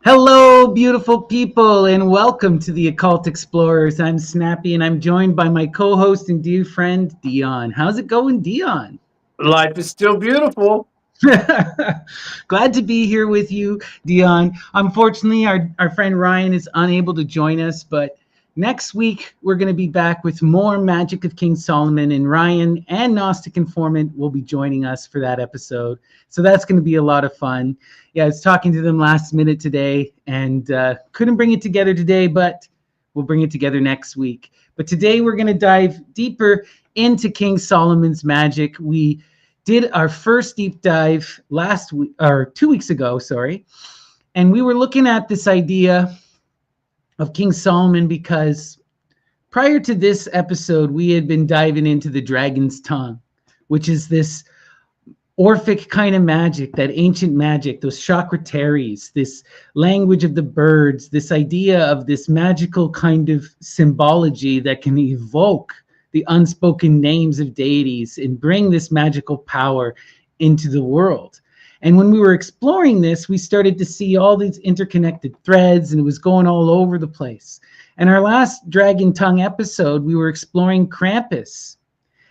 Hello, beautiful people, and welcome to the Occult Explorers. I'm Snappy, and I'm joined by my co-host and dear friend, Dion. How's it going, Dion? Life is still beautiful. Glad to be here with you, Dion. Unfortunately, our friend Ryan is unable to join us, but next week we're going to be back with more Magic of King Solomon, and Ryan and Gnostic Informant will be joining us for that episode. So that's going to be a lot of fun. Yeah, I was talking to them last minute today and couldn't bring it together today, but we'll bring it together next week. But today we're going to dive deeper into King Solomon's magic. We did our first deep dive last week or 2 weeks ago, sorry. And we were looking at this idea of King Solomon because prior to this episode, we had been diving into the dragon's tongue, which is this Orphic kind of magic, that ancient magic, those chakra-teries, this language of the birds, this idea of this magical kind of symbology that can evoke the unspoken names of deities and bring this magical power into the world. And when we were exploring this, we started to see all these interconnected threads, and it was going all over the place. And our last Dragon Tongue episode, we were exploring Krampus.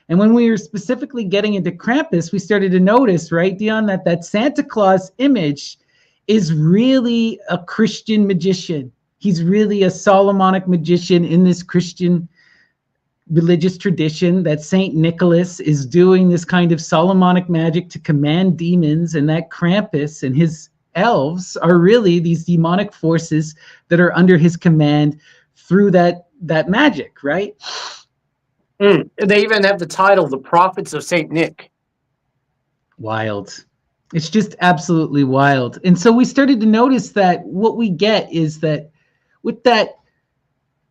And when we were specifically getting into Krampus, we started to notice, right, Dion, that Santa Claus image is really a Christian magician. He's really a Solomonic magician in this Christian religious tradition, that Saint Nicholas is doing this kind of Solomonic magic to command demons, and that Krampus and his elves are really these demonic forces that are under his command through that magic, right? They even have the title, The Prophets of St. Nick. Wild. It's just absolutely wild. And so we started to notice that what we get is that with that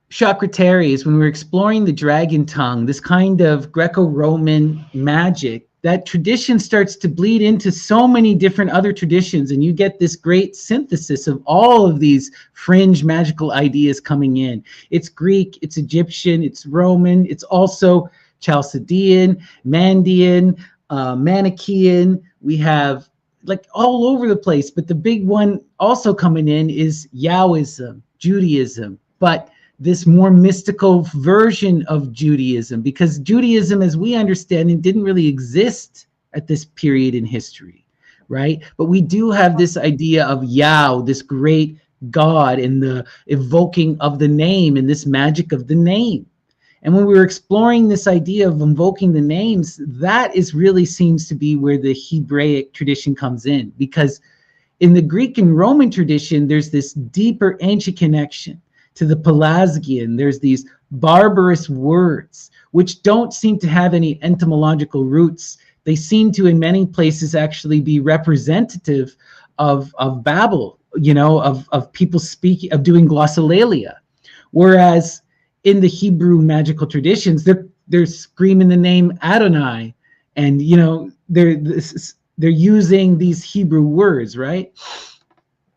chakra-teries, when we're exploring the dragon tongue, this kind of Greco-Roman magic, that tradition starts to bleed into so many different other traditions, and you get this great synthesis of all of these fringe magical ideas coming in. It's Greek, it's Egyptian, it's Roman, it's also Chaldean, Mandean, Manichaean. We have like all over the place, but the big one also coming in is Yahwism, Judaism, but this more mystical version of Judaism, because Judaism, as we understand it, didn't really exist at this period in history, right? But we do have this idea of Yah, this great God, and the evoking of the name and this magic of the name. And when we were exploring this idea of invoking the names, that is really seems to be where the Hebraic tradition comes in, because in the Greek and Roman tradition, there's this deeper ancient connection to the Pelasgian. There's these barbarous words which don't seem to have any etymological roots. They seem to, in many places, actually be representative of Babel, of people speaking, of doing glossolalia. Whereas in the Hebrew magical traditions, they're screaming the name Adonai, and they're using these Hebrew words, right?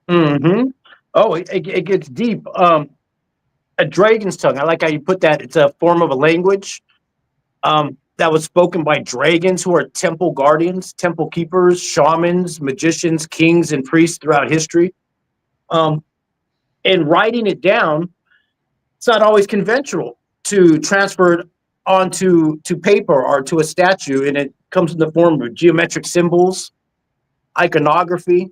Mm-hmm. Oh, it gets deep. A dragon's tongue. I like how you put that. It's a form of a language that was spoken by dragons, who are temple guardians, temple keepers, shamans, magicians, kings, and priests throughout history. And writing it down, it's not always conventional to transfer it onto paper or to a statue, and it comes in the form of geometric symbols, iconography,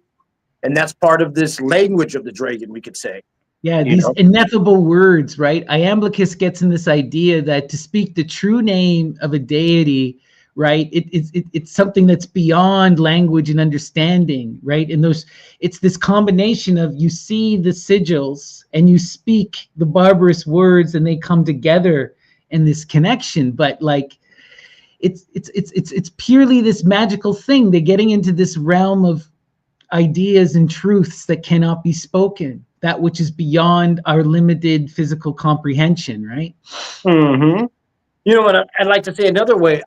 and that's part of this language of the dragon, we could say. Yeah, these ineffable words, right? Iamblichus gets in this idea that to speak the true name of a deity, right? It's something that's beyond language and understanding, right? And it's this combination of, you see the sigils and you speak the barbarous words, and they come together in this connection. But like, it's purely this magical thing. They're getting into this realm of ideas and truths that cannot be spoken, that which is beyond our limited physical comprehension, right? Mm-hmm. You know what? I'd like to say another way.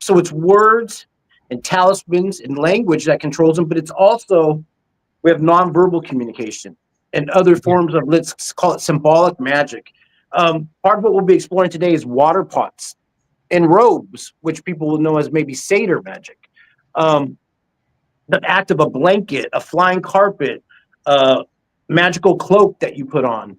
So it's words and talismans and language that controls them, but it's also, we have nonverbal communication and other forms of, let's call it symbolic magic. Part of what we'll be exploring today is water pots and robes, which people will know as maybe satyr magic. The act of a blanket, a flying carpet, magical cloak that you put on.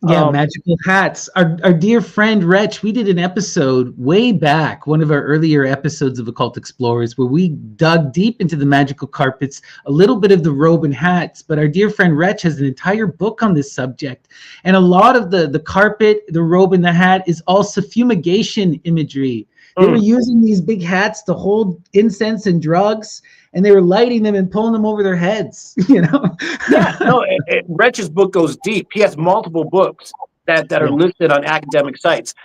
Yeah, magical hats. Our dear friend Wretch, we did an episode way back, one of our earlier episodes of Occult Explorers, where we dug deep into the magical carpets, a little bit of the robe and hats. But our dear friend Wretch has an entire book on this subject. And a lot of the carpet, the robe, and the hat is all suffumigation imagery. They were using these big hats to hold incense and drugs, and they were lighting them and pulling them over their heads, you know? Yeah, no, Wretch's book goes deep. He has multiple books that are listed on academic sites.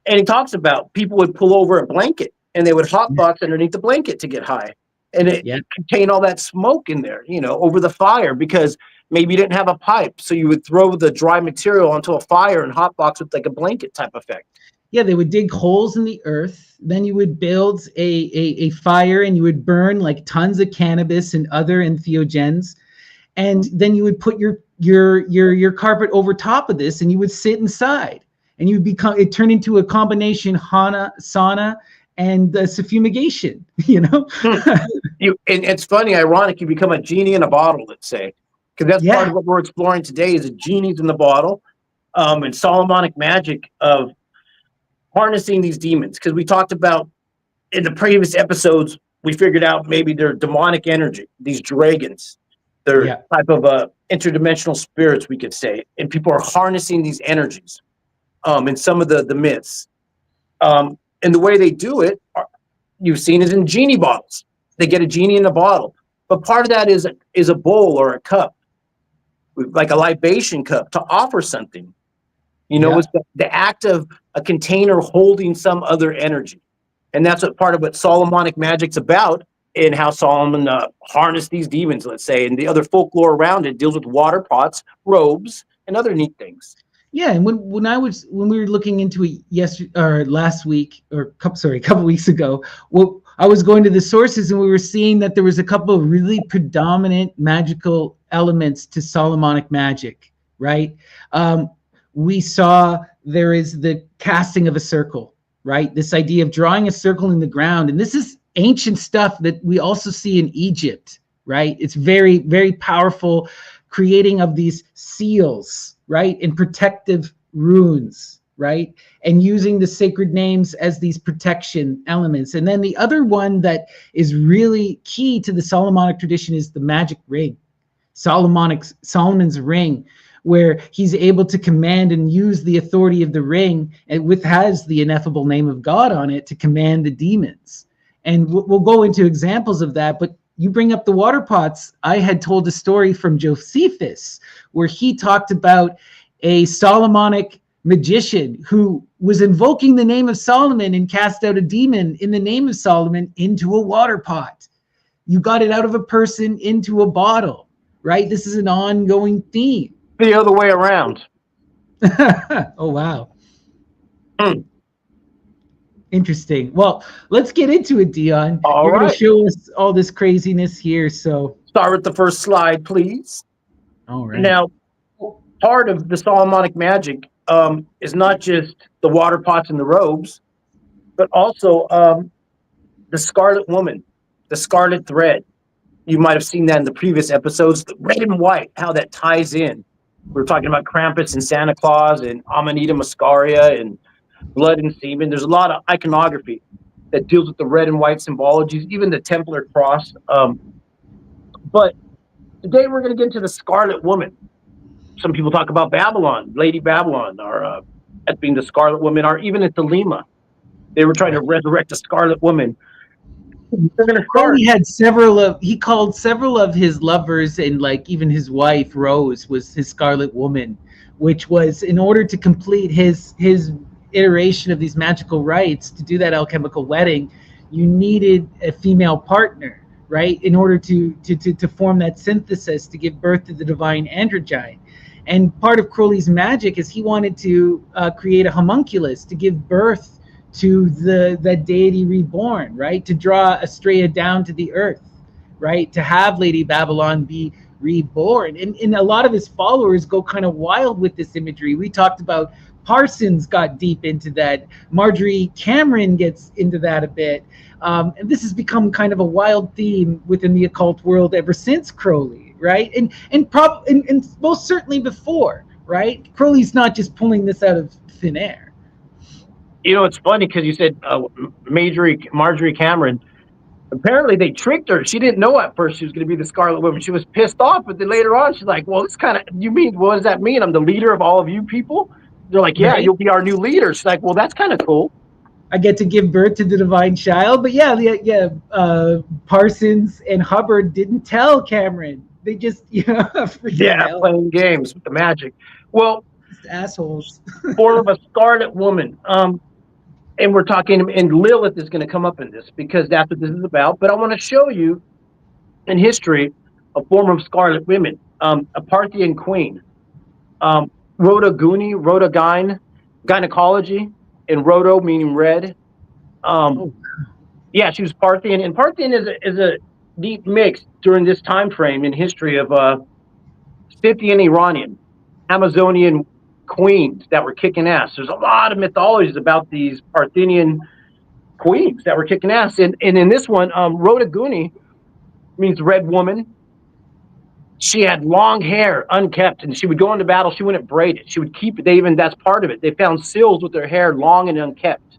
And he talks about people would pull over a blanket and they would hotbox underneath the blanket to get high. And it contained all that smoke in there, you know, over the fire, because maybe you didn't have a pipe. So you would throw the dry material onto a fire and hotbox with like a blanket type effect. Yeah, they would dig holes in the earth. Then you would build a fire and you would burn like tons of cannabis and other entheogens. And then you would put your carpet over top of this and you would sit inside. And you would become, it turned into a combination sauna and suffumigation, you know? And it's funny, ironic, you become a genie in a bottle, let's say. Because that's part of what we're exploring today is a genie's in the bottle. And Solomonic magic of harnessing these demons, because we talked about in the previous episodes, we figured out maybe they're demonic energy, these dragons. They're type of interdimensional spirits, we could say, and people are harnessing these energies in some of the myths. And the way they do it, you've seen, is in genie bottles. They get a genie in a bottle, but part of that is a bowl or a cup, like a libation cup, to offer something. You know, it's the act of a container holding some other energy. And that's what part of what Solomonic magic's about, and how Solomon harnessed these demons, let's say, and the other folklore around it deals with water pots, robes, and other neat things. Yeah, and when we were looking into it last week, or a couple weeks ago, well, I was going to the sources and we were seeing that there was a couple of really predominant magical elements to Solomonic magic, right? We saw there is the casting of a circle, right? This idea of drawing a circle in the ground. And this is ancient stuff that we also see in Egypt, right? It's very, very powerful creating of these seals, right? And protective runes, right? And using the sacred names as these protection elements. And then the other one that is really key to the Solomonic tradition is the magic ring, Solomon's ring, where he's able to command and use the authority of the ring, and has the ineffable name of God on it to command the demons. And we'll go into examples of that, but you bring up the water pots. I had told a story from Josephus where he talked about a Solomonic magician who was invoking the name of Solomon and cast out a demon in the name of Solomon into a water pot. You got it out of a person into a bottle, right? This is an ongoing theme. The other way around. Oh, wow. Interesting. Well, let's get into it, Dion. You're going to show us all this craziness here. So start with the first slide, please. All right. Now, part of the Solomonic magic is not just the water pots and the robes, but also the scarlet woman, the scarlet thread. You might have seen that in the previous episodes, the red and white, how that ties in. We're talking about Krampus and Santa Claus and Amanita Muscaria and blood and semen. There's a lot of iconography that deals with the red and white symbologies, even the Templar cross. But today we're going to get into the Scarlet Woman. Some people talk about Babylon, Lady Babylon, or as being the Scarlet Woman, or even at Thelema. They were trying to resurrect the Scarlet Woman. We're going to start. He called several of his lovers, and like even his wife Rose was his Scarlet Woman, which was in order to complete his iteration of these magical rites. To do that alchemical wedding, you needed a female partner, right, in order to form that synthesis to give birth to the divine androgyne. And part of Crowley's magic is he wanted to create a homunculus to give birth to that deity reborn, right? To draw Astrea down to the earth, right? To have Lady Babylon be reborn. And a lot of his followers go kind of wild with this imagery. We talked about Parsons got deep into that. Marjorie Cameron gets into that a bit. And this has become kind of a wild theme within the occult world ever since Crowley. right? And most certainly before, right? Crowley's not just pulling this out of thin air. You know, it's funny because you said Marjorie Cameron. Apparently, they tricked her. She didn't know at first she was going to be the Scarlet Woman. She was pissed off, but then later on, she's like, "Well, it's kind of you mean what does that mean? I'm the leader of all of you people." They're like, "Yeah, Right? you'll be our new leader." She's like, "Well, that's kind of cool." I get to give birth to the divine child. But yeah, Parsons and Hubbard didn't tell Cameron. They just, Yeah, playing games with the magic. Well, just assholes. form of a Scarlet Woman. And we're talking, and Lilith is going to come up in this because that's what this is about. But I want to show you in history a form of Scarlet Women, a Parthian queen, Rhodogyne, gynecology, and Rhodo meaning red. Yeah, she was Parthian, and Parthian is a deep mix during this time frame in history of Scythian, Iranian, Amazonian queens that were kicking ass. There's a lot of mythologies about these Parthian queens that were kicking ass, and in this one, Rhodogyne means red woman. She had long hair, unkept, and she would go into battle. She wouldn't braid it. She would keep it. That's part of it. They found seals with their hair long and unkept,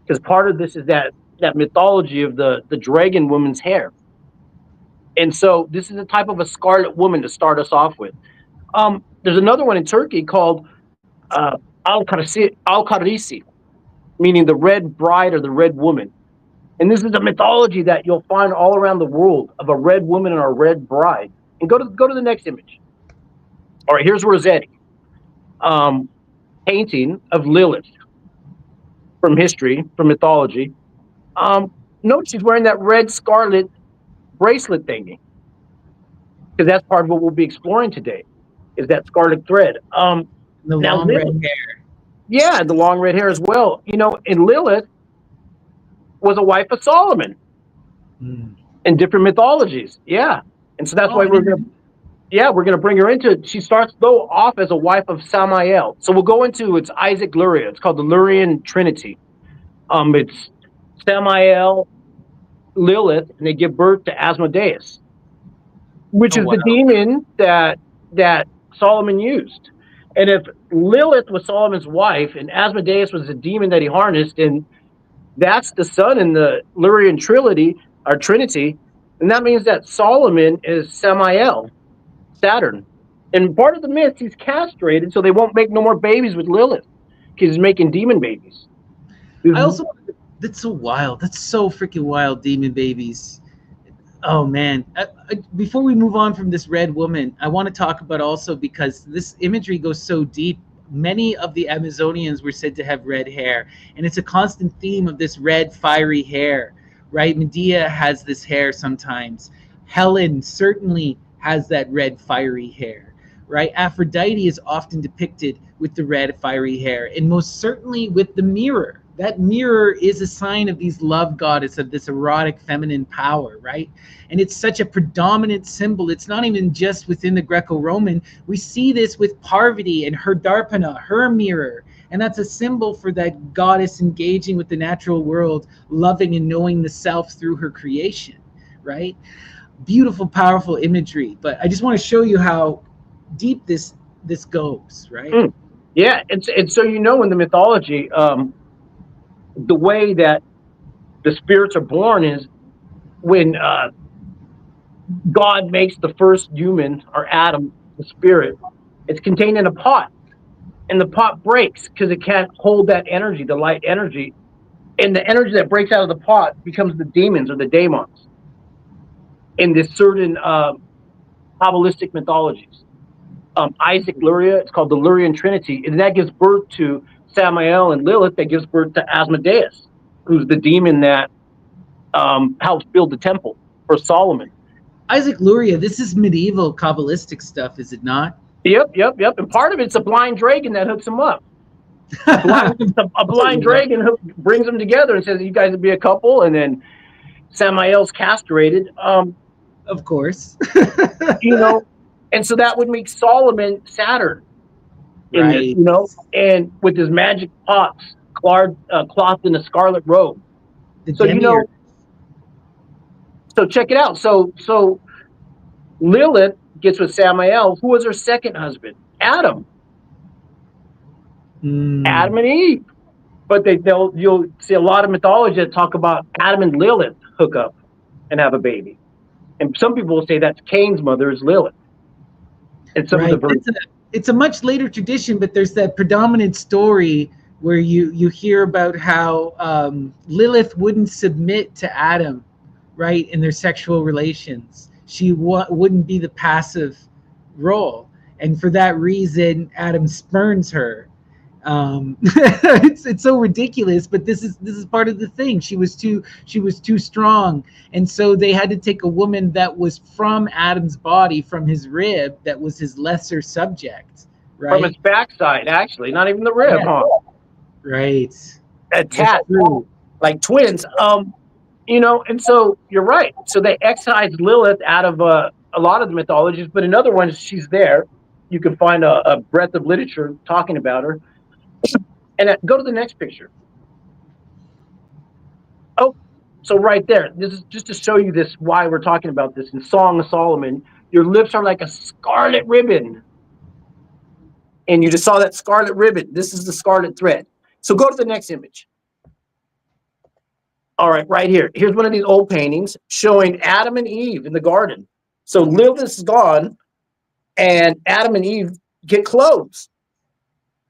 because part of this is that mythology of the dragon woman's hair. And so this is a type of a Scarlet Woman to start us off with. There's another one in Turkey called Al-Karisi, meaning the red bride or the red woman. And this is a mythology that you'll find all around the world of a red woman and a red bride. And go to the next image. All right, here's Rossetti. Painting of Lilith from history, from mythology. Note she's wearing that red scarlet bracelet thingy, because that's part of what we'll be exploring today, is that scarlet thread. The long red hair. Yeah, the long red hair as well. You know, and Lilith was a wife of Solomon in different mythologies. Yeah. And so that's why we're gonna bring her into it. She starts though off as a wife of Samael. So we'll go into it's Isaac Luria. It's called the Lurian Trinity. It's Samael, Lilith, and they give birth to Asmodeus, which is the demon that Solomon used. And if Lilith was Solomon's wife and Asmodeus was the demon that he harnessed, and that's the son in the Lurian Trinity, and that means that Solomon is Samael, Saturn. And part of the myth, he's castrated so they won't make no more babies with Lilith, because he's making demon babies. That's so wild. That's so freaking wild, demon babies. Oh, man. Before we move on from this red woman, I want to talk about also, because this imagery goes so deep, many of the Amazonians were said to have red hair. And it's a constant theme of this red, fiery hair, right? Medea has this hair sometimes. Helen certainly has that red, fiery hair, right? Aphrodite is often depicted with the red, fiery hair, and most certainly with the mirror. That mirror is a sign of these love goddess, of this erotic feminine power, right? And it's such a predominant symbol. It's not even just within the Greco-Roman. We see this with Parvati and her Darpana, her mirror. And that's a symbol for that goddess engaging with the natural world, loving and knowing the self through her creation, right? Beautiful, powerful imagery. But I just want to show you how deep this goes, right? Yeah, and so in the mythology, the way that the spirits are born is when God makes the first human, or Adam, the spirit. It's contained in a pot, and the pot breaks because it can't hold that energy, the light energy, and the energy that breaks out of the pot becomes the demons or the daemons in this certain Kabbalistic mythologies. Isaac Luria, it's called the Lurian Trinity, and that gives birth to Samael and Lilith, that gives birth to Asmodeus, who's the demon that helped build the temple for Solomon. Isaac Luria, this is medieval Kabbalistic stuff, is it not? Yep. And part of it's a blind dragon that hooks them up. A blind dragon brings them together and says, "You guys would be a couple," and then Samael's castrated. Of course. And so that would make Solomon Saturn. Right. And with his magic pots clothed in a scarlet robe. So check it out. So Lilith gets with Samael, who was her second husband? Adam. Adam and Eve. But you'll see a lot of mythology that talk about Adam and Lilith hook up and have a baby. And some people will say that's Cain's mother is Lilith. And some of the versions. It's a much later tradition, but there's that predominant story where you hear about how Lilith wouldn't submit to Adam, right, in their sexual relations. She wouldn't be the passive role, and for that reason, Adam spurns her. It's so ridiculous, but this is part of the thing. She was too strong, and so they had to take a woman that was from Adam's body, from his rib, that was his lesser subject, right? From his backside, actually, not even the rib, huh? Right. Attached, like twins. And so you're right. So they excised Lilith out of a lot of the mythologies, but in other ones, she's there. You can find a breadth of literature talking about her. And go to the next picture. Oh, so right there. This is just to show you this, why we're talking about this. In Song of Solomon, your lips are like a scarlet ribbon. And you just saw that scarlet ribbon. This is the scarlet thread. So go to the next image. All right, right here. Here's one of these old paintings showing Adam and Eve in the garden. So Lilith is gone, and Adam and Eve get clothes.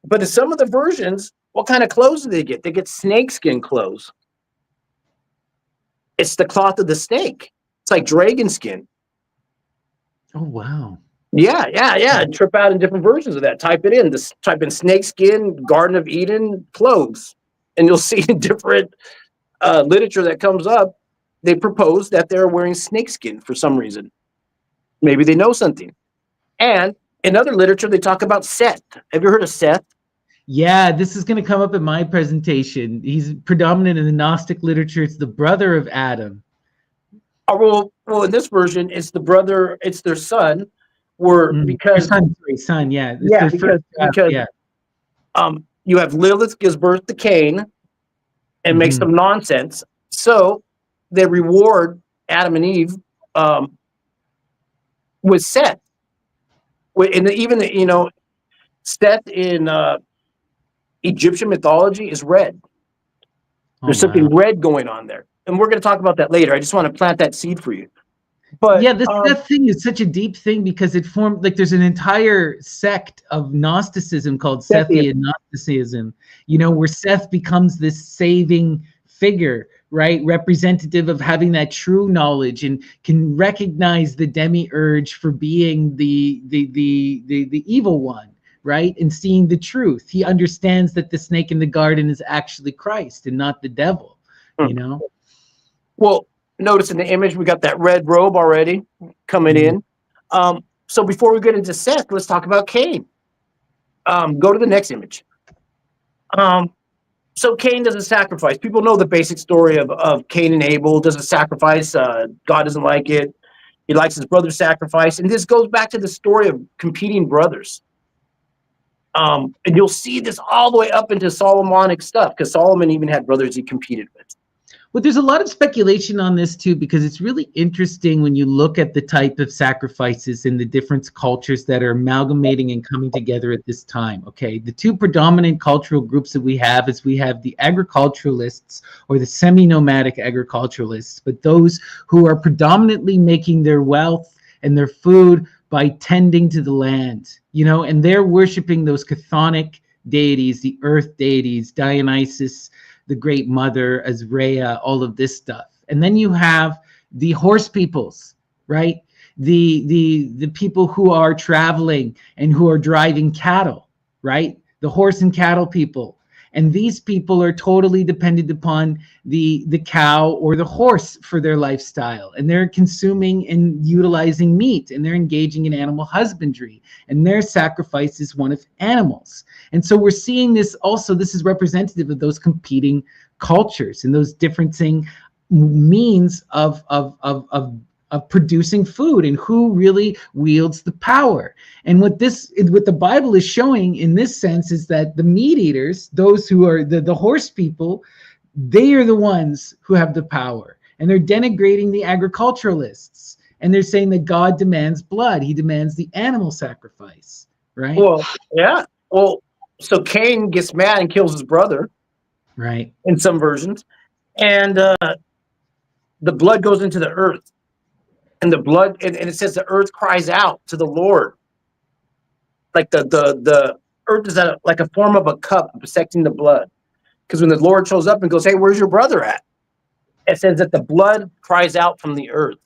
But in some of the versions, what kind of clothes do they get? They get snakeskin clothes. It's the cloth of the snake. It's like dragon skin. Oh, wow. Yeah. Trip out in different versions of that. Type it in. Type in snakeskin, Garden of Eden, clothes. And you'll see in different literature that comes up, they propose that they're wearing snakeskin for some reason. Maybe they know something. And in other literature, they talk about Seth. Have you heard of Seth? Yeah, this is going to come up in my presentation. He's predominant in the Gnostic literature. It's the brother of Adam. Oh, well, in this version, it's the brother. It's their son. Because son. Yeah, you have Lilith gives birth to Cain, and makes some nonsense. So they reward Adam and Eve with Seth. Seth in Egyptian mythology is red. There's something red going on there. And we're going to talk about that later. I just want to plant that seed for you. But yeah, this Seth thing is such a deep thing because it formed, like, there's an entire sect of Gnosticism called Sethian Gnosticism, where Seth becomes this saving figure, right? Representative of having that true knowledge and can recognize the demiurge for being the evil one, right? And seeing the truth. He understands that the snake in the garden is actually Christ and not the devil, Well, notice in the image, we got that red robe already coming in. So before we get into Seth, let's talk about Cain. Go to the next image. So Cain does a sacrifice. People know the basic story of Cain and Abel. Does a sacrifice. God doesn't like it. He likes his brother's sacrifice. And this goes back to the story of competing brothers. And you'll see this all the way up into Solomonic stuff, because Solomon even had brothers he competed with. Well, there's a lot of speculation on this too, because it's really interesting when you look at the type of sacrifices in the different cultures that are amalgamating and coming together at this time. Okay, the two predominant cultural groups that we have the agriculturalists, or the semi-nomadic agriculturalists, but those who are predominantly making their wealth and their food by tending to the land, and they're worshiping those chthonic deities, the earth deities, Dionysus, the Great Mother, Azrea, all of this stuff. And then you have the horse peoples, right? The people who are traveling and who are driving cattle, right? The horse and cattle people. And these people are totally dependent upon the cow or the horse for their lifestyle. And they're consuming and utilizing meat, and they're engaging in animal husbandry. And their sacrifice is one of animals. And so we're seeing this also, this is representative of those competing cultures and those differencing means of producing food and who really wields the power. And what the Bible is showing in this sense is that the meat eaters, those who are the horse people, they are the ones who have the power, and they're denigrating the agriculturalists. and they're saying that God demands blood. He demands the animal sacrifice, right? Well, yeah. Well, so Cain gets mad and kills his brother. Right. In some versions, and the blood goes into the earth, and the blood, and it says the earth cries out to the Lord. Like the earth is like a form of a cup protecting the blood. Because when the Lord shows up and goes, "Hey, where's your brother at?" It says that the blood cries out from the earth.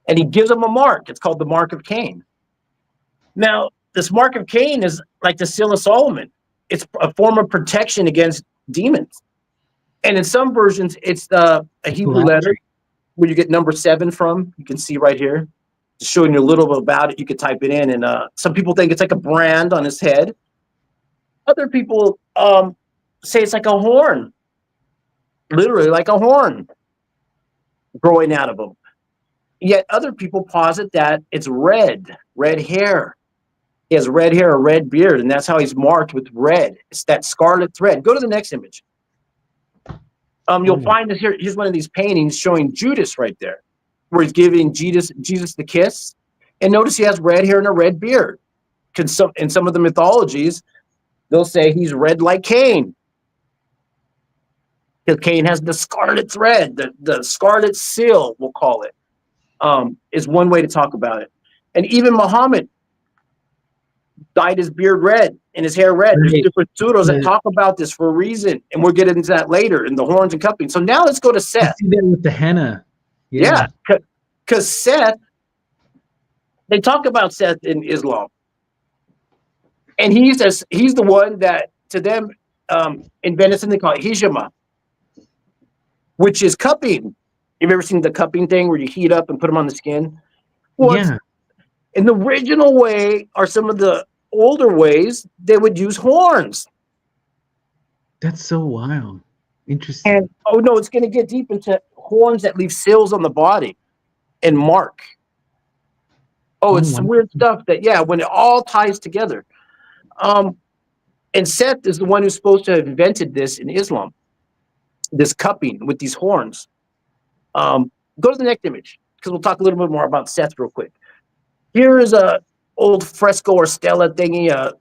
And he gives him a mark. It's called the mark of Cain. Now, this mark of Cain is like the seal of Solomon. It's a form of protection against demons. And in some versions, it's a Hebrew letter where you get number 7 from. You can see right here. Just showing you a little bit about it. You could type it in. And some people think it's like a brand on his head. Other people say it's like a horn. Literally like a horn growing out of him. Yet other people posit that it's red hair. He has red hair, a red beard, and that's how he's marked with red. It's that scarlet thread. Go to the next image. You'll find this here. Here's one of these paintings showing Judas right there, where he's giving Jesus the kiss. And notice he has red hair and a red beard. In some of the mythologies, they'll say he's red like Cain. Because Cain has the scarlet thread, the scarlet seal, we'll call it, is one way to talk about it. And even Muhammad dyed his beard red and his hair red. There's different pseudos that talk about this for a reason, and we'll get into that later in the horns and cupping. So now let's go to Seth. I see that with the henna. Yeah, because Seth, they talk about Seth in Islam, and he's the one that to them in venison they call it hijama, which is cupping. You've ever seen the cupping thing where you heat up and put them on the skin? Well, yeah. In the original way, or some of the older ways, they would use horns. That's so wild. Interesting. And oh no, it's going to get deep into horns that leave seals on the body and mark. It's some weird stuff that, when it all ties together. And Seth is the one who's supposed to have invented this in Islam, this cupping with these horns. Go to the next image, because we'll talk a little bit more about Seth real quick. Here is a old fresco or stela thingy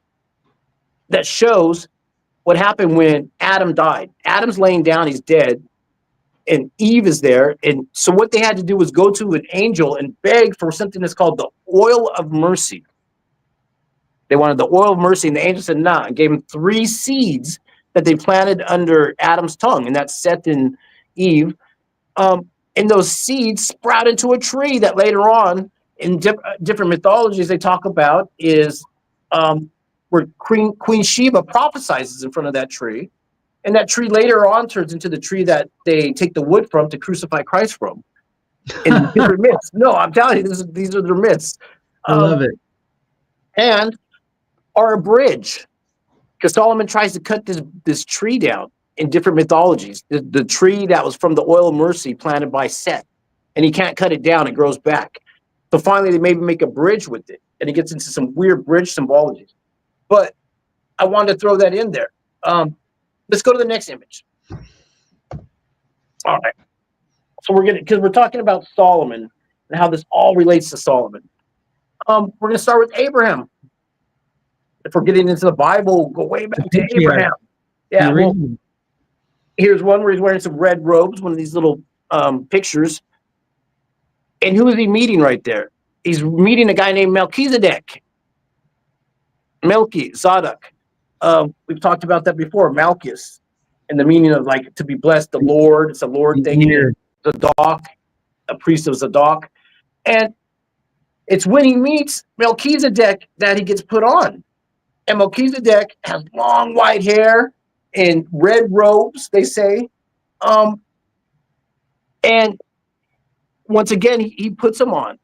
that shows what happened when Adam died. Adam's laying down, he's dead, and Eve is there. And so what they had to do was go to an angel and beg for something that's called the oil of mercy. They wanted the oil of mercy, and the angel said, nah, and gave him 3 seeds that they planted under Adam's tongue, and that's Seth and Eve. And those seeds sprout into a tree that later on, in different mythologies they talk about, is where Queen Sheba prophesizes in front of that tree. And that tree later on turns into the tree that they take the wood from to crucify Christ from. In different myths. No, I'm telling you, these are their myths. I love it. And are a bridge. Because Solomon tries to cut this tree down in different mythologies. The tree that was from the oil of mercy planted by Seth. And he can't cut it down, it grows back. So finally they maybe make a bridge with it. And it gets into some weird bridge symbologies. But I wanted to throw that in there. Let's go to the next image. All right. So because we're talking about Solomon and how this all relates to Solomon. We're gonna start with Abraham. If we're getting into the Bible, we'll go way back to Abraham. Yeah. Well, here's one where he's wearing some red robes, one of these little pictures. And who is he meeting right there? He's meeting a guy named Melchizedek. Zadok. We've talked about that before, Malchus, and the meaning of like to be blessed, the Lord. It's a Lord thing here. Zadok, a priest of Zadok. And it's when he meets Melchizedek that he gets put on. And Melchizedek has long white hair and red robes, they say. And once again, he puts them on.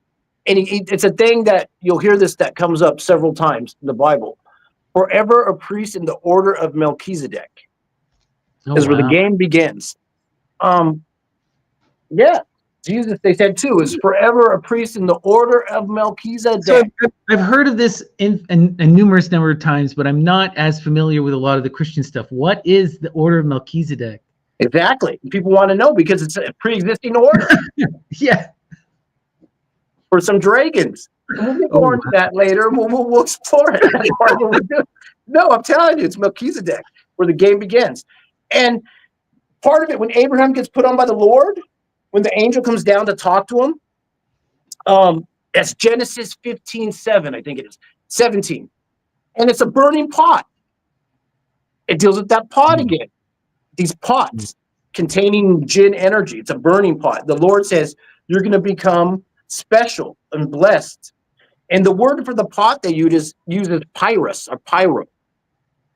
And it's a thing that you'll hear this that comes up several times in the Bible. Forever a priest in the order of Melchizedek is where the game begins. Jesus, they said too, is forever a priest in the order of Melchizedek. So I've heard of this in numerous number of times, but I'm not as familiar with a lot of the Christian stuff. What is the order of Melchizedek? Exactly. People want to know because it's a pre-existing order. Yeah. for some dragons. And we'll Oh, go into that later. We'll explore it. That's part of what we're doing. No, I'm telling you, it's Melchizedek where the game begins. And part of it, when Abraham gets put on by the Lord, when the angel comes down to talk to him, that's Genesis 15:7, I think it is, 17. And it's a burning pot. It deals with that pot again. These pots containing jinn energy. It's a burning pot. The Lord says, you're going to become special and blessed. And the word for the pot they use is pyrus or pyro.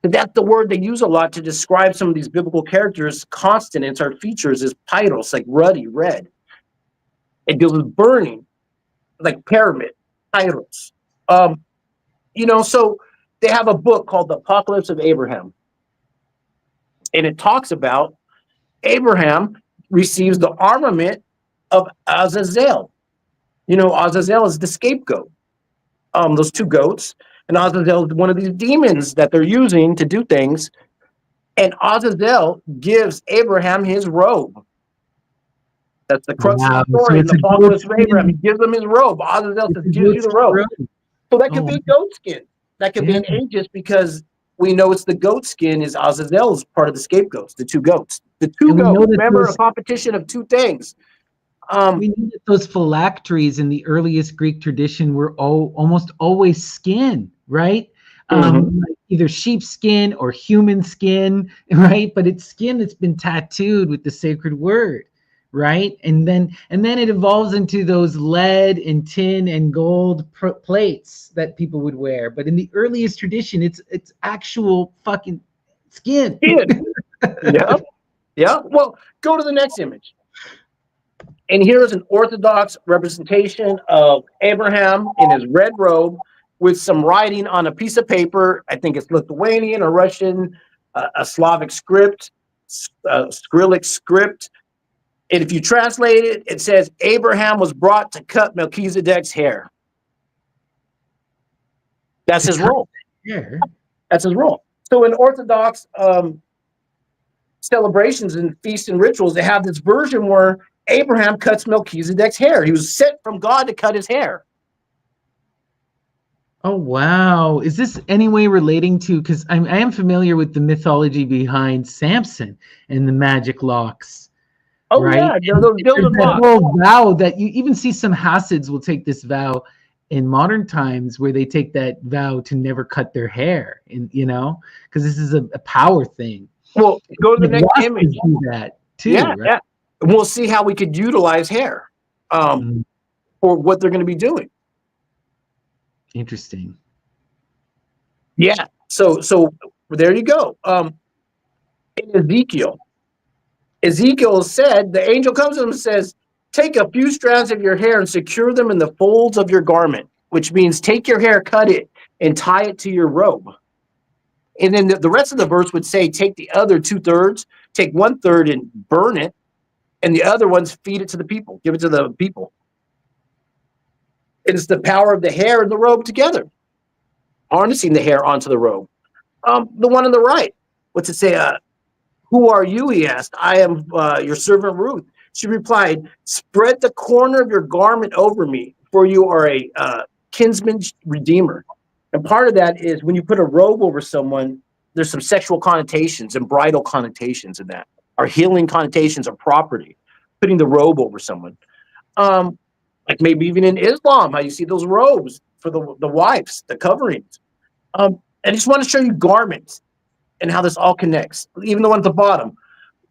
And that's the word they use a lot to describe some of these biblical characters. Consonants or features is pyros, like ruddy, red. It deals with burning, like pyramid, pyros. So they have a book called The Apocalypse of Abraham. And it talks about Abraham receives the armament of Azazel. Azazel is the scapegoat. Those two goats. And Azazel is one of these demons that they're using to do things. And Azazel gives Abraham his robe. That's the crux of the story. In the Apocalypse of Abraham, he gives him his robe. Azazel says, gives you the robe. So that could be goat skin. That could be an aegis, because we know it's the goat skin is Azazel's part of the scapegoats, the two goats. The two goats. Remember, a competition of two things. We know that those phylacteries in the earliest Greek tradition were almost always skin, right? Either sheep skin or human skin, right? But it's skin that's been tattooed with the sacred word, right? And then it evolves into those lead and tin and gold plates that people would wear. But in the earliest tradition, it's actual fucking skin. Yeah. Well, go to the next image. And here is an Orthodox representation of Abraham in his red robe with some writing on a piece of paper. I think it's Lithuanian or Russian, a Slavic script, Cyrillic script. And if you translate it, it says, Abraham was brought to cut Melchizedek's hair. That's his role. That's his role. So in Orthodox celebrations and feasts and rituals, they have this version where Abraham cuts Melchizedek's hair. He was sent from God to cut his hair. Oh, wow. Is this any way relating to, because I am familiar with the mythology behind Samson and the magic locks. Oh, right? Yeah. Those that whole vow that you even see some Hasids will take this vow in modern times, where they take that vow to never cut their hair, and because this is a power thing. Well, go to the next image. Do that too, yeah, right? yeah. And we'll see how we could utilize hair for what they're going to be doing. Interesting. Yeah. So there you go. In Ezekiel said, the angel comes to him and says, take a few strands of your hair and secure them in the folds of your garment, which means take your hair, cut it, and tie it to your robe. And then the rest of the verse would say, take the other 2/3, take 1/3 and burn it, and the other ones feed it to the people, give it to the people. It's the power of the hair and the robe together, harnessing the hair onto the robe. The one on the right, what's it say? Who are you? He asked. I am your servant Ruth. She replied, spread the corner of your garment over me, for you are a kinsman redeemer. And part of that is when you put a robe over someone, there's some sexual connotations and bridal connotations in that, or healing connotations of property, putting the robe over someone. Like maybe even in Islam, how you see those robes for the wives, the coverings. I just want to show you garments and how this all connects. Even the one at the bottom.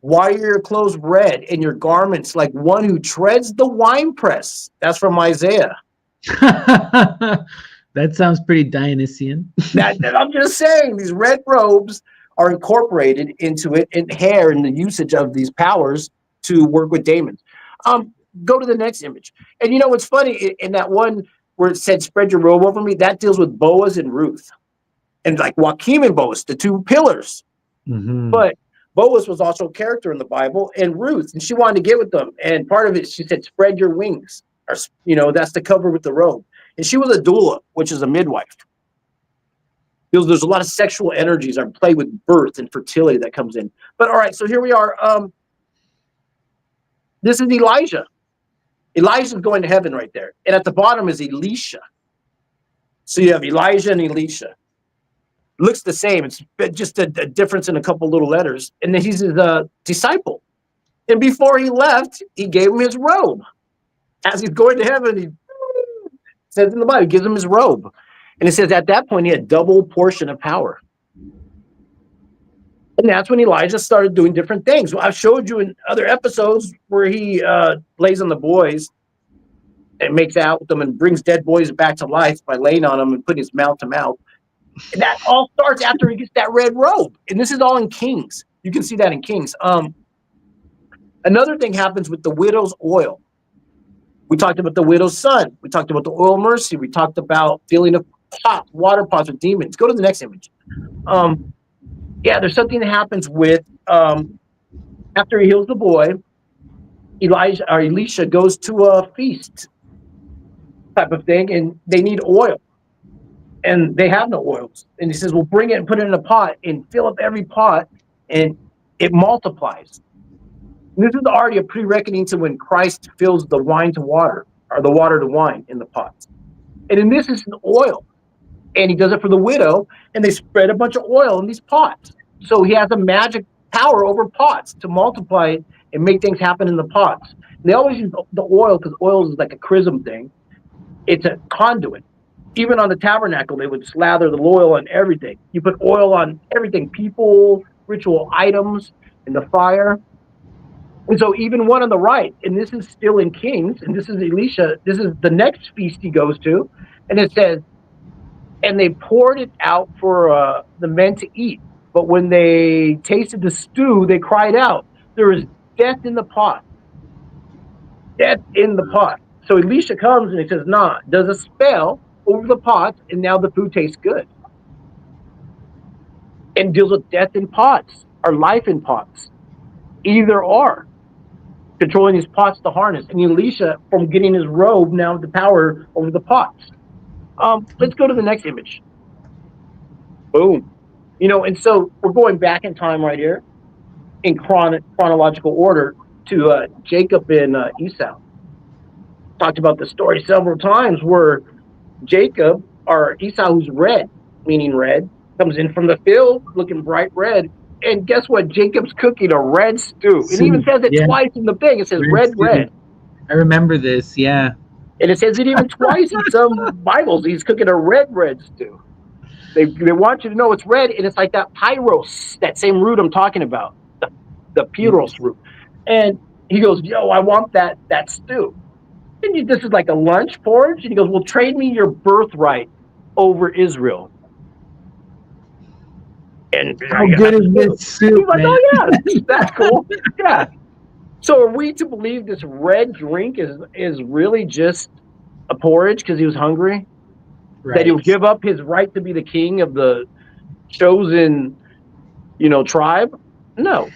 Why are your clothes red and your garments like one who treads the winepress? That's from Isaiah. That sounds pretty Dionysian. I'm just saying, these red robes are incorporated into it in hair and the usage of these powers to work with demons. Go to the next image. And you know what's funny? In that one where it said, spread your robe over me, that deals with Boaz and Ruth. And like Joachim and Boaz, the two pillars. Mm-hmm. But Boaz was also a character in the Bible, and Ruth, and she wanted to get with them. And part of it, she said, spread your wings. Or, that's the cover with the robe. And she was a doula, which is a midwife. There's a lot of sexual energies are play with birth and fertility that comes in. But all right, so here we are. This is Elijah. Elijah's going to heaven right there. And at the bottom is Elisha. So you have Elijah and Elisha. Looks the same. It's just a difference in a couple little letters. And then he's his disciple. And before he left, he gave him his robe. As he's going to heaven, he says in the Bible, he gives him his robe. And it says at that point, he had double portion of power. And that's when Elijah started doing different things. Well, I've showed you in other episodes where he lays on the boys and makes out with them and brings dead boys back to life by laying on them and putting his mouth to mouth. And that all starts after he gets that red robe. And this is all in Kings. You can see that in Kings. Another thing happens with the widow's oil. We talked about the widow's son. We talked about the oil of mercy. We talked about filling of pots, water pots with demons. Go to the next image. Yeah, there's something that happens with after he heals the boy, Elisha goes to a feast type of thing, and they need oil. And they have no oils. And he says, well, bring it and put it in a pot and fill up every pot, and it multiplies. And this is already a pre-reckoning to when Christ fills the wine to water, or the water to wine in the pots. And in this is an oil. And he does it for the widow, and they spread a bunch of oil in these pots. So he has a magic power over pots to multiply and make things happen in the pots. And they always use the oil because oil is like a chrism thing. It's a conduit. Even on the tabernacle, they would slather the oil on everything. You put oil on everything, people, ritual items, in the fire. And so even one on the right, and this is still in Kings, and this is Elisha, this is the next feast he goes to, and it says, and they poured it out for the men to eat. But when they tasted the stew, they cried out, there is death in the pot. Death in the pot. So Elisha comes and he says, nah, does a spell over the pots, and now the food tastes good. And deals with death in pots, or life in pots. Either or. Controlling these pots to harness. And Elisha, from getting his robe, now the power over the pots. Let's go to the next image. Boom. You know, and so we're going back in time right here in chronological order to Jacob and Esau. Talked about the story several times where Jacob, or Esau, who's red, meaning red, comes in from the field looking bright red. And guess what? Jacob's cooking a red stew. It even says it twice in the thing. It says red. I remember this, yeah. And it says it even twice in some Bibles. He's cooking a red stew. They want you to know it's red, and it's like that pyros, that same root I'm talking about, the pyros root. And he goes, yo, I want that stew. And this is like a lunch porridge. And he goes, well, trade me your birthright over Israel. And how good is this soup? He's like, man. Oh yeah, that's cool. Yeah. So are we to believe this red drink is really just a porridge because he was hungry? Right. That he'll give up his right to be the king of the chosen, tribe? No.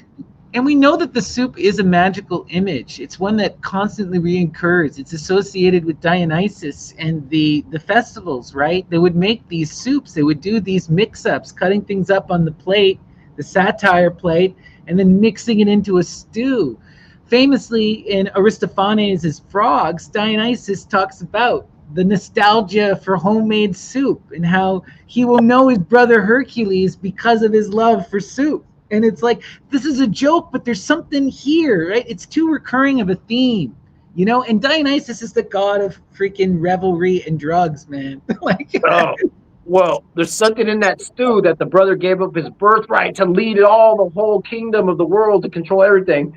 And we know that the soup is a magical image. It's one that constantly reoccurs. It's associated with Dionysus and the festivals, right? They would make these soups. They would do these mix-ups, cutting things up on the plate, the satire plate, and then mixing it into a stew. Famously, in Aristophanes' Frogs, Dionysus talks about the nostalgia for homemade soup and how he will know his brother Hercules because of his love for soup. And it's like, this is a joke, but there's something here, right? It's too recurring of a theme, and Dionysus is the god of freaking revelry and drugs, man. Oh, well, there's something in that stew that the brother gave up his birthright to lead the whole kingdom of the world, to control everything.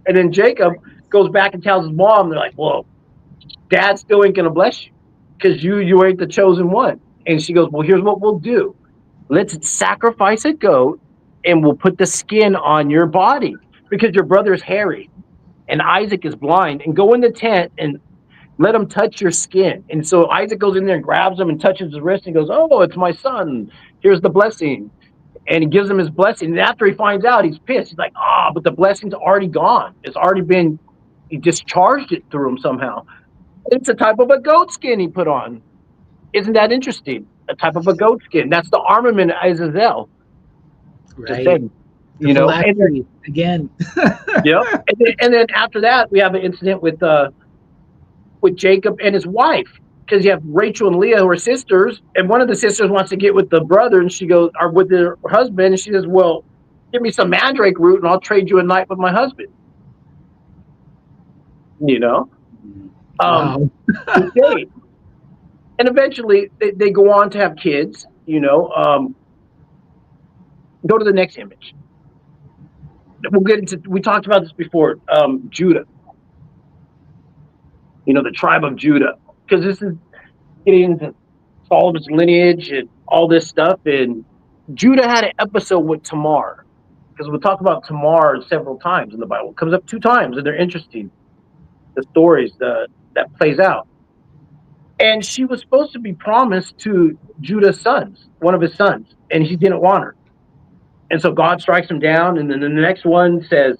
And then Jacob goes back and tells his mom, they're like, well, dad still ain't going to bless you because you ain't the chosen one. And she goes, well, here's what we'll do. Let's sacrifice a goat, and we'll put the skin on your body because your brother's hairy and Isaac is blind, and go in the tent and let him touch your skin. And so Isaac goes in there and grabs him and touches his wrist and goes, oh, it's my son. Here's the blessing. And he gives him his blessing. And after he finds out, he's pissed. He's like, but the blessing's already gone. It's already been, he discharged it through him somehow. It's a type of a goat skin he put on. Isn't that interesting? A type of a goat skin. That's the armament of Azazel. Right. Saying, and then, again. Yep. And then after that, we have an incident with with Jacob and his wife, because you have Rachel and Leah who are sisters, and one of the sisters wants to get with the brother, and she goes, or with her husband, and she says, well, give me some mandrake root and I'll trade you a night with my husband. You know? Wow. And eventually they go on to have kids, you know. Go to the next image. We'll get into, we talked about this before, Judah. You know, the tribe of Judah. Because this is getting into Solomon's lineage and all this stuff. And Judah had an episode with Tamar. Because we'll talk about Tamar several times in the Bible. It comes up 2 times, and they're interesting. The stories that plays out. And she was supposed to be promised to Judah's sons, one of his sons, and he didn't want her. And so God strikes him down, and then the next one says,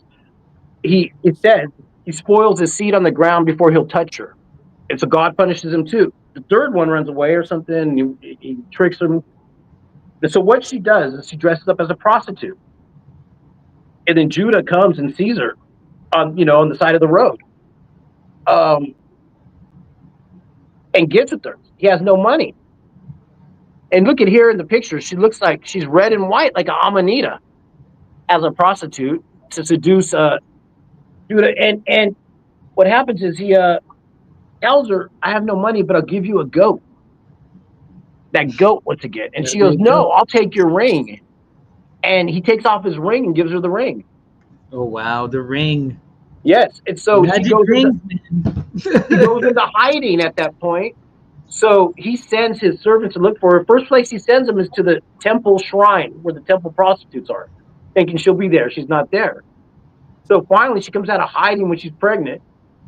it says he spoils his seed on the ground before he'll touch her. And so God punishes him too. The third one runs away or something, and he tricks him. And so what she does is she dresses up as a prostitute. And then Judah comes and sees her on the side of the road. And gets with her. He has no money. And look at here in the picture. She looks like she's red and white, like an Amanita, as a prostitute to seduce Judah. And what happens is he tells her, I have no money, but I'll give you a goat. That goat once again. And she goes, no, I'll take your ring. And he takes off his ring and gives her the ring. Oh, wow. The ring. Yes. And so she goes he goes into hiding at that point. So he sends his servants to look for her. First place he sends them is to the temple shrine where the temple prostitutes are, thinking she'll be there. She's not there. So finally she comes out of hiding when she's pregnant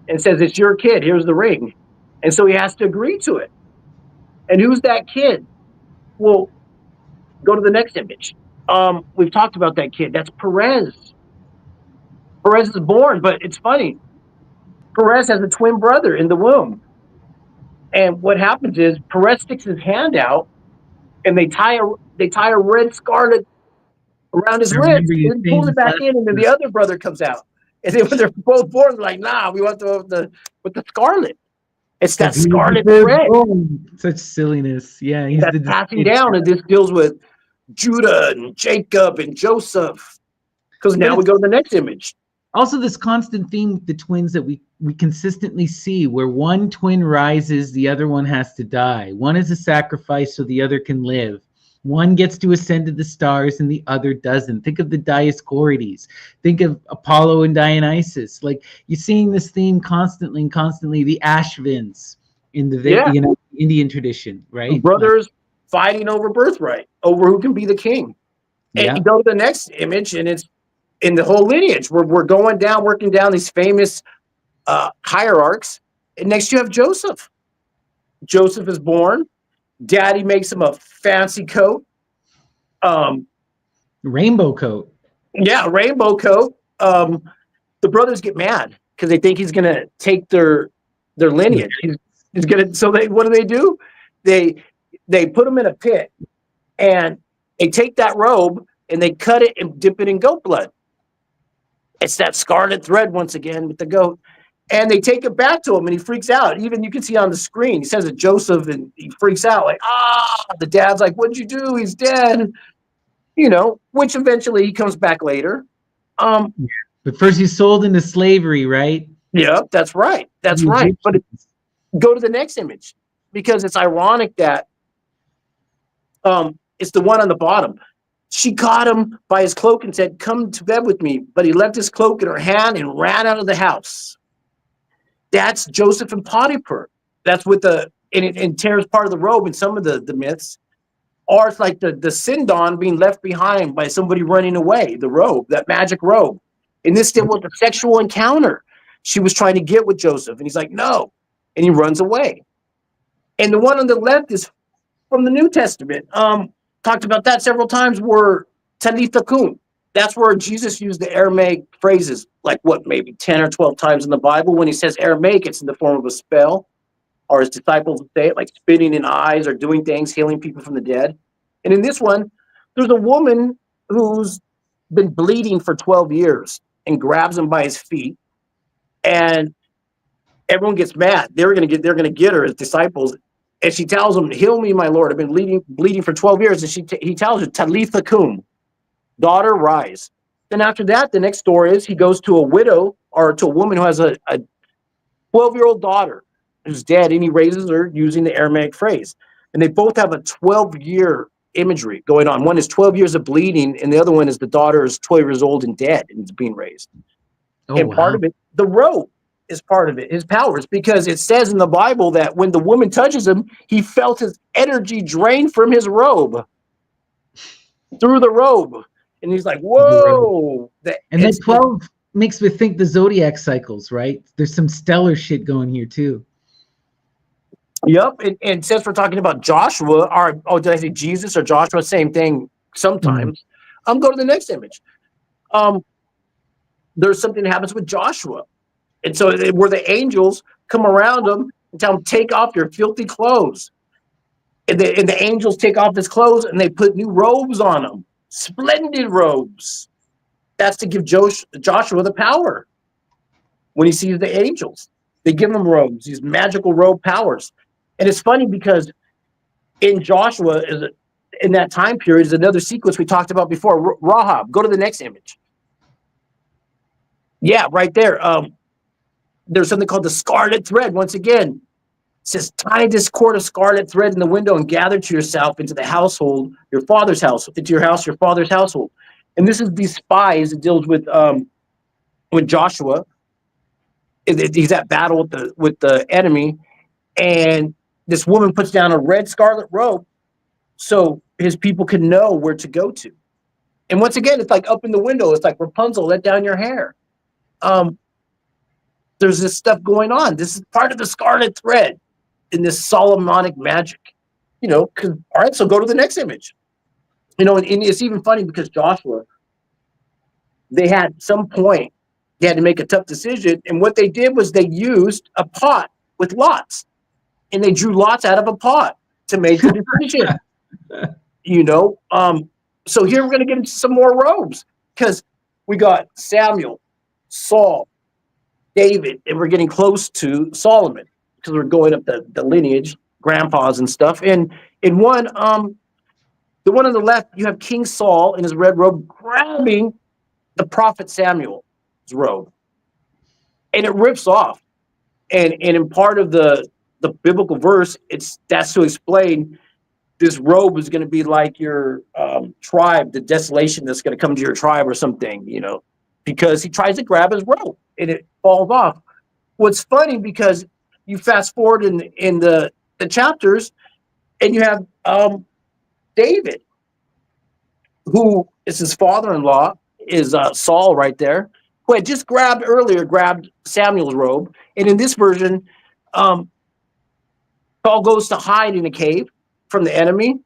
and says, it's your kid. Here's the ring. And so he has to agree to it. And who's that kid? Well, go to the next image. We've talked about that kid. That's Perez. Perez is born, but it's funny. Perez has a twin brother in the womb. And what happens is Perez sticks his hand out and they tie a red scarlet around his wrist and pulls it back in, and then the other brother comes out. And then when they're both born, they're like, nah, we want the scarlet. It's that scarlet thread. Such silliness. Yeah. He's that's passing down, and this deals with Judah and Jacob and Joseph. Because now we go to the next image. Also, this constant theme with the twins that we consistently see, where one twin rises, the other one has to die. One is a sacrifice so the other can live. One gets to ascend to the stars and the other doesn't. Think of the Dioscorides. Think of Apollo and Dionysus. Like, you're seeing this theme constantly and constantly. The Ashvins in the Indian tradition, right? Brothers fighting over birthright, over who can be the king. And you go to the next image, and it's in the whole lineage. We're going down, working down these famous hierarchs. And next you have Joseph. Joseph is born. Daddy makes him a fancy coat. Rainbow coat. Yeah, rainbow coat. The brothers get mad because they think he's going to take their lineage. He's going to. So what do? They put him in a pit, and they take that robe and they cut it and dip it in goat blood. It's that scarlet thread once again with the goat. And they take it back to him, and he freaks out. Even you can see on the screen, he says it Joseph, and he freaks out like, the dad's like, what'd you do? He's dead. Which eventually he comes back later. But first he's sold into slavery, right? Yeah, that's right. That's right. But go to the next image, because it's ironic that it's the one on the bottom. She caught him by his cloak and said, come to bed with me. But he left his cloak in her hand and ran out of the house. That's Joseph and Potiphar. That's with and tears part of the robe in some of the myths. Or it's like the Sindon being left behind by somebody running away, the robe, that magic robe. And this still was a sexual encounter. She was trying to get with Joseph, and he's like, no. And he runs away. And the one on the left is from the New Testament. Talked about that several times, were Talitha Kum. That's where Jesus used the Aramaic phrases, like maybe 10 or 12 times in the Bible. When he says Aramaic, it's in the form of a spell, or his disciples would say it, like spitting in eyes or doing things, healing people from the dead. And in this one, there's a woman who's been bleeding for 12 years and grabs him by his feet. And everyone gets mad. They're gonna get her as disciples, and she tells them, "Heal me, my Lord. I've been bleeding for 12 years." And he tells her, "Talitha cum, daughter, rise." Then after that, the next story is he goes to a widow or to a woman who has a 12-year-old daughter who's dead, and he raises her using the Aramaic phrase. And they both have a 12-year imagery going on. One is 12 years of bleeding, and the other one is the daughter is 12 years old and dead and is being raised. Oh, and part of it, the robe is part of it, his powers, because it says in the Bible that when the woman touches him, he felt his energy drain from his robe through the robe. And he's like, whoa. And then 12 makes me think the zodiac cycles, right? There's some stellar shit going here too. Yep. And since we're talking about Joshua, did I say Jesus or Joshua? Same thing sometimes. Go to the next image. There's something that happens with Joshua. And so where the angels come around him and tell him, take off your filthy clothes. And the angels take off his clothes and they put new robes on him. Splendid robes. That's to give Joshua the power. When he sees the angels, they give him robes, these magical robe powers. And it's funny because in Joshua, in that time period, is another sequence we talked about before. Rahab, go to the next image. Yeah, right there. There's something called the scarlet thread. Once again, it says, tie this cord of scarlet thread in the window and gather to yourself into the household, your father's house, into your house, your father's household. And this is these spies. It deals with Joshua. He's at battle with the enemy, and this woman puts down a red scarlet robe so his people can know where to go to. And once again, it's like up in the window. It's like Rapunzel, let down your hair. There's this stuff going on. This is part of the scarlet thread in this Solomonic magic. All right, so go to the next image. And it's even funny because Joshua, they had some point, they had to make a tough decision. And what they did was they used a pot with lots. And they drew lots out of a pot to make the decision. So here we're going to get into some more robes. Because we got Samuel, Saul, David, and we're getting close to Solomon. Because we're going up the lineage, grandpas and stuff. And in one, the one on the left, you have King Saul in his red robe grabbing the prophet Samuel's robe. And it rips off. And in part of the biblical verse, that's to explain this robe is going to be like your tribe, the desolation that's going to come to your tribe or something, because he tries to grab his robe and it falls off. What's funny, because you fast forward in the chapters and you have David, who is his father-in-law, is Saul right there, who had just grabbed Samuel's robe. And in this version, Saul goes to hide in a cave from the enemy.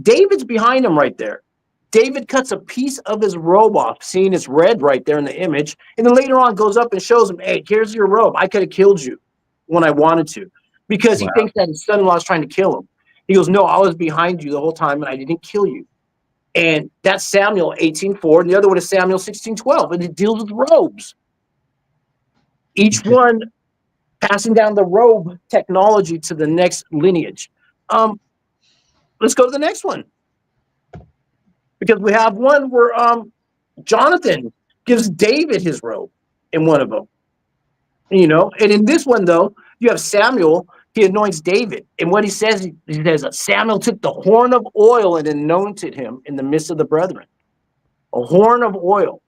David's behind him right there. David cuts a piece of his robe off, seeing it's red right there in the image. And then later on goes up and shows him, hey, here's your robe. I could have killed you when I wanted to. Because he thinks that his son-in-law is trying to kill him. He goes, no, I was behind you the whole time and I didn't kill you. And that's Samuel 18:4. And the other one is Samuel 16:12. And it deals with robes. Each one passing down the robe technology to the next lineage. Let's go to the next one. Because we have one where Jonathan gives David his robe in one of them. And in this one, though, you have Samuel. He anoints David. And what he says Samuel took the horn of oil and anointed him in the midst of the brethren. A horn of oil.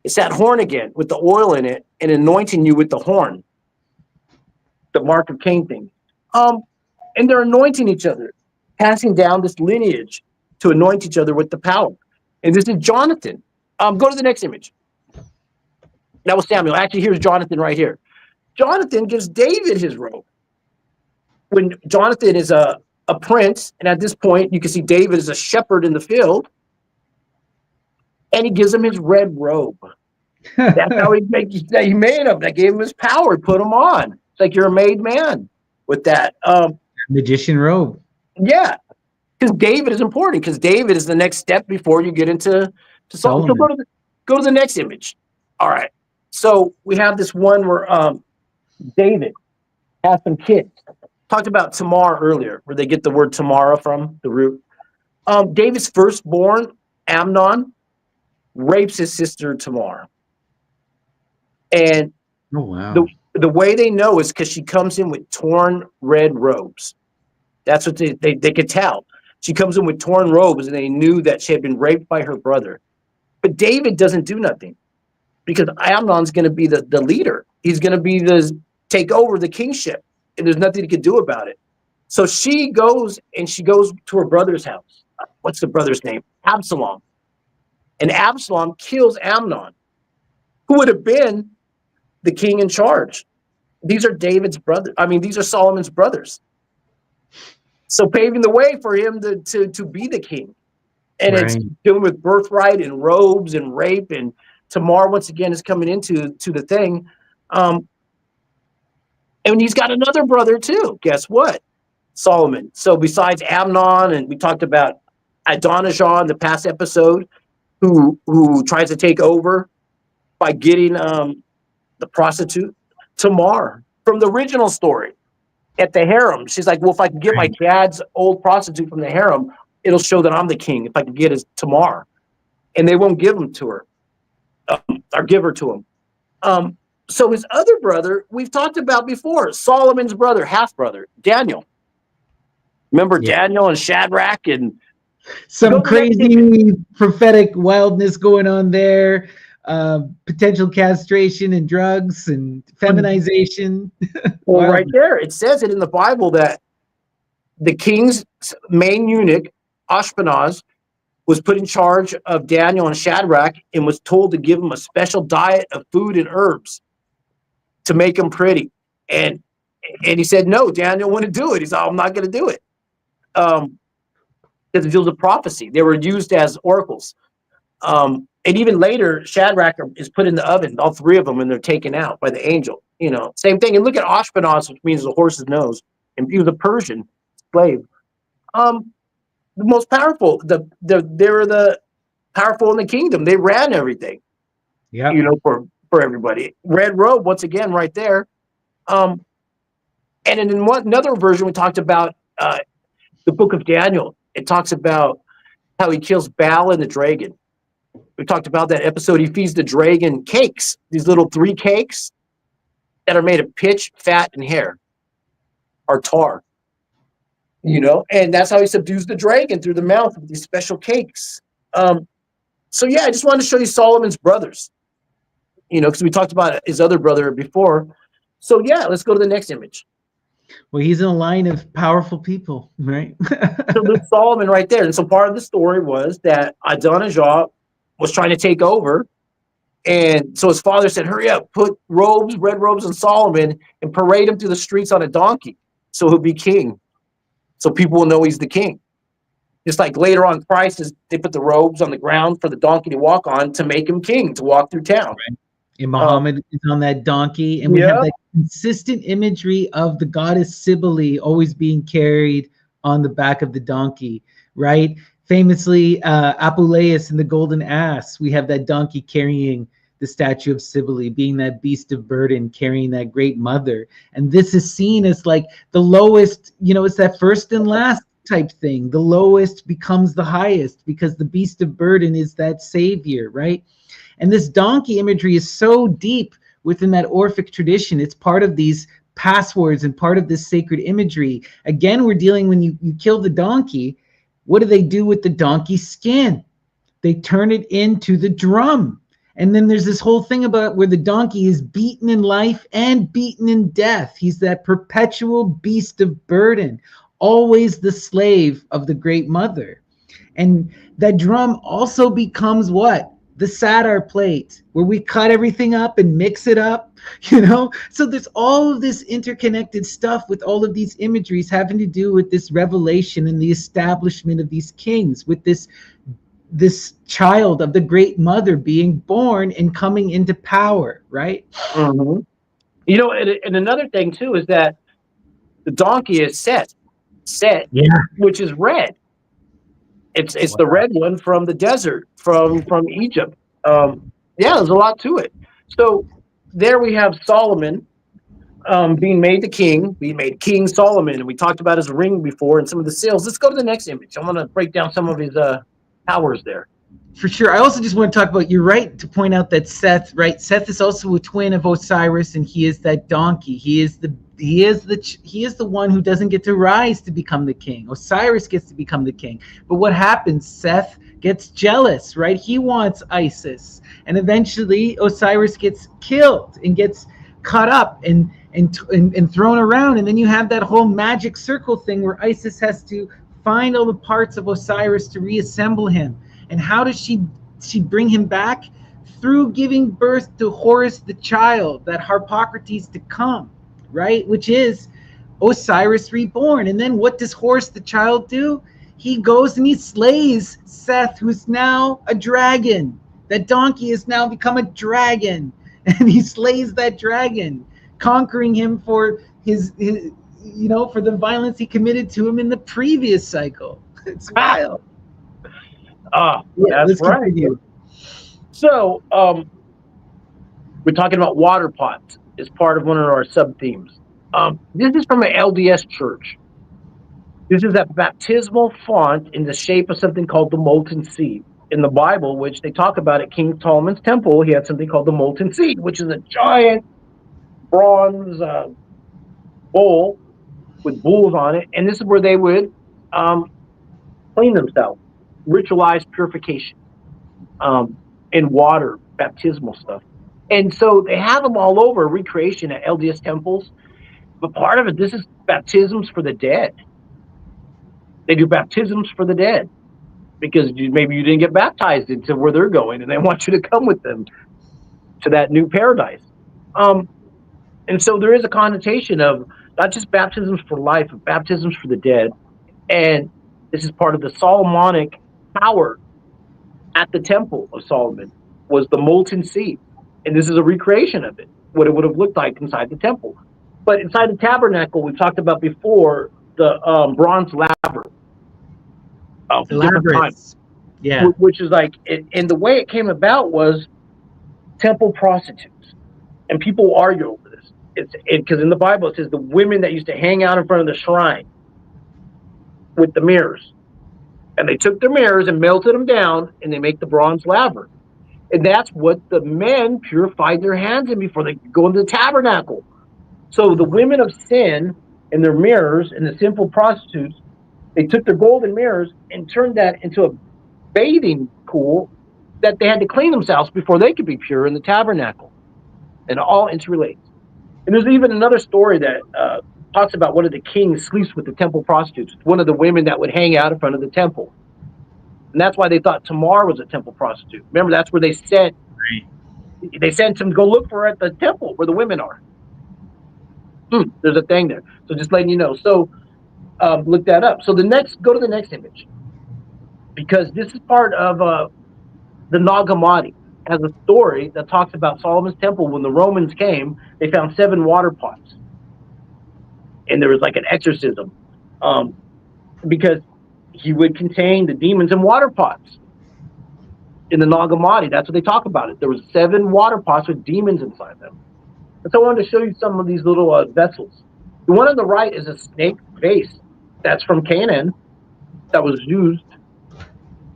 It's that horn again with the oil in it and anointing you with the horn. The mark of Cain thing. And they're anointing each other, passing down this lineage to anoint each other with the power. And this is Jonathan. Go to the next image. That was Samuel. Actually, here's Jonathan right here. Jonathan gives David his robe. When Jonathan is a prince, and at this point, you can see David is a shepherd in the field, and he gives him his red robe. That's how he made him. That gave him his power. He put him on. It's like you're a made man with that. Magician robe. Yeah, because David is important, because David is the next step before you get into Solomon. So go to the next image. All right. So we have this one where David, has some kids. Talked about Tamar earlier, where they get the word Tamara from, the root. David's firstborn, Amnon, rapes his sister Tamar. And Oh, wow. the way they know is because she comes in with torn red robes. That's what they could tell. She comes in with torn robes, and they knew that she had been raped by her brother. But David doesn't do nothing because Amnon's going to be the leader. He's going to be take over the kingship, and there's nothing he can do about it. So she goes to her brother's house. What's the brother's name? Absalom. And Absalom kills Amnon, who would have been the king in charge. These are David's brothers. I mean, these are Solomon's brothers. So paving the way for him to be the king. And Right. it's dealing with birthright and robes and rape. And Tamar, once again, is coming into the thing. And he's got another brother, too. Guess what? Solomon. So besides Amnon, and we talked about Adonijah in the past episode, who tries to take over by getting the prostitute, Tamar from the original story at the harem. She's like, well, if I can get my dad's old prostitute from the harem, it'll show that I'm the king. If I can get his Tamar, and they won't give him to her or give her to him. So his other brother, we've talked about before, Solomon's brother, half brother, Daniel. Remember Daniel and Shadrach and some crazy prophetic wildness going on there. Potential castration and drugs and feminization. Well, right there, it says it in the Bible that the king's main eunuch, Ashpenaz, was put in charge of Daniel and Shadrach and was told to give him a special diet of food and herbs to make him pretty. And he said, no, Daniel wouldn't do it. He said, I'm not going to do it. Because it deals with prophecy. They were used as oracles. And even later, Shadrach is put in the oven, all three of them, and they're taken out by the angel. You know, same thing. And look at Ashpenaz, which means the horse's nose. And he was a Persian slave. The most powerful. They were the powerful in the kingdom. They ran everything. Yeah. You know, for everybody. Red robe, once again, right there. And in another version, we talked about the book of Daniel. It talks about how he kills Baal and the dragon. We talked about that episode. He feeds the dragon cakes, these little 3 cakes that are made of pitch, fat, and hair, or tar. You know, and that's how he subdues the dragon, through the mouth of these special cakes. So yeah, I just wanted to show you Solomon's brothers. You know, because we talked about his other brother before. So yeah, let's go to the next image. Well, he's in a line of powerful people, right? So there's Solomon right there. And so part of the story was that Adonijah was trying to take over. And so his father said, hurry up, put red robes on Solomon and parade him through the streets on a donkey so he'll be king. So people will know he's the king. Just like later on, Christ, they put the robes on the ground for the donkey to walk on to make him king, to walk through town. Right. And Muhammad is on that donkey. And we have that consistent imagery of the goddess Cybele always being carried on the back of the donkey, right? Famously, Apuleius in the Golden Ass, we have that donkey carrying the statue of Cybele, being that beast of burden, carrying that great mother. And this is seen as like the lowest, you know, it's that first and last type thing. The lowest becomes the highest because the beast of burden is that savior, right? And this donkey imagery is so deep within that Orphic tradition. It's part of these passwords and part of this sacred imagery. Again, we're dealing when you kill the donkey, what do they do with the donkey's skin? They turn it into the drum. And then there's this whole thing about where the donkey is beaten in life and beaten in death. He's that perpetual beast of burden, always the slave of the great mother. And that drum also becomes what? The Satyr plate, where we cut everything up and mix it up, you know? So there's all of this interconnected stuff with all of these imageries having to do with this revelation and the establishment of these kings, with this child of the great mother being born and coming into power, right? Mm-hmm. You know, and another thing too is that the donkey is Seth, which is red. It's the red one from the desert, from Egypt. Yeah, there's a lot to it. So there we have Solomon. being made the king, being made King Solomon, and we talked about his ring before and some of the seals. Let's go to the next image. I want to break down some of his powers there. For sure. I also just want to talk about, you're right to point out that Seth, right? Seth is also a twin of Osiris, and he is that donkey. He is the one who doesn't get to rise to become the king. Osiris gets to become the king. But what happens? Seth gets jealous, right? He wants Isis, and eventually Osiris gets killed and gets cut up and thrown around, and then you have that whole magic circle thing where Isis has to find all the parts of Osiris to reassemble him. And how does she bring him back? Through giving birth to Horus the child, that Harpocrates to come, right? Which is Osiris reborn. And then what does Horus the child do? He goes and he slays Seth, who's now a dragon. That donkey has now become a dragon. And he slays that dragon, conquering him for his for the violence he committed to him in the previous cycle. It's wild. That's right. Continue. So, we're talking about water pots as part of one of our sub-themes. This is from an LDS church. This is a baptismal font in the shape of something called the molten seed. In the Bible, which they talk about at King Solomon's temple, he had something called the molten seed, which is a giant bronze bowl with bulls on it. And this is where they would clean themselves. Ritualized purification in water, baptismal stuff. And so they have them all over, recreation at LDS temples. But part of it, this is baptisms for the dead. They do baptisms for the dead because maybe you didn't get baptized into where they're going, and they want you to come with them to that new paradise. And so there is a connotation of not just baptisms for life, but baptisms for the dead. And this is part of the Solomonic power at the temple of Solomon, was the molten seed. And this is a recreation of it, what it would have looked like inside the temple. But inside the tabernacle, we talked about before, the bronze laver. Yeah. Which is like, and the way it came about was temple prostitutes. And people argue over this. Because in the Bible, it says the women that used to hang out in front of the shrine with the mirrors. And they took their mirrors and melted them down, and they make the bronze laver. And that's what the men purified their hands in before they go into the tabernacle. So the women of sin and their mirrors and the sinful prostitutes, they took their golden mirrors and turned that into a bathing pool that they had to clean themselves before they could be pure in the tabernacle. And it all interrelates. And there's even another story that talks about one of the kings sleeps with the temple prostitutes, one of the women that would hang out in front of the temple. And that's why they thought Tamar was a temple prostitute. Remember, that's where they sent him to go look for her at the temple where the women are. There's a thing there. So just letting you know. So look that up. So go to the next image. Because this is part of the Nag Hammadi. Has a story that talks about Solomon's temple. When the Romans came, they found 7 water pots. And there was like an exorcism. Because he would contain the demons in water pots. In the Nag Hammadi, that's what they talk about it. There was 7 water pots with demons inside them. And so I wanted to show you some of these little vessels. The one on the right is a snake vase. That's from Canaan. That was used.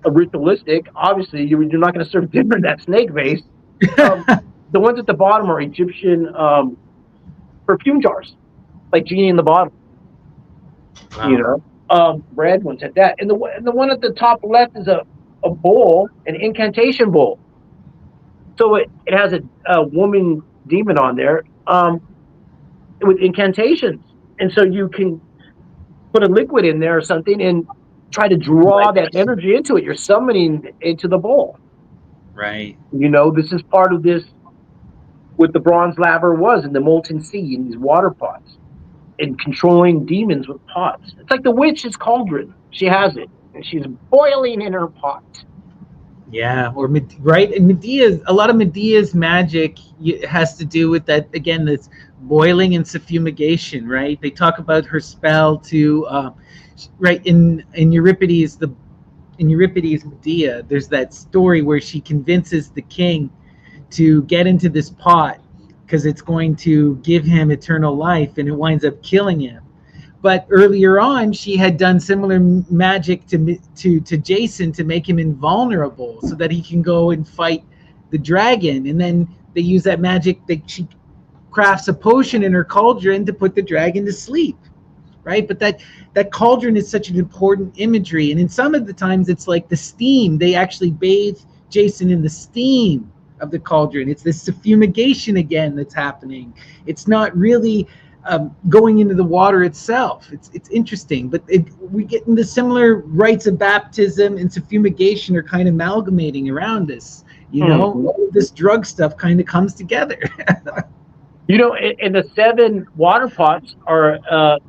A ritualistic. Obviously, you're not going to serve dinner in that snake vase. The ones at the bottom are Egyptian perfume jars, like genie in the bottle. Wow. You know, red ones at that. And the one at the top left is a bowl, an incantation bowl. So it has a woman demon on there with incantations, and so you can put a liquid in there or something and try to draw that energy into it. You're summoning into the bowl. Right. You know, this is part of this, what the bronze laver was in the molten sea in these water pots, and controlling demons with pots. It's like the witch's cauldron. She has it, and she's boiling in her pot. Yeah, or right, and a lot of Medea's magic has to do with that. Again, this boiling and suffumigation. Right? They talk about her spell to, right in Euripides, Medea. There's that story where she convinces the king to get into this pot, because it's going to give him eternal life, and it winds up killing him. But earlier on, she had done similar magic to Jason to make him invulnerable, so that he can go and fight the dragon. And then they use that magic. She crafts a potion in her cauldron to put the dragon to sleep, right? But that cauldron is such an important imagery. And in some of the times, it's like the steam. They actually bathe Jason in the steam of the cauldron. It's this suffumigation again that's happening. It's not really going into the water itself. It's interesting, but we get into similar rites of baptism and suffumigation are kind of amalgamating around this. All of this drug stuff kind of comes together. And the 7 water pots are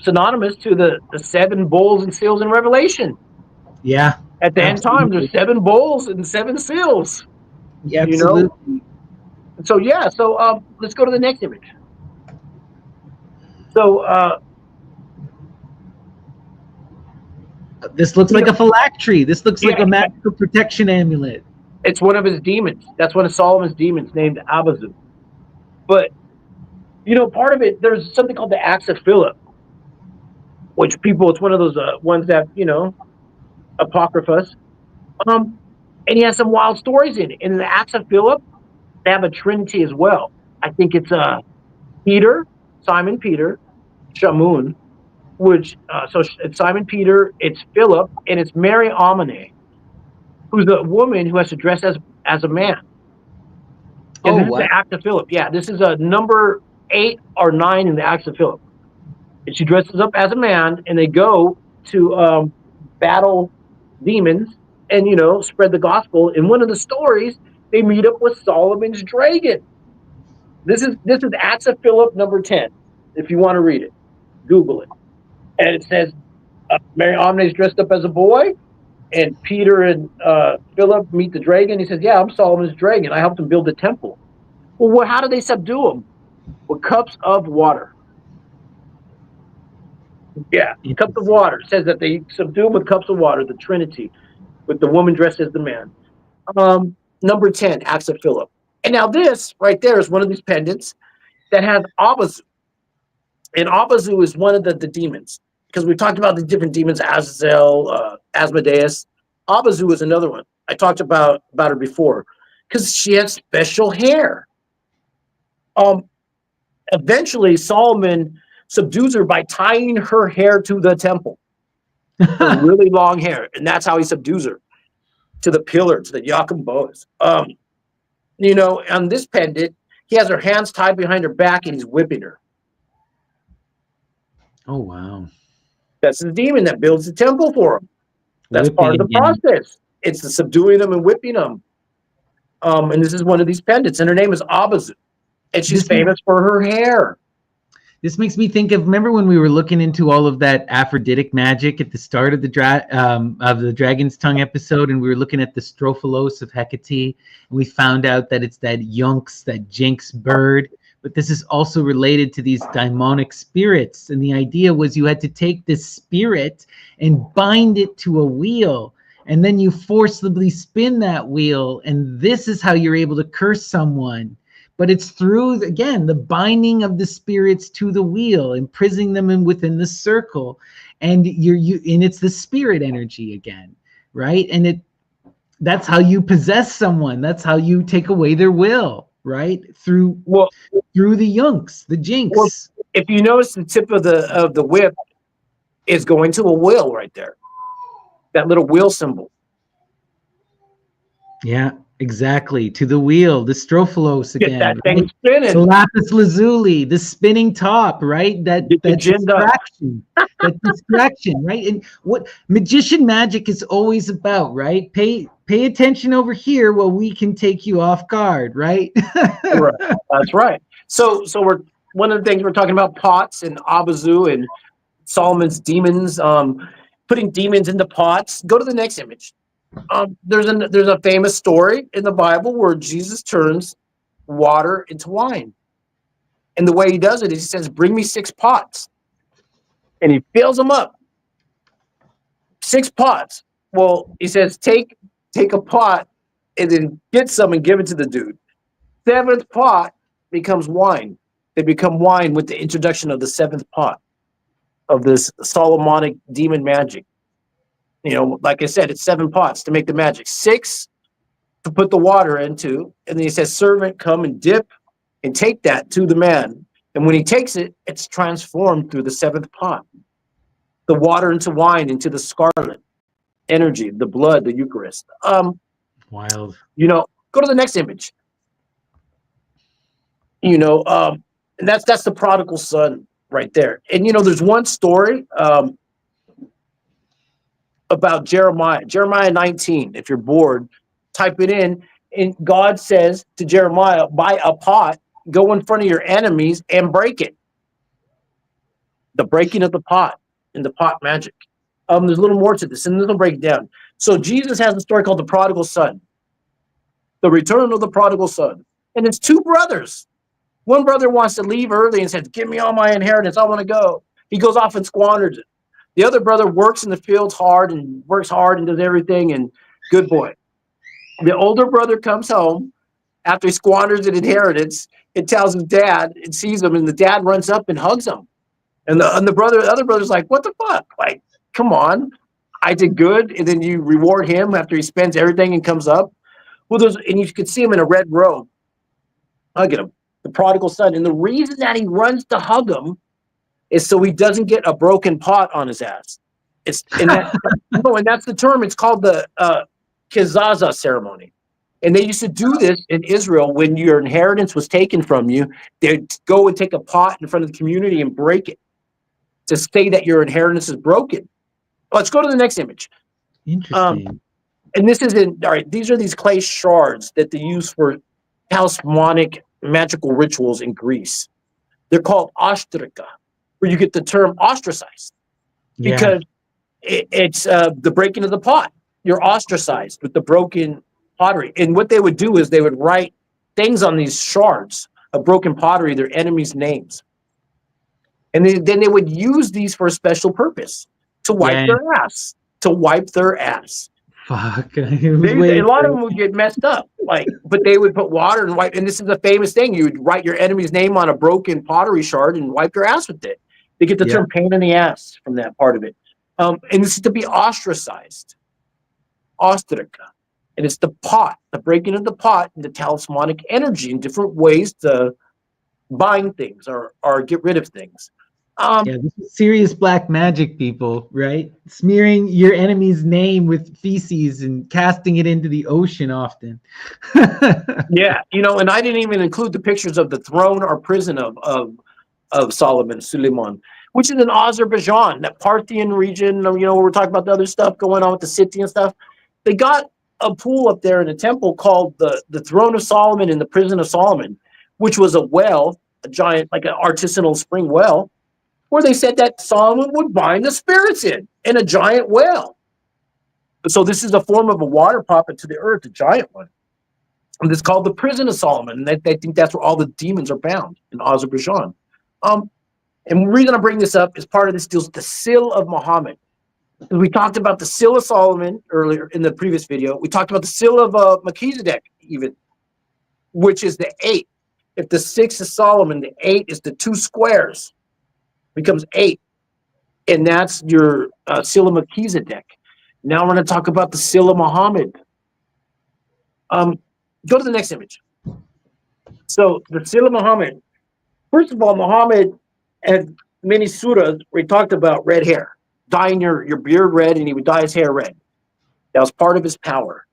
synonymous to the 7 bowls and seals in Revelation. Yeah. At the end time, there's 7 bowls and 7 seals. Yeah, absolutely. So let's go to the next image. So this looks like a phylactery. This looks like a magical protection amulet. It's one of his demons. That's one of Solomon's demons, named Abazu. But part of it, there's something called the Acts of Philip, which it's one of those ones that apocryphas. And he has some wild stories in it. In the Acts of Philip, they have a trinity as well. I think it's Peter, Simon Peter, Shamun, which so it's Simon Peter, it's Philip, and it's Mary Amene, who's a woman who has to dress as a man. And this is the Act of Philip. Yeah, this is a number 8 or 9 in the Acts of Philip. And she dresses up as a man, and they go to battle demons and spread the gospel. In one of the stories, they meet up with Solomon's dragon. This is Acts of Philip number 10. If you want to read it, Google it. And it says Mary Amene is dressed up as a boy, and Peter and Philip meet the dragon. He says, "Yeah, I'm Solomon's dragon. I helped him build the temple." Well, how do they subdue him? With cups of water. Yeah, cups of water. It says that they subdue him with cups of water, the Trinity, with the woman dressed as the man. Number 10, Acts of Philip. And now this right there is one of these pendants that has Abazu. And Abazu is one of the demons. Because we talked about the different demons, Azazel, Asmodeus. Abazu is another one. I talked about her before. Because she has special hair. Eventually, Solomon subdues her by tying her hair to the temple. Her really long hair. And that's how he subdues her. To the pillar, to the Joachim bows. On this pendant, he has her hands tied behind her back and he's whipping her. Oh, wow. That's the demon that builds the temple for him. That's part of the process. It's the subduing them and whipping them. And this is one of these pendants, and her name is Abazu. And she's famous for her hair. This makes me think of, remember when we were looking into all of that Aphroditic magic at the start of the Dragon's Tongue episode, and we were looking at the Strophalos of Hecate, and we found out that it's that Yunks, that Jinx bird, but this is also related to these demonic spirits. And the idea was you had to take this spirit and bind it to a wheel, and then you forcibly spin that wheel, and this is how you're able to curse someone. But it's through, again, the binding of the spirits to the wheel, imprisoning them within the circle, and and it's the spirit energy again, right? And that's how you possess someone. That's how you take away their will, right? Through the yunks, the jinx. Well, if you notice, the tip of the whip is going to a wheel right there. That little wheel symbol. Yeah. Exactly, to the wheel, the Strophalos again. Get that thing spinning. The lapis lazuli, the spinning top, right? That distraction, that distraction, right? And what magician magic is always about, right? Pay attention over here while we can take you off guard, right? Right. That's right. So we're one of the things we're talking about, pots and Abazu and Solomon's demons, putting demons into pots. Go to the next image. There's a famous story in the Bible where Jesus turns water into wine. And the way he does it is he says, "Bring me 6 pots." And he fills them up. 6 pots. Well, he says, take a pot and then get some and give it to the dude. 7th pot, becomes wine. They become wine with the introduction of the seventh pot of this Solomonic demon magic. You know, like I said, it's 7 pots to make the magic. 6 to put the water into, and then he says, servant, come and dip and take that to the man. And when he takes it, it's transformed through the 7th pot. The water into wine, into the scarlet energy, the blood, the Eucharist. Wild. You know, go to the next image. You know, and that's the prodigal son right there. And you know, there's one story about Jeremiah. Jeremiah 19. If you're bored, type it in. And God says to Jeremiah, buy a pot, go in front of your enemies and break it. The breaking of the pot and the pot magic. There's a little more to this, and this will break it down. So Jesus has a story called the prodigal son. The return of the prodigal son. And it's 2 brothers. One brother wants to leave early and says, give me all my inheritance. I want to go. He goes off and squanders it. The other brother works in the fields hard and works hard and does everything, and good boy. The older brother comes home after he squanders an inheritance and tells his dad and sees him, and the dad runs up and hugs him. And the other brother's like, what the fuck? Like, come on. I did good, and then you reward him after he spends everything and comes up. Well, and you could see him in a red robe hugging him, the prodigal son. And the reason that he runs to hug him is so he doesn't get a broken pot on his ass. And that's the term. It's called the Kizaza ceremony. And they used to do this in Israel when your inheritance was taken from you. They'd go and take a pot in front of the community and break it to say that your inheritance is broken. Let's go to the next image. Interesting. And this is all right, these are these clay shards that they use for talismanic magical rituals in Greece. They're called ostrika, where you get the term ostracized, because it's the breaking of the pot. You're ostracized with the broken pottery. And what they would do is they would write things on these shards of broken pottery, their enemies' names. And then they would use these for a special purpose, to wipe their ass. To wipe their ass. Fuck. A lot of them would get messed up, but they would put water and wipe. And this is a famous thing. You would write your enemy's name on a broken pottery shard and wipe your ass with it. They get the term pain in the ass from that part of it. And this is to be ostracized. Ostrika. And it's the pot, the breaking of the pot, and the talismanic energy in different ways to bind things or get rid of things. This is serious black magic, people, right? Smearing your enemy's name with feces and casting it into the ocean often. And I didn't even include the pictures of the throne or prison of Solomon, Suleiman, which is in Azerbaijan, that Parthian region, where we're talking about the other stuff going on with the city and stuff. They got a pool up there in a temple called the Throne of Solomon and the Prison of Solomon, which was a well, a giant, like an artisanal spring well, where they said that Solomon would bind the spirits in a giant well. So this is a form of a water prophet to the earth, a giant one. And it's called the Prison of Solomon. And they think that's where all the demons are bound in Azerbaijan. And the reason I bring this up is part of this deals with the seal of Muhammad. We talked about the seal of Solomon earlier in the previous video. We talked about the seal of Melchizedek even, which is the 8. If the 6 is Solomon, the 8 is the 2 squares. Becomes 8. And that's your seal of Melchizedek. Now we're going to talk about the seal of Muhammad. Go to the next image. So the seal of Muhammad. First of all, Muhammad had many surahs where he talked about red hair. Dyeing your beard red, and he would dye his hair red. That was part of his power.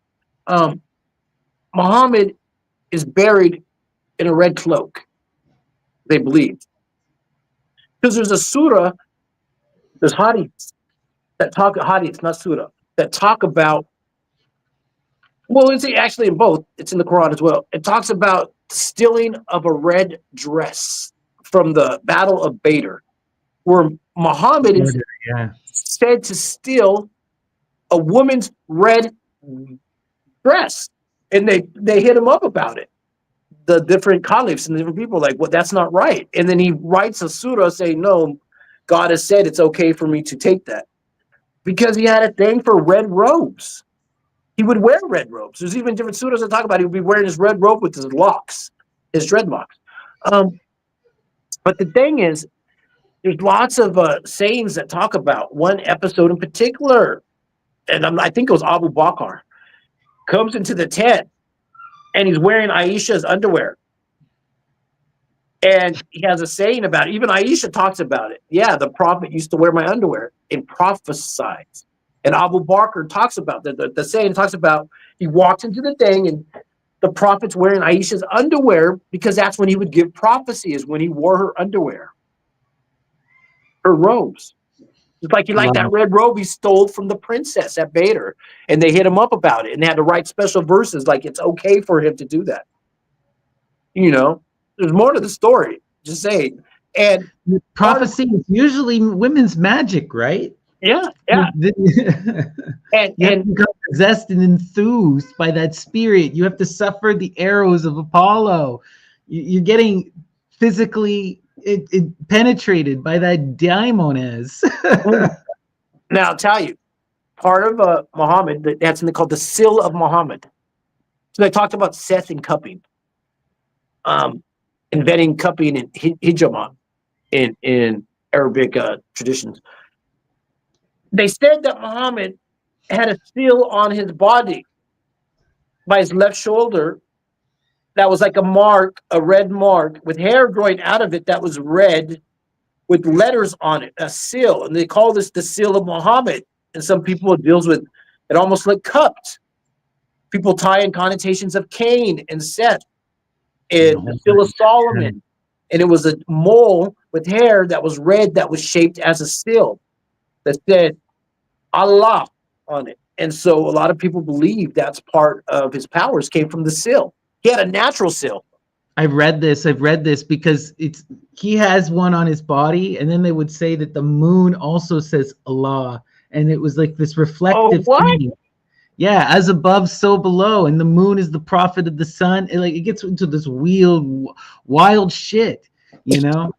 Muhammad is buried in a red cloak, they believe. Because there's a surah, there's hadiths that talk, hadiths, not surah, that talk about, well, it's actually in both, it's in the Quran as well. It talks about stealing of a red dress from the Battle of Badr, where Muhammad is said to steal a woman's red dress. And they hit him up about it. The different caliphs and the different people like, well, that's not right. And then he writes a surah saying, no, God has said it's okay for me to take that. Because he had a thing for red robes. He would wear red robes. There's even different surahs that talk about he would be wearing his red robe with his locks, his dreadlocks. But the thing is, there's lots of sayings that talk about one episode in particular, and I think it was Abu Bakr comes into the tent and he's wearing Aisha's underwear. And he has a saying about it. Even Aisha talks about it. Yeah, the prophet used to wear my underwear and prophesies. And Abu Bakr talks about the saying talks about he walks into the thing and the prophet's wearing Aisha's underwear because that's when he would give prophecy, is when he wore her underwear, her robes. It's like he liked that red robe he stole from the princess at Bader. And they hit him up about it and they had to write special verses like it's okay for him to do that. You know? There's more to the story, just saying. And prophecy is usually women's magic, right? Yeah. and become possessed and enthused by that spirit. You have to suffer the arrows of Apollo. You're getting physically penetrated by that daimones. Now, I'll tell you, part of Muhammad, that's something called the Seal of Muhammad. So they talked about Seth and cupping. Inventing cupping and hijama in Arabic traditions. They said that Muhammad had a seal on his body by his left shoulder that was like a mark, a red mark with hair growing out of it that was red with letters on it, a seal. And they call this the Seal of Muhammad. And some people it deals with it almost like cupped. People tie in connotations of Cain and Seth. And the Seal of Solomon, and it was a mole with hair that was red that was shaped as a seal that said Allah on it. And so a lot of people believe that's part of his powers came from the seal. He had a natural seal. I've read this because he has one on his body, and then they would say that the moon also says Allah, and it was like this reflective thing. Yeah, as above, so below, and the moon is the prophet of the sun. It gets into this wild shit, you know.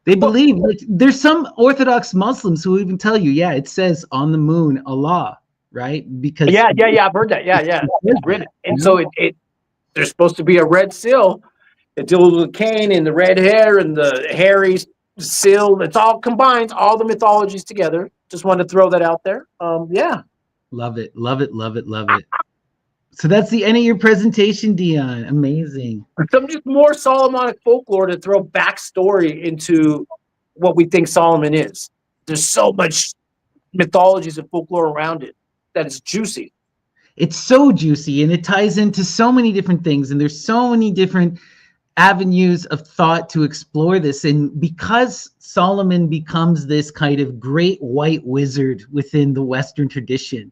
They believe there's some Orthodox Muslims who even tell you, it says on the moon Allah, right? Because I've heard that. It's written, and so there's supposed to be a red seal that deals with Cain and the red hair and the hairy seal. It's all combines all the mythologies together. Just wanted to throw that out there. Love it. So that's the end of your presentation, Dion. Amazing. Some just more Solomonic folklore to throw backstory into what we think Solomon is. There's so much mythologies and folklore around it that it's juicy. It's so juicy, and it ties into so many different things, and there's so many different avenues of thought to explore this. And because Solomon becomes this kind of great white wizard within the Western tradition,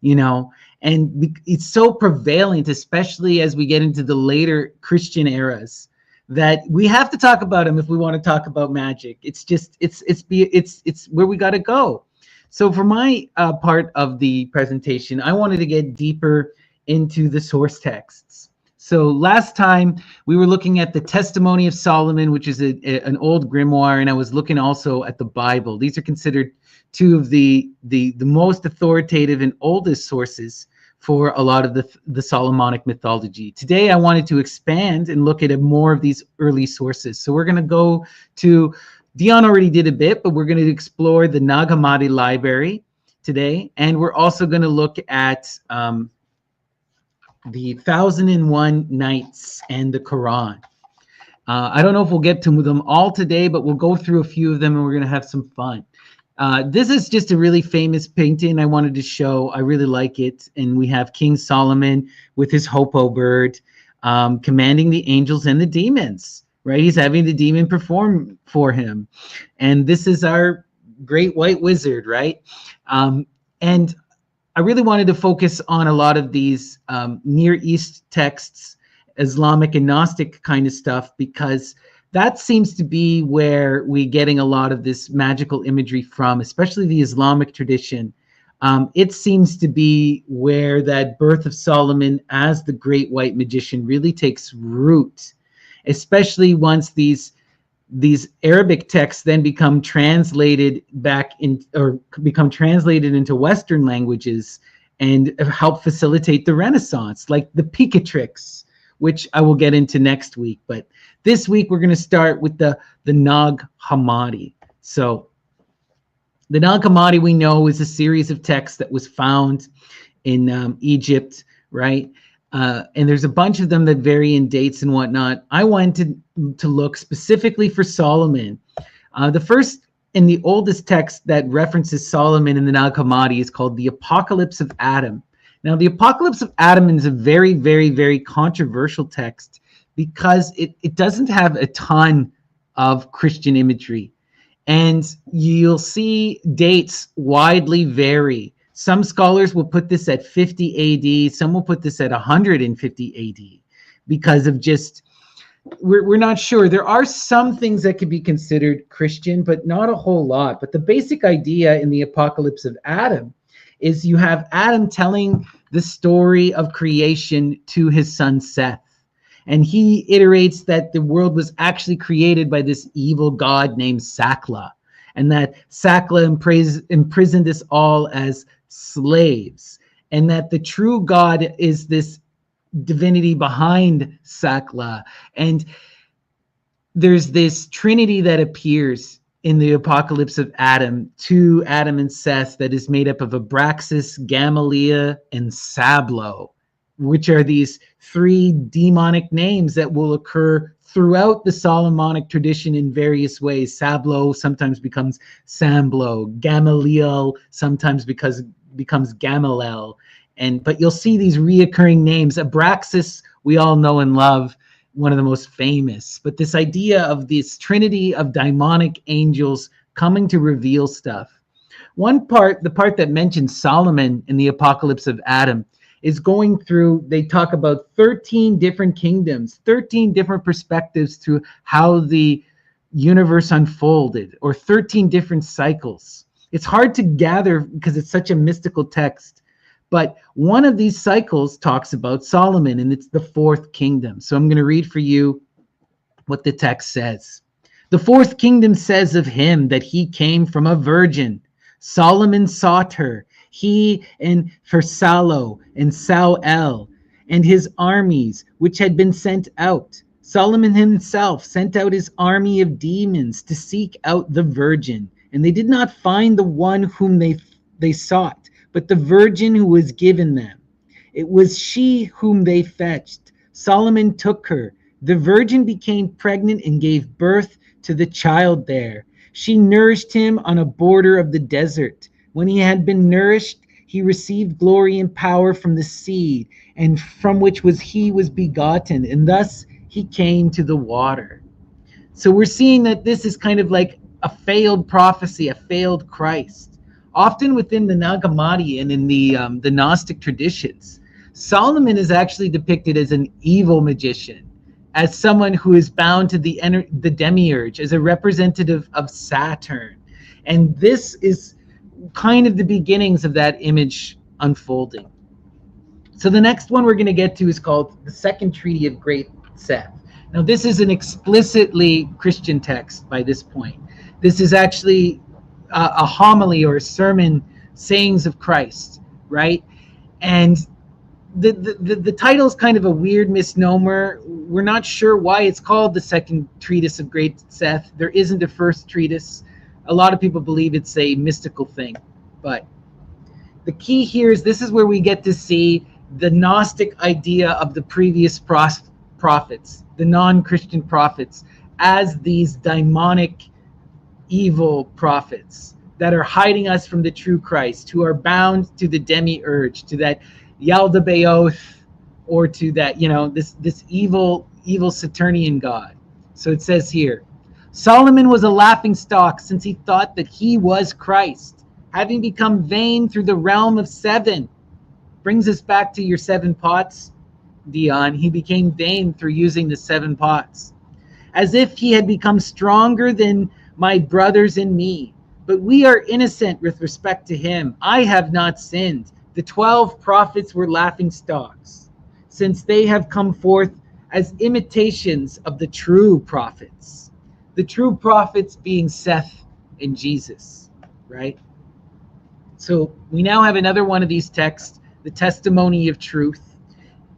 you know, and it's so prevalent, especially as we get into the later Christian eras, that we have to talk about him if we want to talk about magic. It's just it's where we got to go. So for my part of the presentation, I wanted to get deeper into the source texts. So last time we were looking at the Testimony of Solomon, which is an old grimoire, and I was looking also at the Bible. These are considered two of the most authoritative and oldest sources for a lot of the Solomonic mythology. Today, I wanted to expand and look at more of these early sources. So we're going to go to, Dion already did a bit, but we're going to explore the Nag Hammadi library today. And we're also going to look at the 1001 Nights and the Quran. I don't know if we'll get to them all today, but we'll go through a few of them and we're going to have some fun. This is just a really famous painting I wanted to show. I really like it. And we have King Solomon with his hopo bird commanding the angels and the demons, right? He's having the demon perform for him. And this is our great white wizard, right? And I really wanted to focus on a lot of these Near East texts, Islamic and Gnostic kind of stuff, because that seems to be where we're getting a lot of this magical imagery from, especially the Islamic tradition. It seems to be where that birth of Solomon as the great white magician really takes root, especially once these Arabic texts then become translated into Western languages and help facilitate the Renaissance, like the Picatrix, which I will get into next week. But this week we're going to start with the Nag Hammadi. So the Nag Hammadi, we know, is a series of texts that was found in Egypt, right? And there's a bunch of them that vary in dates and whatnot. I wanted to look specifically for Solomon. The first and the oldest text that references Solomon in the Nag Hammadi is called the Apocalypse of Adam. Now, the Apocalypse of Adam is a very, very, very controversial text because it doesn't have a ton of Christian imagery. And you'll see dates widely vary. Some scholars will put this at 50 AD. Some will put this at 150 AD because of just, we're not sure. There are some things that could be considered Christian, but not a whole lot. But the basic idea in the Apocalypse of Adam is you have Adam telling the story of creation to his son Seth. And he iterates that the world was actually created by this evil god named Sakla, and that Sakla imprisoned us all as slaves, and that the true God is this divinity behind Sakla. And there's this trinity that appears in the Apocalypse of Adam to Adam and Seth that is made up of Abraxas, Gamaliel, and Sablo, which are these three demonic names that will occur throughout the Solomonic tradition in various ways. Sablo sometimes becomes Samblo, Gamaliel sometimes becomes Gamaliel, but you'll see these reoccurring names. Abraxas, we all know and love, one of the most famous. But this idea of this trinity of demonic angels coming to reveal stuff. One part, the part that mentions Solomon in the Apocalypse of Adam, is going through, they talk about 13 different kingdoms, 13 different perspectives to how the universe unfolded, or 13 different cycles. It's hard to gather because it's such a mystical text, but one of these cycles talks about Solomon, and it's the fourth kingdom. So I'm going to read for you what the text says. The fourth kingdom says of him that he came from a virgin. Solomon sought her, he and Pharsalo and Sauel and his armies, which had been sent out. Solomon himself sent out his army of demons to seek out the virgin, and they did not find the one whom they sought, but the virgin who was given them. It was she whom they fetched. Solomon took her. The virgin became pregnant and gave birth to the child there. She nourished him on a border of the desert. When he had been nourished, he received glory and power from the seed, and from which he was begotten, and thus he came to the water. So we're seeing that this is kind of like a failed prophecy, a failed Christ. Often within the Nag Hammadi and in the Gnostic traditions, Solomon is actually depicted as an evil magician, as someone who is bound to the demiurge, as a representative of Saturn. And this is kind of the beginnings of that image unfolding. So the next one we're going to get to is called the Second Treaty of Great Seth. Now, this is an explicitly Christian text by this point. This is actually a homily or a sermon, sayings of Christ, right? And the title is kind of a weird misnomer. We're not sure why it's called the Second Treatise of Great Seth. There isn't a first treatise. A lot of people believe it's a mystical thing, but the key here is this is where we get to see the Gnostic idea of the previous prophets, the non-Christian prophets, as these demonic, evil prophets that are hiding us from the true Christ, who are bound to the demiurge, to that Yaldabaoth, or to that, this evil Saturnian god. So it says here, Solomon was a laughingstock, since he thought that he was Christ, having become vain through the realm of seven. Brings us back to your 7 pots, Dion. He became vain through using the 7 pots, as if he had become stronger than my brothers and me. But we are innocent with respect to him. I have not sinned. The 12 prophets were laughingstocks, since they have come forth as imitations of the true prophets. The true prophets being Seth and Jesus, right? So we now have another one of these texts, the Testimony of Truth.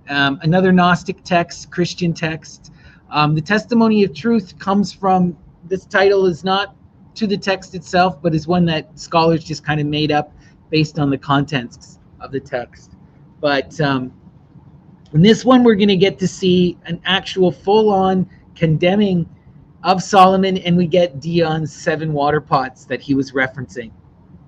Another Gnostic text, Christian text. The testimony of truth comes from, this title is not to the text itself, but is one that scholars just kind of made up based on the contents of the text. But in this one, we're going to get to see an actual full-on condemning of Solomon, and we get Dion's 7 water pots that he was referencing.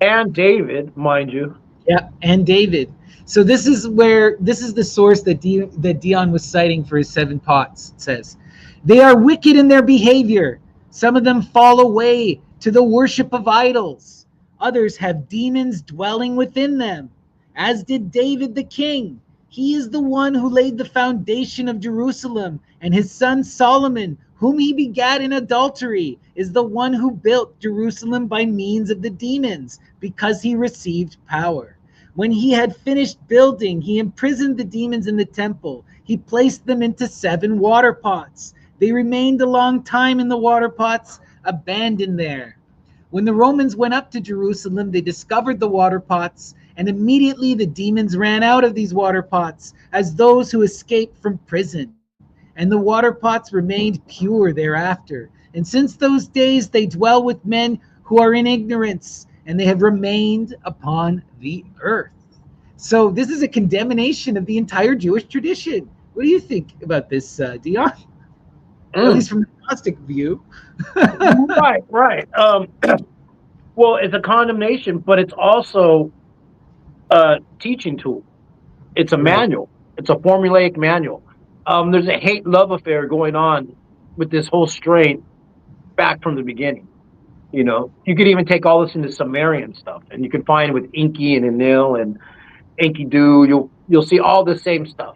And David, mind you. Yeah, and David. So this is the source that Dion was citing for his 7 pots. It says, they are wicked in their behavior. Some of them fall away to the worship of idols. Others have demons dwelling within them, as did David the king. He is the one who laid the foundation of Jerusalem, and his son Solomon, whom he begat in adultery, is the one who built Jerusalem by means of the demons, because he received power. When he had finished building, he imprisoned the demons in the temple. He placed them into 7 water pots. They remained a long time in the water pots, abandoned there. When the Romans went up to Jerusalem, they discovered the water pots, and immediately the demons ran out of these water pots as those who escaped from prison. And the water pots remained pure thereafter. And since those days they dwell with men who are in ignorance, and they have remained upon the earth. So this is a condemnation of the entire Jewish tradition. What do you think about this, Dion? At least from the Gnostic view. Right. Well, it's a condemnation, but it's also a teaching tool. It's a manual. It's a formulaic manual. There's a hate-love affair going on with this whole strain back from the beginning. You know, you could even take all this into Sumerian stuff, and you can find with Enki and Enlil and Enkidu. You'll see all the same stuff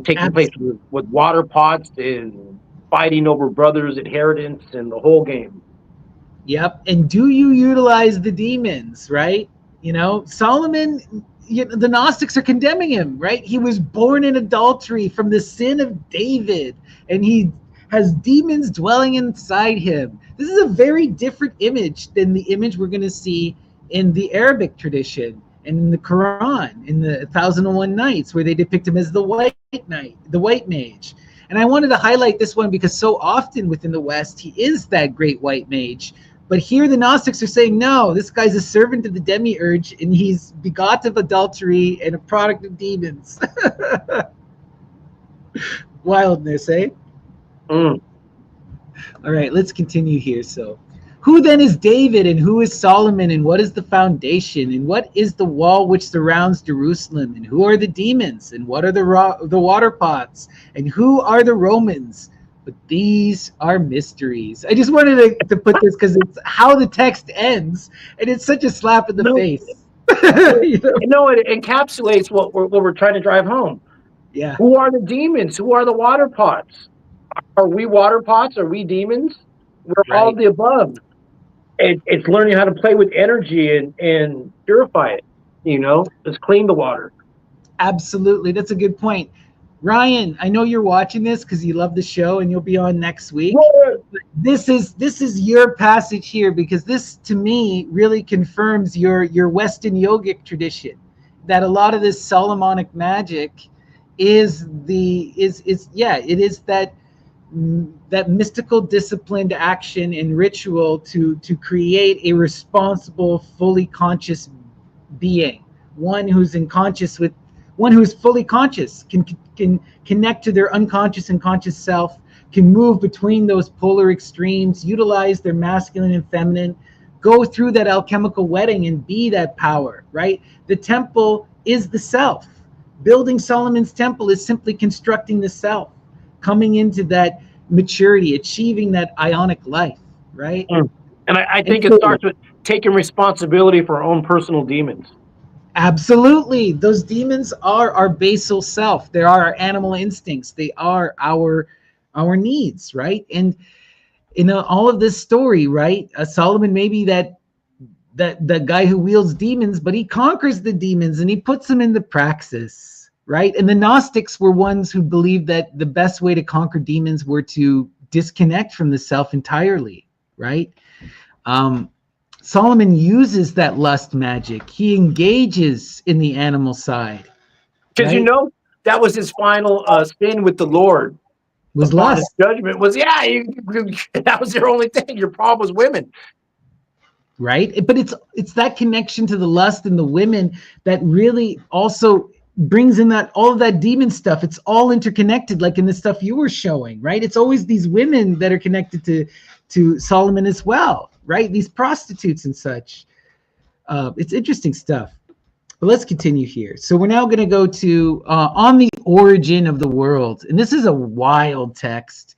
taking place with water pots and fighting over brothers' inheritance and the whole game. Yep. And do you utilize the demons, right? You know, Solomon, the Gnostics are condemning him, right? He was born in adultery from the sin of David, and he has demons dwelling inside him. This is a very different image than the image we're going to see in the Arabic tradition and in the Quran, in the 1001 Nights, where they depict him as the white knight, the white mage. And I wanted to highlight this one because so often within the West, he is that great white mage. But here the Gnostics are saying, no, this guy's a servant of the demiurge, and he's begot of adultery and a product of demons. Wildness, eh? All right, let's continue here. So, who then is David, and who is Solomon, and what is the foundation, and what is the wall which surrounds Jerusalem, and who are the demons, and what are the water pots, and who are the Romans? But these are mysteries. I just wanted to put this because it's how the text ends, and it's such a slap in the face. No, it encapsulates what we're trying to drive home. Yeah. Who are the demons? Who are the water pots? Are we water pots? Are we demons? We're all of the above. It's learning how to play with energy and purify it. You know, just clean the water. Absolutely. That's a good point. Ryan, I know you're watching this because you love the show and you'll be on next week. This is your passage here because this, to me, really confirms your Western yogic tradition, that a lot of this Solomonic magic is that mystical disciplined action and ritual to create a responsible, fully conscious being, one who's fully conscious, can connect to their unconscious and conscious self, can move between those polar extremes, utilize their masculine and feminine, go through that alchemical wedding and be that power, right? The temple is the self. Building Solomon's temple is simply constructing the self, coming into that maturity, achieving that ionic life, right? And I think it starts with taking responsibility for our own personal demons. Absolutely. Those demons are our basal self. They are our animal instincts. They are our needs, right? And in all of this story, right, Solomon may be that guy who wields demons, but he conquers the demons and he puts them into praxis, right? And the Gnostics were ones who believed that the best way to conquer demons were to disconnect from the self entirely, right? Solomon uses that lust magic. He engages in the animal side. Because, right? you know, that was his final sin with the Lord. Was Upon his lust. judgment was, that was your only thing. Your problem was women. Right? But it's that connection to the lust and the women that really also brings in that all of that demon stuff. It's all interconnected, like in the stuff you were showing, right? It's always these women that are connected to Solomon as well, right? These prostitutes and such. It's interesting stuff. But let's continue here. So we're now going to go to on the origin of the world, and this is a wild text.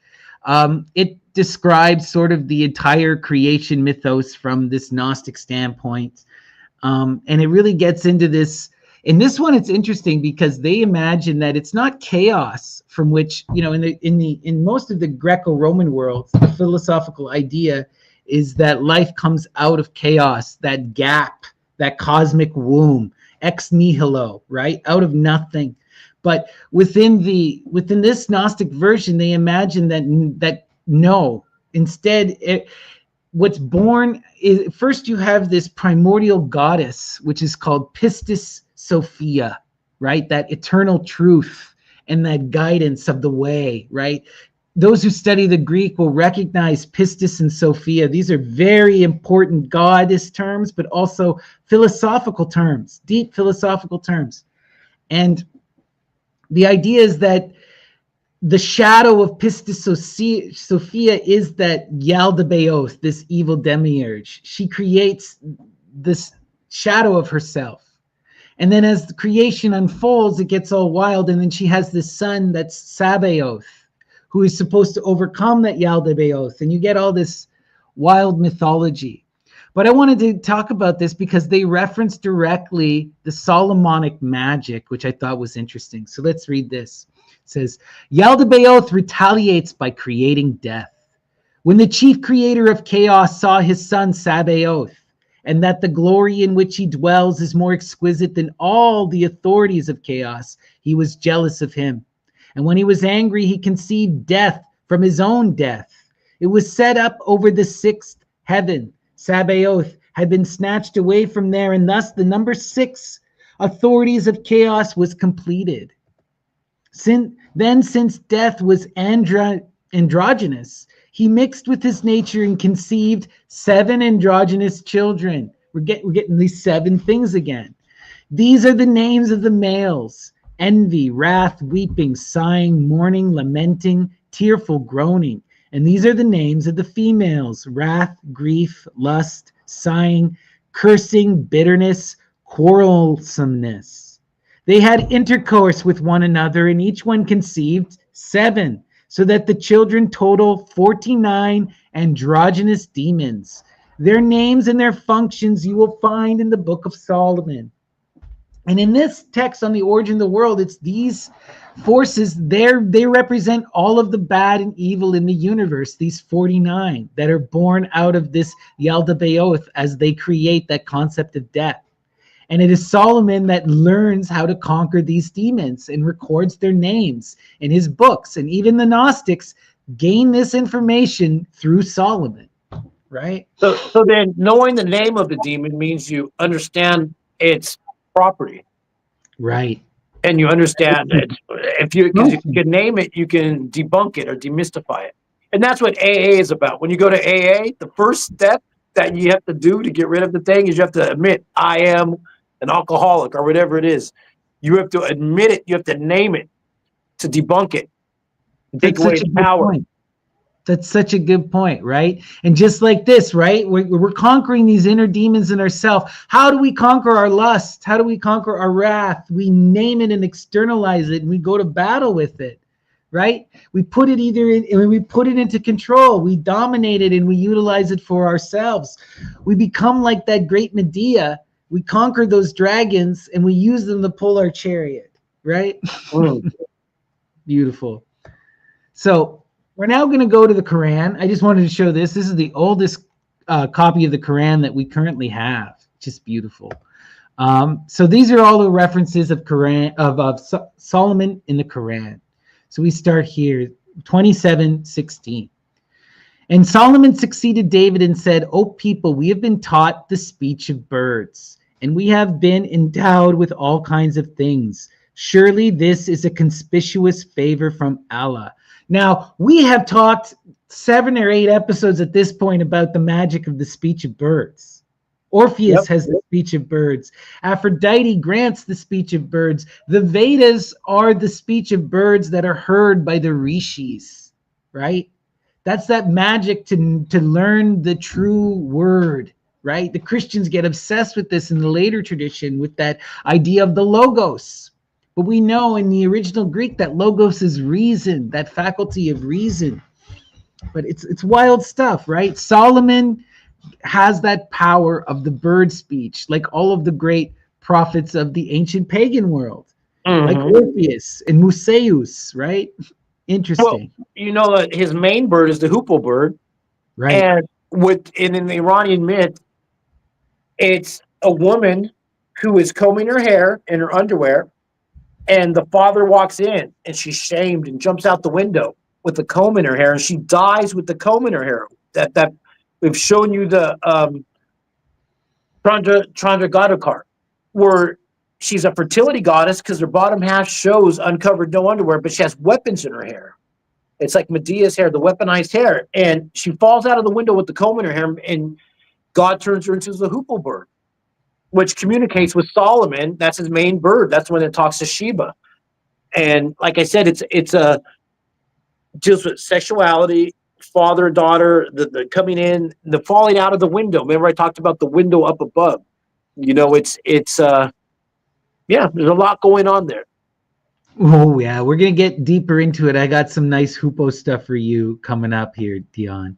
It describes sort of the entire creation mythos from this Gnostic standpoint, and it really gets into this. In this one, it's interesting because they imagine that it's not chaos from which, you know, in most of the Greco-Roman worlds, the philosophical idea is that life comes out of chaos, that gap, that cosmic womb, ex nihilo, right, out of nothing. But within this Gnostic version, they imagine that no, instead, what's born is first you have this primordial goddess, which is called Pistis Sophia, right? That eternal truth and that guidance of the way, right? Those who study the Greek will recognize Pistis and Sophia. These are very important goddess terms, but also philosophical terms, deep philosophical terms. And the idea is that the shadow of Pistis Sophia is that Yaldabaoth, this evil demiurge. She creates this shadow of herself. And then as the creation unfolds, it gets all wild. And then she has this son that's Sabaoth, who is supposed to overcome that Yaldabaoth. And you get all this wild mythology. But I wanted to talk about this because they reference directly the Solomonic magic, which I thought was interesting. So let's read this. It says, Yaldabaoth retaliates by creating death. When the chief creator of chaos saw his son Sabaoth, and that the glory in which he dwells is more exquisite than all the authorities of chaos, he was jealous of him. And when he was angry, he conceived death from his own death. It was set up over the sixth heaven. Sabaoth had been snatched away from there, and thus the number 6 authorities of chaos was completed. Since death was androgynous, he mixed with his nature and conceived 7 androgynous children. We're getting these 7 things again. These are the names of the males: envy, wrath, weeping, sighing, mourning, lamenting, tearful, groaning. And these are the names of the females: wrath, grief, lust, sighing, cursing, bitterness, quarrelsomeness. They had intercourse with one another, and each one conceived 7, so that the children total 49 androgynous demons. Their names and their functions you will find in the Book of Solomon. And in this text on the origin of the world, it's these forces, they represent all of the bad and evil in the universe, these 49 that are born out of this Yaldabaoth as they create that concept of death. And it is Solomon that learns how to conquer these demons and records their names in his books. And even the Gnostics gain this information through Solomon, right? So then knowing the name of the demon means you understand its property. Right. And you understand that if you can name it, you can debunk it or demystify it. And that's what AA is about. When you go to AA, the first step that you have to do to get rid of the thing is you have to admit, I am an alcoholic or whatever it is. You have to admit it. You have to name it to debunk it. Take away its power. Point. That's such a good point, right? And just like this, right? We're conquering these inner demons in ourselves. How do we conquer our lust? How do we conquer our wrath? We name it and externalize it, and we go to battle with it, right? We put it we put it into control. We dominate it, and we utilize it for ourselves. We become like that great Medea. We conquer those dragons, and we use them to pull our chariot, right? Beautiful. So we're now going to go to the Quran. I just wanted to show this. This is the oldest copy of the Quran that we currently have. Just beautiful. So these are all the references of Solomon in the Quran. So we start here, 27:16. And Solomon succeeded David and said, O people, we have been taught the speech of birds, and we have been endowed with all kinds of things. Surely this is a conspicuous favor from Allah. Now, we have talked 7 or 8 episodes at this point about the magic of the speech of birds. Orpheus has the speech of birds. Aphrodite grants the speech of birds. The Vedas are the speech of birds that are heard by the rishis, right? That's that magic to learn the true word, right? The Christians get obsessed with this in the later tradition with that idea of the logos. But we know in the original Greek that logos is reason, that faculty of reason. But it's wild stuff, right? Solomon has that power of the bird speech, like all of the great prophets of the ancient pagan world, like Orpheus and Musaeus, right? Interesting. Well, you know that his main bird is the hoopoe bird, Right. and in the Iranian myth, it's a woman who is combing her hair in her underwear, and the father walks in, and she's shamed and jumps out the window with the comb in her hair, and she dies with the comb in her hair. That we've shown you the Chandragadakar, where she's a fertility goddess because her bottom half shows uncovered, no underwear, but she has weapons in her hair. It's like Medea's hair, the weaponized hair. And she falls out of the window with the comb in her hair, and God turns her into the hoopoe bird, which communicates with Solomon. That's his main bird. That's when it talks to Sheba. And like I said, it's a deals with sexuality, father, daughter, the coming in, the falling out of the window. Remember I talked about the window up above. You know, it's yeah, there's a lot going on there. Oh yeah, we're gonna get deeper into it. I got some nice hoopoe stuff for you coming up here, Dion.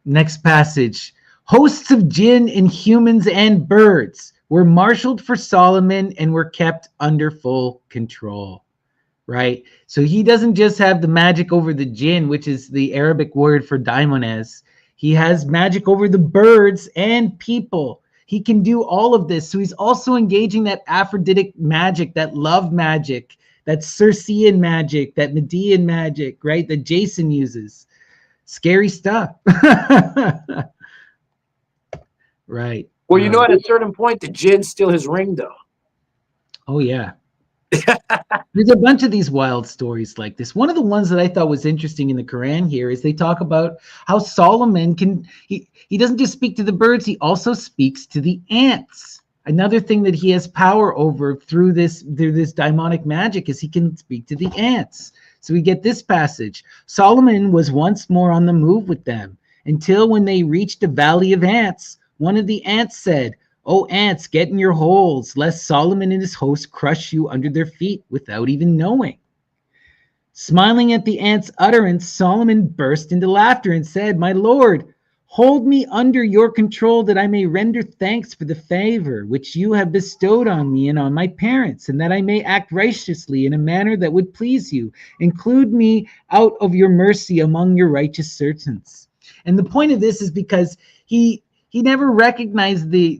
Next passage. Hosts of jinn and humans and birds were marshaled for Solomon and were kept under full control. Right? So he doesn't just have the magic over the jinn, which is the Arabic word for daimones. He has magic over the birds and people. He can do all of this. So he's also engaging that Aphroditic magic, that love magic, that Circean magic, that Medean magic, right? That Jason uses. Scary stuff. Right. Well, you know, at a certain point, the jinn's still his ring, though. Oh, yeah. There's a bunch of these wild stories like this. One of the ones that I thought was interesting in the Quran here is they talk about how Solomon he doesn't just speak to the birds, he also speaks to the ants. Another thing that he has power over through this daimonic magic is he can speak to the ants. So we get this passage. Solomon was once more on the move with them until when they reached the valley of ants, one of the ants said, "Oh, ants, get in your holes, lest Solomon and his host crush you under their feet without even knowing." Smiling at the ant's utterance, Solomon burst into laughter and said, "My lord, hold me under your control that I may render thanks for the favor which you have bestowed on me and on my parents, and that I may act righteously in a manner that would please you. Include me out of your mercy among your righteous servants." And the point of this is because he never recognized the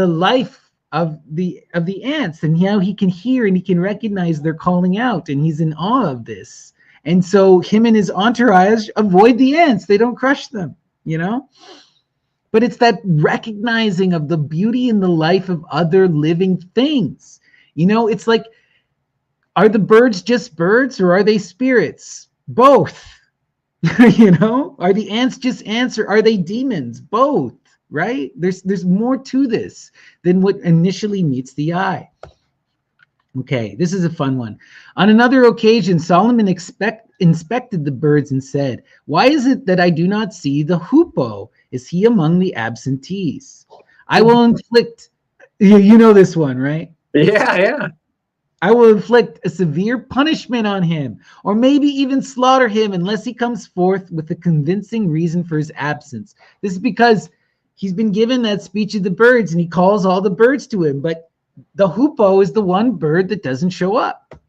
life of the ants, and how he can hear and he can recognize they're calling out, and he's in awe of this. And so him and his entourage avoid the ants. They don't crush them, you know? But it's that recognizing of the beauty in the life of other living things. You know, it's like, are the birds just birds or are they spirits? Both. You know, are the ants just ants or are they demons? Both. Right? There's more to this than what initially meets the eye. Okay, this is a fun one. On another occasion, Solomon inspected the birds and said, "Why is it that I do not see the hoopoe? Is he among the absentees? I will inflict," you know this one, right? Yeah. "I will inflict a severe punishment on him, or maybe even slaughter him unless he comes forth with a convincing reason for his absence." This is because he's been given that speech of the birds and he calls all the birds to him, but the hoopoe is the one bird that doesn't show up.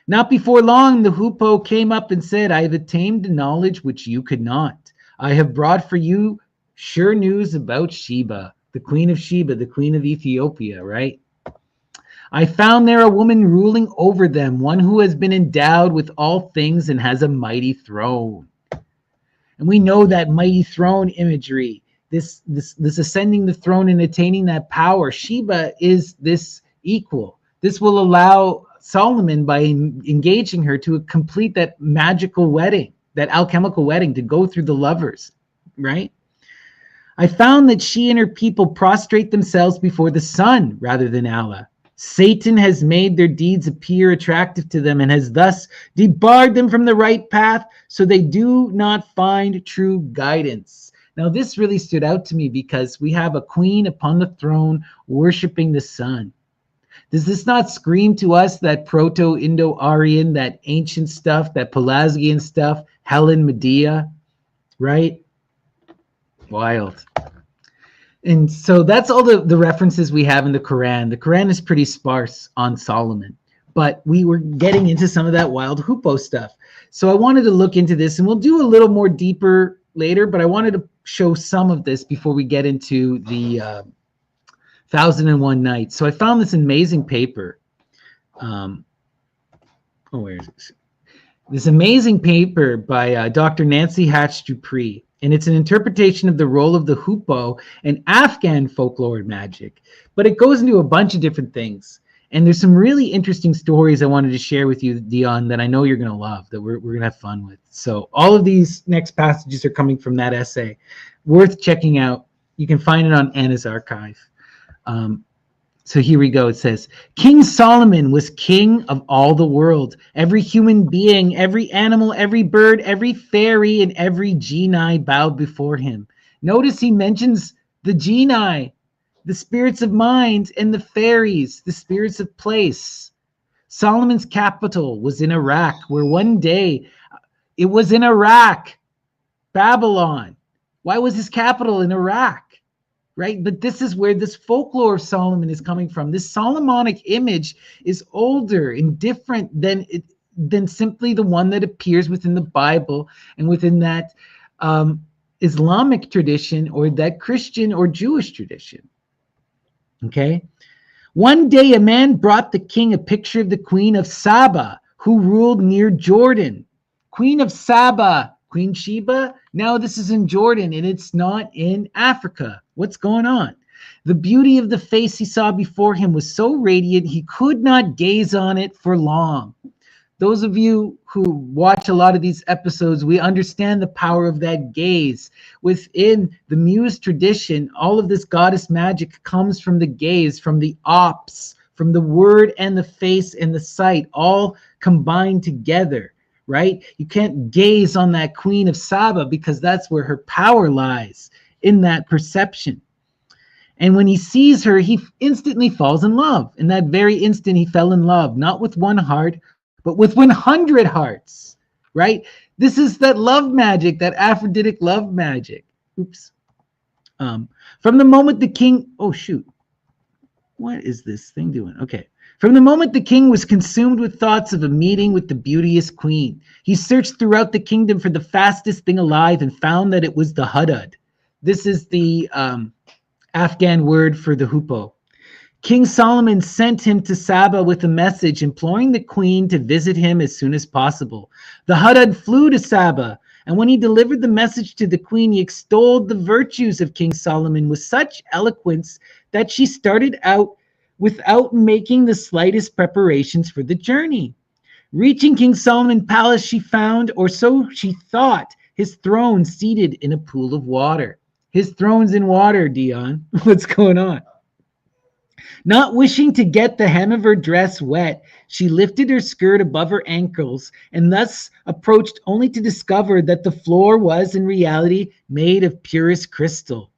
Not before long, the hoopoe came up and said, "I have attained a knowledge which you could not. I have brought for you sure news about Sheba, the queen of Sheba, the queen of Ethiopia," right? "I found there a woman ruling over them, one who has been endowed with all things and has a mighty throne." And we know that mighty throne imagery. This ascending the throne and attaining that power. Sheba is this equal. This will allow Solomon, by engaging her, to complete that magical wedding, that alchemical wedding, to go through the lovers, right? I found that she and her people prostrate themselves before the sun rather than Allah. Satan has made their deeds appear attractive to them and has thus debarred them from the right path, so they do not find true guidance. Now, this really stood out to me because we have a queen upon the throne worshiping the sun. Does this not scream to us that Proto-Indo-Aryan, that ancient stuff, that Pelasgian stuff, Helen, Medea, right? Wild. And so that's all the references we have in the Quran. The Quran is pretty sparse on Solomon, but we were getting into some of that wild hoopoe stuff. So I wanted to look into this, and we'll do a little more deeper later, but I wanted to show some of this before we get into the 1001 Nights. So I found this amazing paper. Where is it? This amazing paper by Dr. Nancy Hatch Dupree. And it's an interpretation of the role of the hoopoe in Afghan folklore magic. But it goes into a bunch of different things. And there's some really interesting stories I wanted to share with you, Dion, that I know you're going to love, that we're going to have fun with. So all of these next passages are coming from that essay. Worth checking out. You can find it on Anna's archive. So here we go. It says, King Solomon was king of all the world. Every human being, every animal, every bird, every fairy, and every genie bowed before him. Notice he mentions the genie, the spirits of mind, and the fairies, the spirits of place. Solomon's capital was in Iraq, where one day it was in Iraq, Babylon. Why was his capital in Iraq? Right? But this is where this folklore of Solomon is coming from. This Solomonic image is older and different than simply the one that appears within the Bible and within that Islamic tradition or that Christian or Jewish tradition. Okay? One day a man brought the king a picture of the queen of Saba, who ruled near Jordan. Queen of Saba, Queen Sheba. Now this is in Jordan and it's not in Africa. What's going on? The beauty of the face he saw before him was so radiant he could not gaze on it for long. Those of you who watch a lot of these episodes, we understand the power of that gaze. Within the Muse tradition, all of this goddess magic comes from the gaze, from the ops, from the word and the face and the sight, all combined together. Right? You can't gaze on that queen of Saba because that's where her power lies, in that perception. And when he sees her, he instantly falls in love. In that very instant, he fell in love, not with one heart, but with 100 hearts. Right? This is that love magic, that Aphroditic love magic. Oops. From the moment the king, oh shoot. What is this thing doing? Okay. From the moment the king was consumed with thoughts of a meeting with the beauteous queen, he searched throughout the kingdom for the fastest thing alive and found that it was the hudud. This is the Afghan word for the hoopoe. King Solomon sent him to Saba with a message imploring the queen to visit him as soon as possible. The hudud flew to Saba, and when he delivered the message to the queen, he extolled the virtues of King Solomon with such eloquence that she started out without making the slightest preparations for the journey. Reaching King Solomon's palace, she found, or so she thought, his throne seated in a pool of water. His throne's in water, Dion. What's going on? Not wishing to get the hem of her dress wet, she lifted her skirt above her ankles and thus approached only to discover that the floor was in reality made of purest crystal.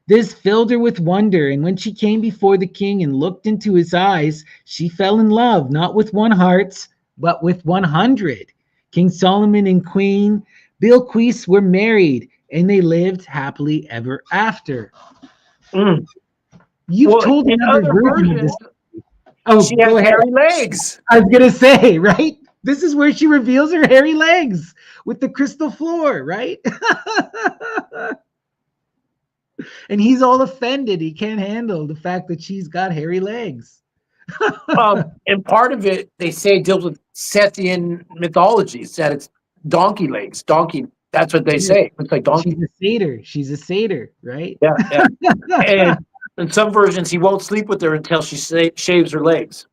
This filled her with wonder, and when she came before the king and looked into his eyes, she fell in love, not with one heart, but with 100. King Solomon and Queen Bilquis were married, and they lived happily ever after. You've told another version of this. Oh, she has hairy legs. I was going to say, right? This is where she reveals her hairy legs with the crystal floor, right? And he's all offended. He can't handle the fact that she's got hairy legs. And part of it, they say, deals with Sethian mythologies, that it's donkey legs. Donkey, that's what they say. It's like donkey. She's a satyr. She's a satyr, right? Yeah. And in some versions, he won't sleep with her until she shaves her legs.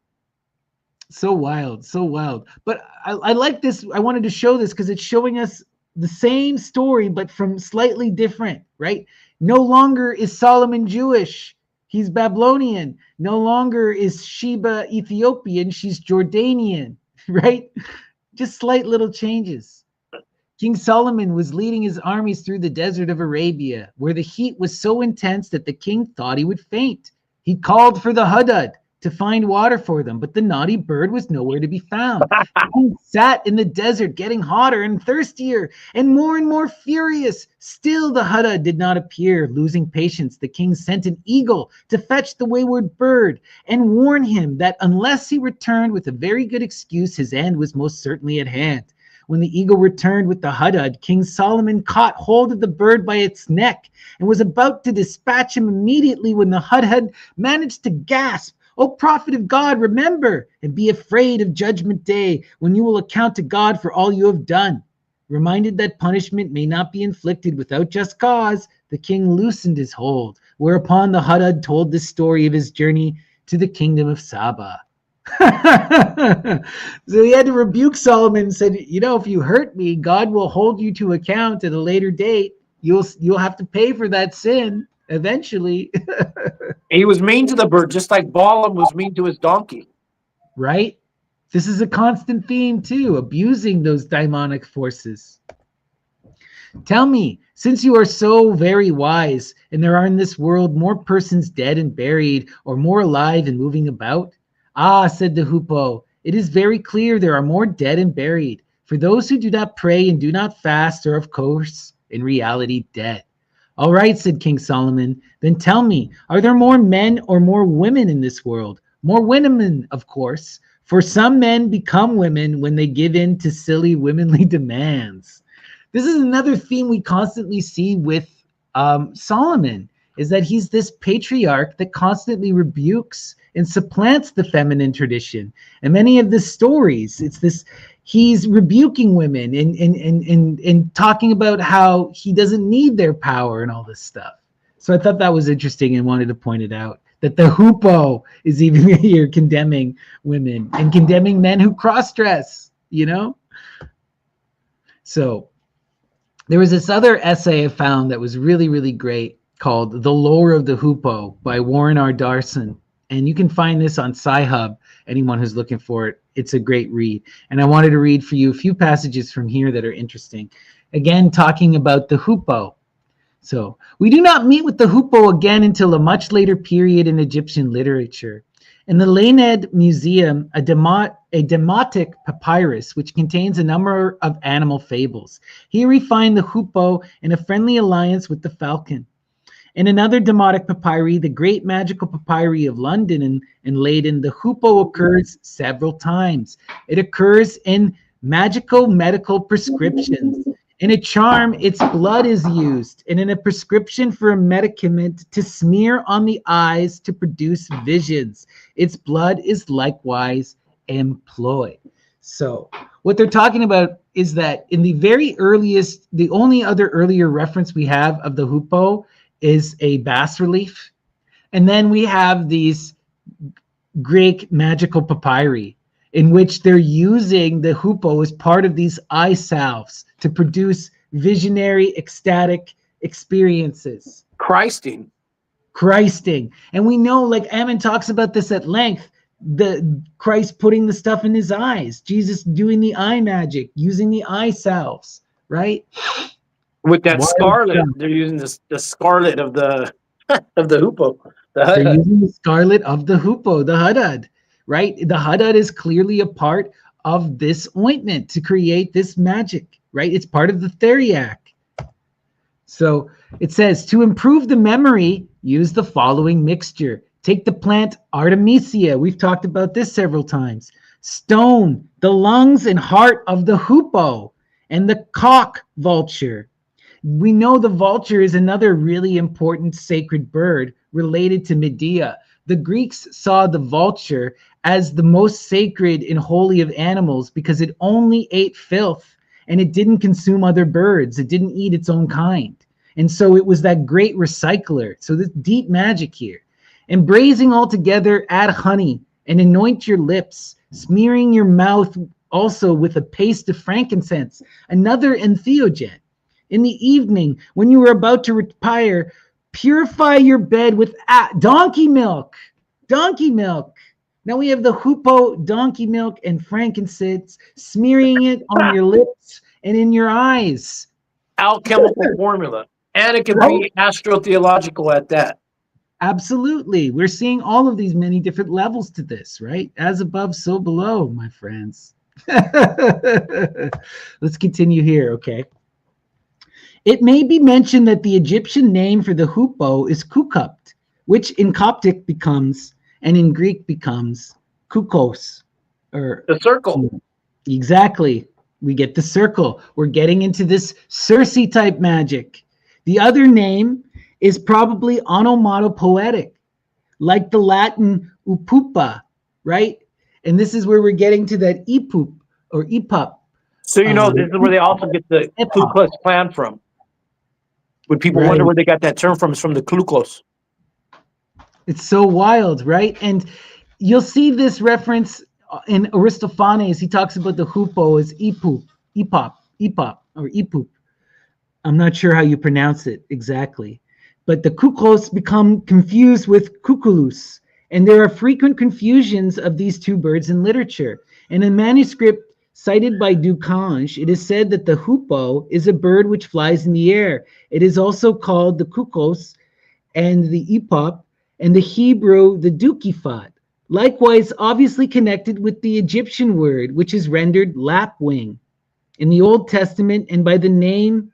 So wild, so wild. But I like this. I wanted to show this because it's showing us the same story, but from slightly different, right? No longer is Solomon Jewish. He's Babylonian. No longer is Sheba Ethiopian. She's Jordanian, right? Just slight little changes. King Solomon was leading his armies through the desert of Arabia, where the heat was so intense that the king thought he would faint. He called for the Hadad to find water for them, but the naughty bird was nowhere to be found. He sat in the desert, getting hotter and thirstier and more furious. Still the Hadad did not appear. Losing patience, the king sent an eagle to fetch the wayward bird and warn him that unless he returned with a very good excuse, his end was most certainly at hand. When the eagle returned with the Hadad, King Solomon caught hold of the bird by its neck and was about to dispatch him immediately when the Hadad managed to gasp, "O prophet of God, remember and be afraid of judgment day, when you will account to God for all you have done." Reminded that punishment may not be inflicted without just cause, the king loosened his hold, whereupon the Hadad told this story of his journey to the kingdom of Saba. So he had to rebuke Solomon and said, if you hurt me, God will hold you to account at a later date. You'll have to pay for that sin eventually. He was mean to the bird, just like Balaam was mean to his donkey. Right? This is a constant theme too, abusing those demonic forces. Tell me, since you are so very wise, and there are in this world more persons dead and buried, or more alive and moving about? Ah, said the hoopoe, it is very clear there are more dead and buried. For those who do not pray and do not fast are, of course, in reality dead. All right, said King Solomon, then tell me, are there more men or more women in this world? More women, of course, for some men become women when they give in to silly womanly demands. This is another theme we constantly see with Solomon, is that he's this patriarch that constantly rebukes and supplants the feminine tradition. And many of the stories, it's this, he's rebuking women and talking about how he doesn't need their power and all this stuff. So I thought that was interesting and wanted to point it out, that the hoopoe is even here condemning women and condemning men who cross-dress, So there was this other essay I found that was really, really great called The Lore of the Hoopoe by Warren R. Darson. And you can find this on Sci-Hub, anyone who's looking for it. It's a great read. And I wanted to read for you a few passages from here that are interesting. Again, talking about the hoopoe. So, we do not meet with the hoopoe again until a much later period in Egyptian literature. In the Laned Museum, a demotic papyrus, which contains a number of animal fables. Here we find the hoopoe in a friendly alliance with the falcon. In another demotic papyri, the Great Magical Papyri of London and Leyden, the hoopoe occurs several times. It occurs in magical medical prescriptions. In a charm, its blood is used, and in a prescription for a medicament to smear on the eyes to produce visions. Its blood is likewise employed. So what they're talking about is that in the very earliest, the only other earlier reference we have of the hoopoe is a bas relief. And then we have these Greek magical papyri in which they're using the hoopoe as part of these eye salves to produce visionary, ecstatic experiences. Christing. And we know, like Ammon talks about this at length, the Christ putting the stuff in his eyes, Jesus doing the eye magic, using the eye salves, right? With that scarlet, they're using the scarlet of the hoopoe. They're using the scarlet of the hoopoe, the Hadad, right? The Hadad is clearly a part of this ointment to create this magic, right? It's part of the theurgy. So it says, to improve the memory, use the following mixture. Take the plant Artemisia. We've talked about this several times. Stone, the lungs and heart of the hoopoe, and the cock vulture. We know the vulture is another really important sacred bird related to Medea. The Greeks saw the vulture as the most sacred and holy of animals because it only ate filth and it didn't consume other birds. It didn't eat its own kind. And so it was that great recycler. So this deep magic here. And braising all together, add honey and anoint your lips. smearing your mouth also with a paste of frankincense, another entheogen. In the evening, when you are about to retire, purify your bed with donkey milk. Donkey milk. Now we have the hoopoe, donkey milk, and frankincense, smearing it on your lips and in your eyes. Alchemical formula. And it can be astrotheological at that. Absolutely. We're seeing all of these many different levels to this, right? As above, so below, my friends. Let's continue here, okay? It may be mentioned that the Egyptian name for the hoopoe is kukupt, which in Coptic becomes, and in Greek becomes, kukos. Or the circle. Exactly. We get the circle. We're getting into this Circe type magic. The other name is probably onomatopoetic, like the Latin upupa, right? And this is where we're getting to that epoop or epup. So this is where they also get the Ku Klux Klan from. When people wonder where they got that term from, it's from the Ku Klux. It's so wild, right? And you'll see this reference in Aristophanes. He talks about the hoopoe as epoop, epop, or epoop. I'm not sure how you pronounce it exactly. But the kuklos become confused with kukulus. And there are frequent confusions of these two birds in literature. In a manuscript cited by Ducange, it is said that the hoopoe is a bird which flies in the air. It is also called the kukos and the epop, and the Hebrew, the dukifat. Likewise, obviously connected with the Egyptian word, which is rendered lapwing. In the Old Testament, and by this name,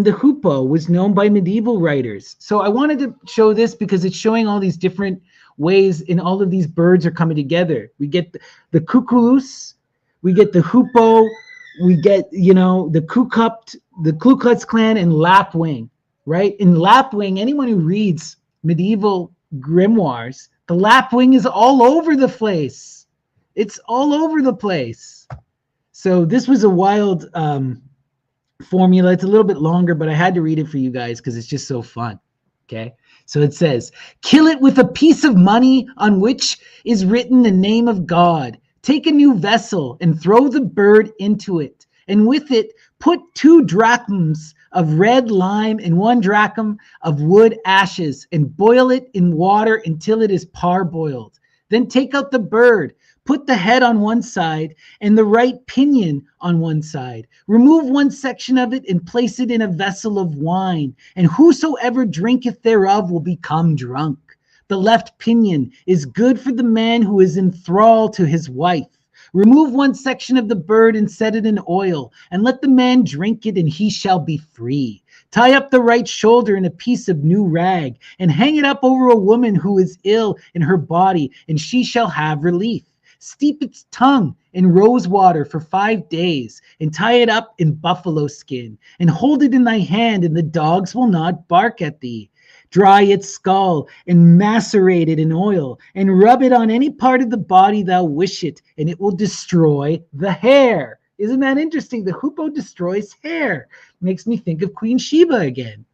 the hoopoe was known by medieval writers. So I wanted to show this because it's showing all these different ways in all of these birds are coming together. We get the kukulus, we get the hoopoe, we get, the kukupt, the Ku Klux Klan, and lapwing, right? In lapwing, anyone who reads medieval grimoires, the lapwing is all over the place. It's all over the place. So this was a wild formula. It's a little bit longer, but I had to read it for you guys because it's just so fun. Okay. So it says, kill it with a piece of money on which is written the name of God. Take a new vessel and throw the bird into it. And with it, put 2 drachms of red lime and 1 drachm of wood ashes and boil it in water until it is parboiled. Then take out the bird. Put the head on one side and the right pinion on one side. Remove one section of it and place it in a vessel of wine. And whosoever drinketh thereof will become drunk. The left pinion is good for the man who is in thrall to his wife. Remove one section of the bird and set it in oil, and let the man drink it, and he shall be free. Tie up the right shoulder in a piece of new rag, and hang it up over a woman who is ill in her body, and she shall have relief. Steep its tongue in rose water for 5 days, and tie it up in buffalo skin, and hold it in thy hand, and the dogs will not bark at thee. Dry its skull, and macerate it in oil, and rub it on any part of the body thou wish it, and it will destroy the hair. Isn't that interesting? The hoopoe destroys hair. Makes me think of Queen Sheba again.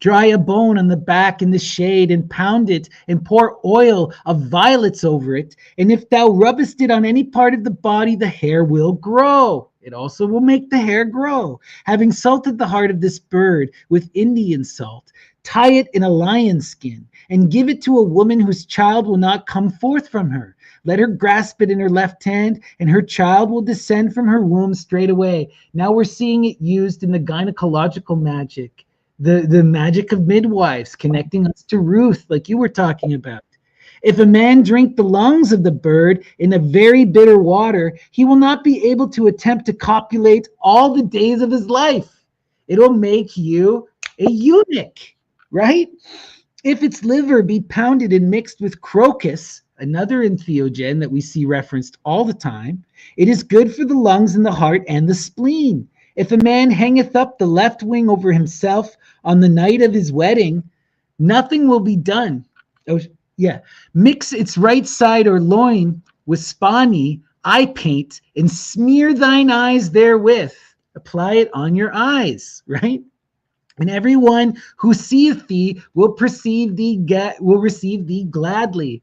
Dry a bone on the back in the shade, and pound it, and pour oil of violets over it. And if thou rubbest it on any part of the body, the hair will grow. It also will make the hair grow. Having salted the heart of this bird with Indian salt, tie it in a lion's skin, and give it to a woman whose child will not come forth from her. Let her grasp it in her left hand, and her child will descend from her womb straight away. Now we're seeing it used in the gynecological magic. The magic of midwives, connecting us to Ruth, like you were talking about. If a man drink the lungs of the bird in a very bitter water, he will not be able to attempt to copulate all the days of his life. It'll make you a eunuch, right? If its liver be pounded and mixed with crocus, another entheogen that we see referenced all the time, it is good for the lungs and the heart and the spleen. If a man hangeth up the left wing over himself on the night of his wedding, nothing will be done. Mix its right side or loin with spani, eye paint, and smear thine eyes therewith. Apply it on your eyes, right? And everyone who seeth thee will receive thee gladly.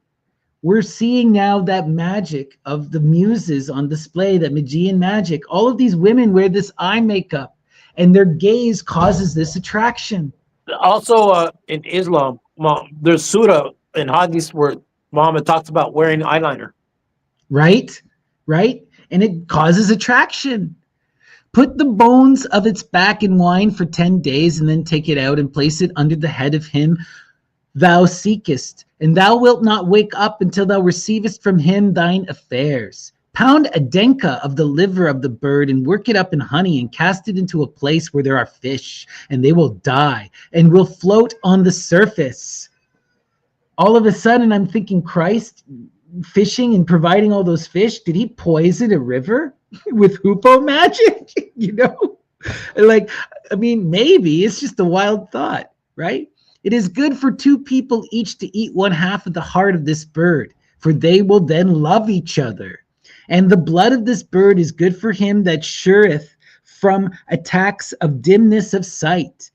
we're seeing now that magic of the muses on display, that Magian magic. All of these women wear this eye makeup, and their gaze causes this attraction. Also, in Islam, there's surah in hadith where Muhammad talks about wearing eyeliner. Right? Right? And it causes attraction. Put the bones of its back in wine for 10 days, and then take it out and place it under the head of him thou seekest, and thou wilt not wake up until thou receivest from him thine affairs. Pound a denka of the liver of the bird and work it up in honey and cast it into a place where there are fish, and they will die and will float on the surface. All of a sudden, I'm thinking, Christ fishing and providing all those fish, did he poison a river with hoopoe magic? You know, like, I mean, maybe it's just a wild thought, right? It is good for two people each to eat one half of the heart of this bird, for they will then love each other. And the blood of this bird is good for him that shureth from attacks of dimness of sight,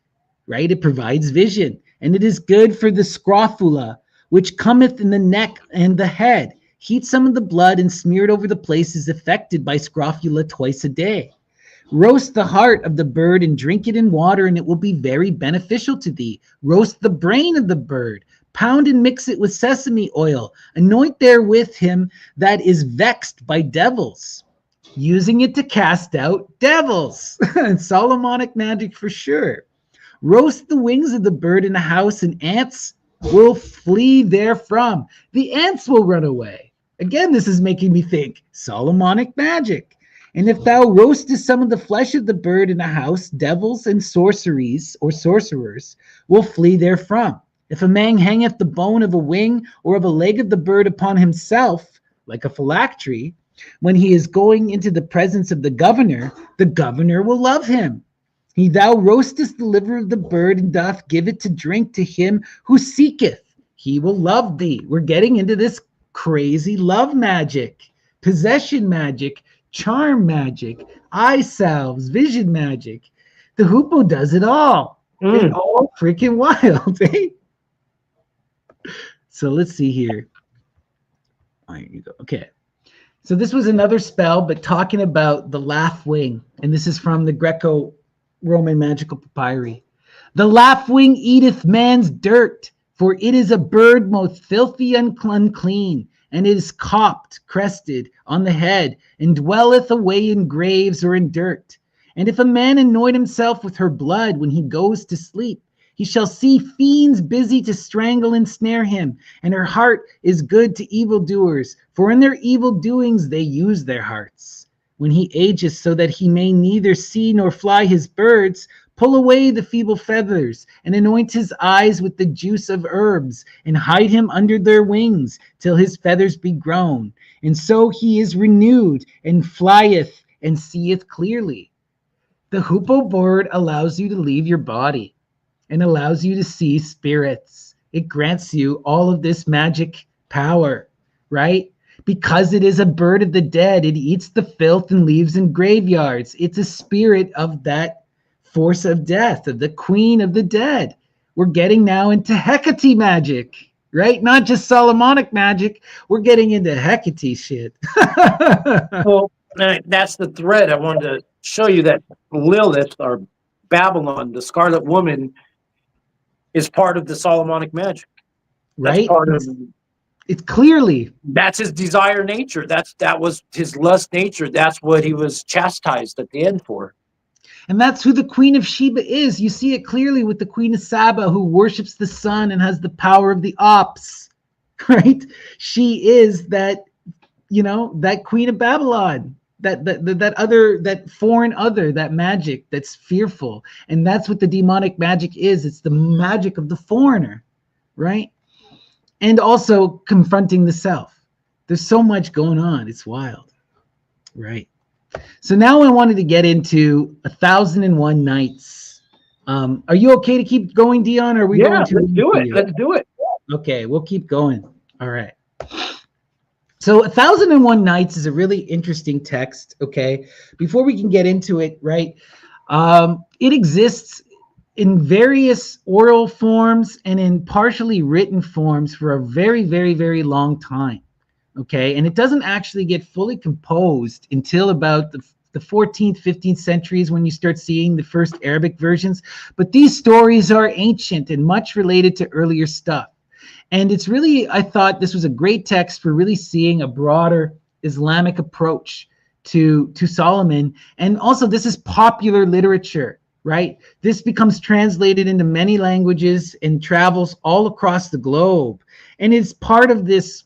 right? It provides vision. And it is good for the scrofula, which cometh in the neck and the head. Heat some of the blood and smear it over the places affected by scrofula twice a day. Roast the heart of the bird and drink it in water, and it will be very beneficial to thee. Roast the brain of the bird. Pound and mix it with sesame oil. Anoint therewith him that is vexed by devils, using it to cast out devils. Solomonic magic for sure. Roast the wings of the bird in a house, and ants will flee therefrom. The ants will run away. Again, this is making me think Solomonic magic. And if thou roastest some of the flesh of the bird in a house, devils and sorceries or sorcerers will flee therefrom. If a man hangeth the bone of a wing or of a leg of the bird upon himself, like a phylactery, when he is going into the presence of the governor will love him. He thou roastest the liver of the bird and doth give it to drink to him who seeketh, he will love thee. We're getting into this crazy love magic, possession magic, charm magic, eye salves, vision magic. The hoopoe does it all. It's all freaking wild, eh? So let's see here. There you go. Okay. So this was another spell, but talking about the laugh wing. And this is from the Greco-Roman magical papyri. The laugh wing eateth man's dirt, for it is a bird most filthy and unclean, and it is copped, crested on the head, and dwelleth away in graves or in dirt. And if a man anoint himself with her blood when he goes to sleep, he shall see fiends busy to strangle and snare him, and her heart is good to evildoers, for in their evil doings they use their hearts. When he ages so that he may neither see nor fly his birds, pull away the feeble feathers, and anoint his eyes with the juice of herbs, and hide him under their wings, till his feathers be grown. And so he is renewed, and flieth, and seeth clearly. The hoopoe bird allows you to leave your body, and allows you to see spirits. It grants you all of this magic power, right? Because it is a bird of the dead, it eats the filth and leaves in graveyards. It's a spirit of that force of death, of the queen of the dead. We're getting now into Hecate magic, right? Not just Solomonic magic. We're getting into Hecate shit. Well, that's the thread I wanted to show you, that Lilith, or Babylon, the Scarlet Woman, is part of the Solomonic magic. That's right? part of, it's clearly. that's his desire nature. That was his lust nature. That's what he was chastised at the end for. And that's who the Queen of Sheba is. You see it clearly with the Queen of Saba, who worships the sun and has the power of the ops, right? She is that, you know, that Queen of Babylon, that foreign other, that magic that's fearful. And that's what the demonic magic is. It's the magic of the foreigner, right? And also confronting the self. There's so much going on. It's wild, right? So now I wanted to get into 1001 Nights. Are you okay to keep going, Dion? Or are we going to? Let's do it. Let's do it. Okay, we'll keep going. All right. So 1001 Nights is a really interesting text. Okay, before we can get into it, right? It exists in various oral forms and in partially written forms for a very, very, very long time. Okay, and it doesn't actually get fully composed until about the 14th, 15th centuries when you start seeing the first Arabic versions. But these stories are ancient and much related to earlier stuff. And it's really, I thought this was a great text for really seeing a broader Islamic approach to Solomon. And also, this is popular literature, right? This becomes translated into many languages and travels all across the globe. And it's part of this.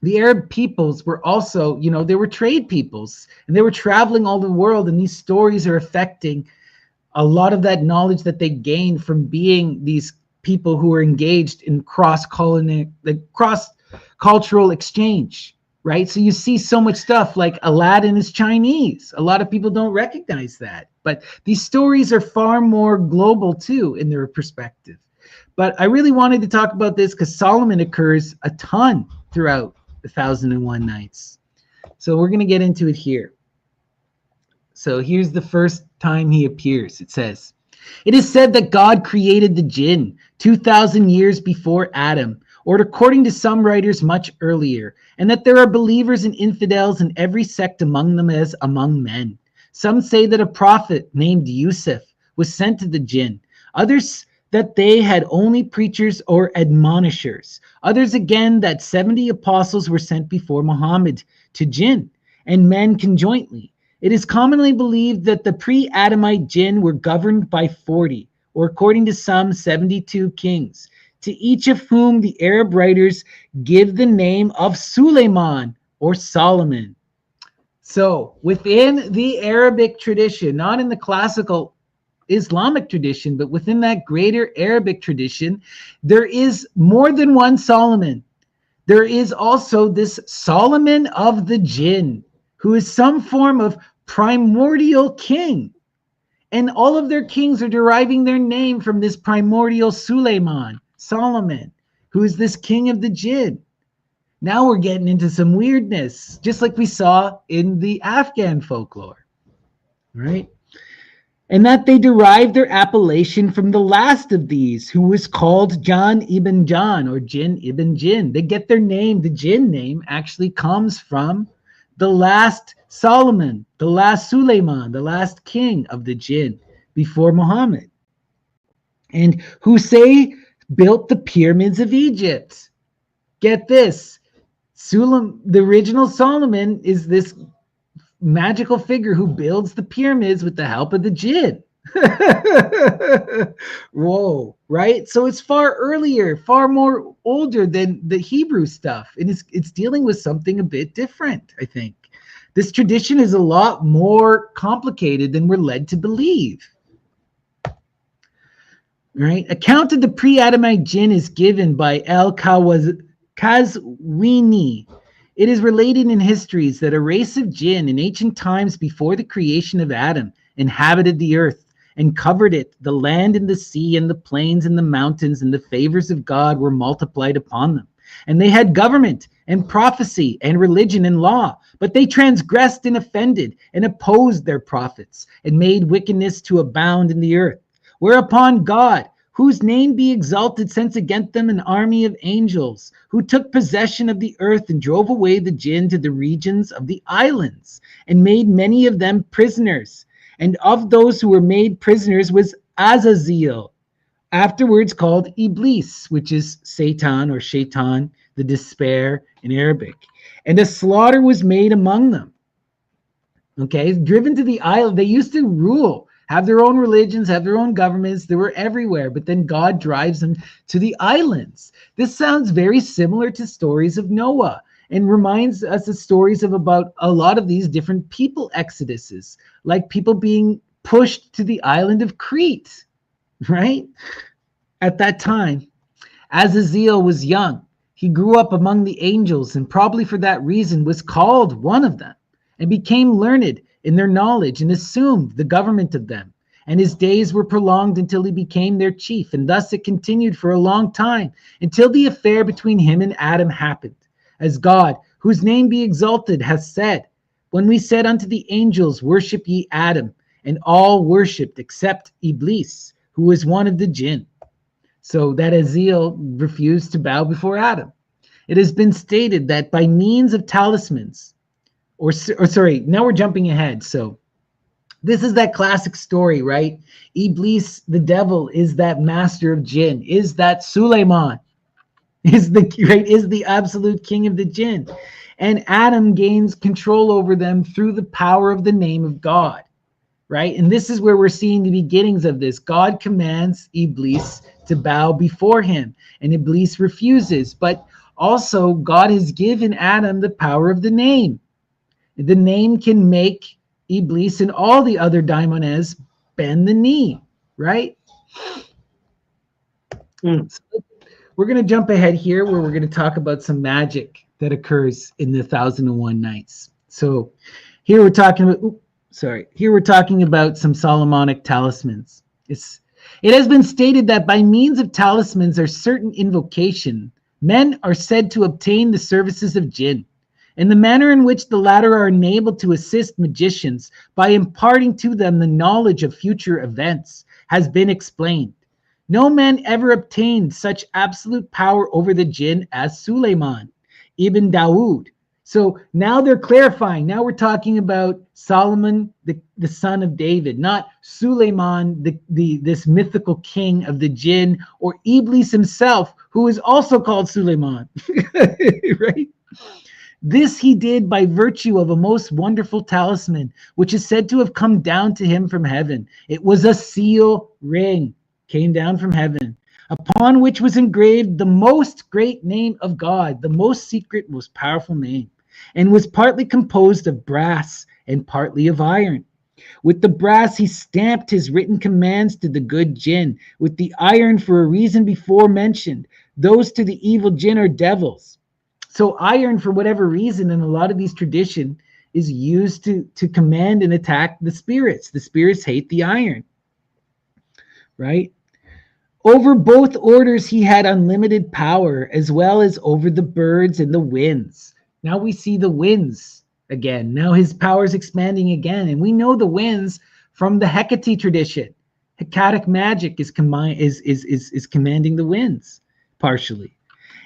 The Arab peoples were also, they were trade peoples and they were traveling all the world. And these stories are affecting a lot of that knowledge that they gained from being these people who were engaged in cross-cultural exchange, right? So you see so much stuff like Aladdin is Chinese. A lot of people don't recognize that. But these stories are far more global too in their perspective. But I really wanted to talk about this because Solomon occurs a ton throughout the 1001 Nights. So we're going to get into it here. So here's the first time he appears. It says, "It is said that God created the jinn 2,000 years before Adam, or according to some writers much earlier, and that there are believers and infidels in every sect among them as among men. Some say that a prophet named Yusuf was sent to the jinn. Others that they had only preachers or admonishers. Others again that 70 apostles were sent before Muhammad to jinn and men conjointly. It is commonly believed that the pre-Adamite jinn were governed by 40, or according to some, 72 kings, to each of whom the Arab writers give the name of Suleiman or Solomon." So within the Arabic tradition, not in the classical Islamic tradition, but within that greater Arabic tradition, there is more than one Solomon. There is also this Solomon of the jinn, who is some form of primordial king. And all of their kings are deriving their name from this primordial Suleiman, Solomon, who is this king of the jinn. Now we're getting into some weirdness, just like we saw in the Afghan folklore, right? And that they derived their appellation from the last of these, who was called John ibn John or Jinn ibn Jinn. They get their name, the jinn name actually comes from the last Solomon, the last Suleiman, the last king of the jinn before Muhammad. And who say built the pyramids of Egypt. Get this, the original Solomon is this magical figure who builds the pyramids with the help of the jinn. Whoa, right? So it's far earlier, far more older than the Hebrew stuff. And it's dealing with something a bit different, I think. This tradition is a lot more complicated than we're led to believe. Right? Account of the pre-Adamite jinn is given by Kazwini. It is related in histories that a race of jinn in ancient times before the creation of Adam inhabited the earth and covered it, the land and the sea and the plains and the mountains, and the favors of God were multiplied upon them. And they had government and prophecy and religion and law, but they transgressed and offended and opposed their prophets and made wickedness to abound in the earth. Whereupon God, whose name be exalted, sent against them an army of angels, who took possession of the earth and drove away the jinn to the regions of the islands, and made many of them prisoners. And of those who were made prisoners was Azazel, afterwards called Iblis, which is Satan or Shaitan, the despair in Arabic. And a slaughter was made among them. Okay, driven to the island. They used to rule, have their own religions, have their own governments. They were everywhere, but then God drives them to the islands. This sounds very similar to stories of Noah and reminds us of stories of about a lot of these different people exoduses, like people being pushed to the island of Crete, right? At that time, Azazel was young. He grew up among the angels, and probably for that reason was called one of them, and became learned in their knowledge and assumed the government of them. And his days were prolonged until he became their chief. And thus it continued for a long time until the affair between him and Adam happened. As God, whose name be exalted, hath said, when we said unto the angels, worship ye Adam, and all worshipped except Iblis, who was one of the jinn, so that Aziel refused to bow before Adam. It has been stated that by means of talismans, or sorry, now we're jumping ahead. So this is that classic story, right? Iblis, the devil, is that master of jinn, is that Suleiman, is the absolute king of the jinn. And Adam gains control over them through the power of the name of God, right? And this is where we're seeing the beginnings of this. God commands Iblis to bow before him, and Iblis refuses. But also, God has given Adam the power of the name. The name can make Iblis and all the other daimones bend the knee, right? So we're going to jump ahead here where we're going to talk about some magic that occurs in the 1001 Nights. So here we're talking about, here we're talking about some Solomonic talismans. It has been stated that by means of talismans or certain invocation, men are said to obtain the services of jinn, and the manner in which the latter are enabled to assist magicians by imparting to them the knowledge of future events has been explained. No man ever obtained such absolute power over the jinn as Suleiman ibn Dawood. So now they're clarifying. Now we're talking about Solomon, the son of David, not Suleiman, this mythical king of the jinn, or Iblis himself, who is also called Suleiman, right? This he did by virtue of a most wonderful talisman, which is said to have come down to him from heaven. It was a seal ring, came down from heaven, upon which was engraved the most great name of God, the most secret, most powerful name, and was partly composed of brass and partly of iron. With the brass he stamped his written commands to the good jinn, with the iron for a reason before mentioned, those to the evil jinn or devils. So iron, for whatever reason, in a lot of these traditions, is used to command and attack the spirits. The spirits hate the iron, right? Over both orders he had unlimited power, as well as over the birds and the winds. Now we see the winds again. Now his power is expanding again. And we know the winds from the Hecate tradition. Hecatic magic is commanding the winds, partially.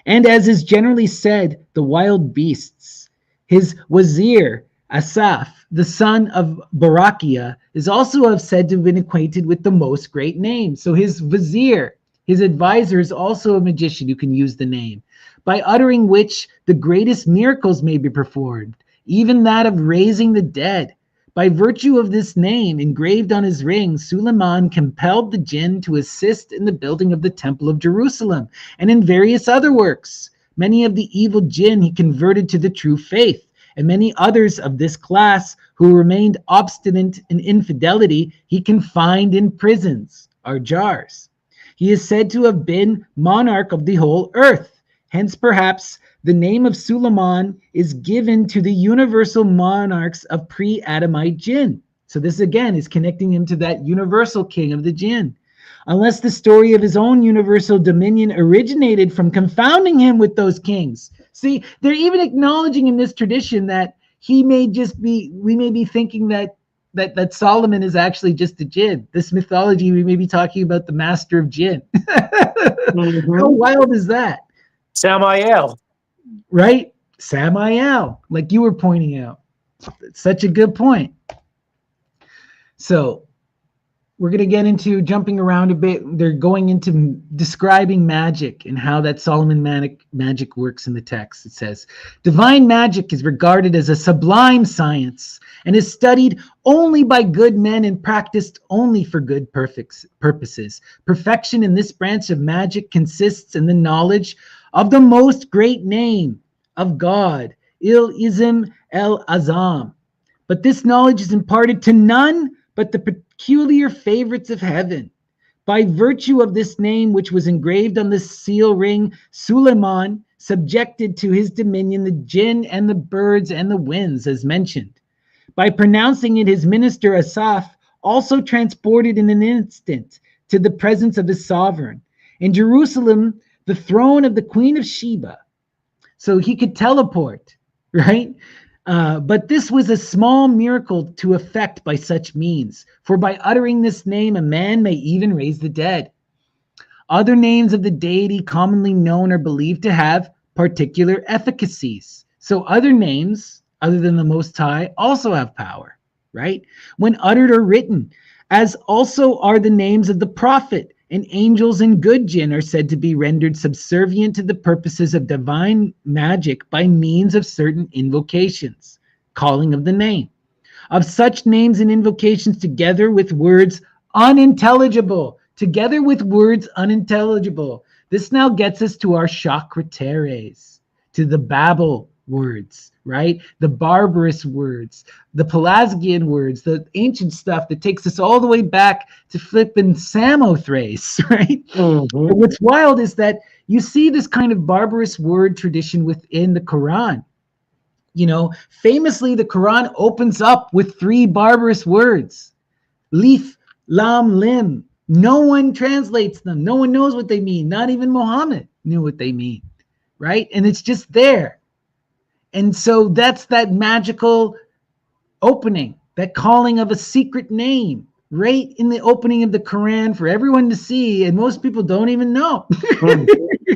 And as is generally said, the wild beasts. His wazir, Asaph, the son of Barakia, is also said to have been acquainted with the most great names. So his vizier, his advisor, is also a magician who can use the name, by uttering which the greatest miracles may be performed, even that of raising the dead. By virtue of this name engraved on his ring, Suleiman compelled the jinn to assist in the building of the Temple of Jerusalem and in various other works. Many of the evil jinn he converted to the true faith, and many others of this class who remained obstinate in infidelity he confined in prisons, or jars. He is said to have been monarch of the whole earth. Hence, perhaps, the name of Suleiman is given to the universal monarchs of pre-Adamite jinn. So this again is connecting him to that universal king of the jinn. Unless the story of his own universal dominion originated from confounding him with those kings. See, they're even acknowledging in this tradition that we may be thinking that Solomon is actually just a jinn. This mythology, we may be talking about the master of jinn. Mm-hmm. How wild is that? Samael. Right? Samael, like you were pointing out. It's such a good point. So we're going to get into jumping around a bit. They're going into describing magic and how that Solomonic magic works in the text. It says, divine magic is regarded as a sublime science and is studied only by good men and practiced only for good purposes. Perfection in this branch of magic consists in the knowledge of the most great name of God, Il-Ism El-Azam. But this knowledge is imparted to none but the peculiar favorites of heaven. By virtue of this name, which was engraved on the seal ring, Suleiman subjected to his dominion the jinn and the birds and the winds, as mentioned. By pronouncing it, his minister Asaph also transported in an instant to the presence of his sovereign. In Jerusalem, the throne of the Queen of Sheba. So he could teleport, right? But this was a small miracle to effect by such means, for by uttering this name, a man may even raise the dead. Other names of the deity commonly known are believed to have particular efficacies. So other names, other than the Most High, also have power, right? When uttered or written, as also are the names of the prophet, and angels and good jinn are said to be rendered subservient to the purposes of divine magic by means of certain invocations, calling of the name. Of such names and invocations together with words unintelligible, This now gets us to our chakrateres, to the Babel words, right? The barbarous words, the Pelasgian words, the ancient stuff that takes us all the way back to flipping Samothrace, right? Mm-hmm. But what's wild is that you see this kind of barbarous word tradition within the Quran. You know, famously, the Quran opens up with 3 barbarous words: Leaf, Lam, Lim. No one translates them. No one knows what they mean. Not even Muhammad knew what they mean, right? And it's just there. And so that's that magical opening, that calling of a secret name right in the opening of the Quran for everyone to see. And most people don't even know.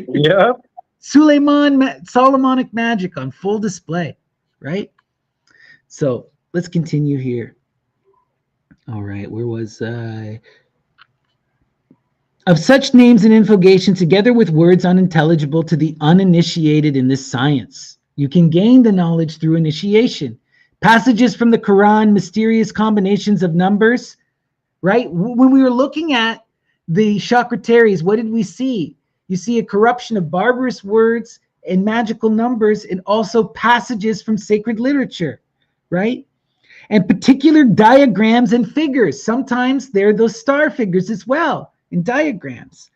Yeah. Solomonic magic on full display, right? So let's continue here. All right, where was I? Of such names and invocations, together with words unintelligible to the uninitiated in this science. You can gain the knowledge through initiation. Passages from the Quran, mysterious combinations of numbers, right? When we were looking at the chakrateres, what did we see? You see a corruption of barbarous words and magical numbers, and also passages from sacred literature, right? And particular diagrams and figures. Sometimes they're those star figures as well in diagrams.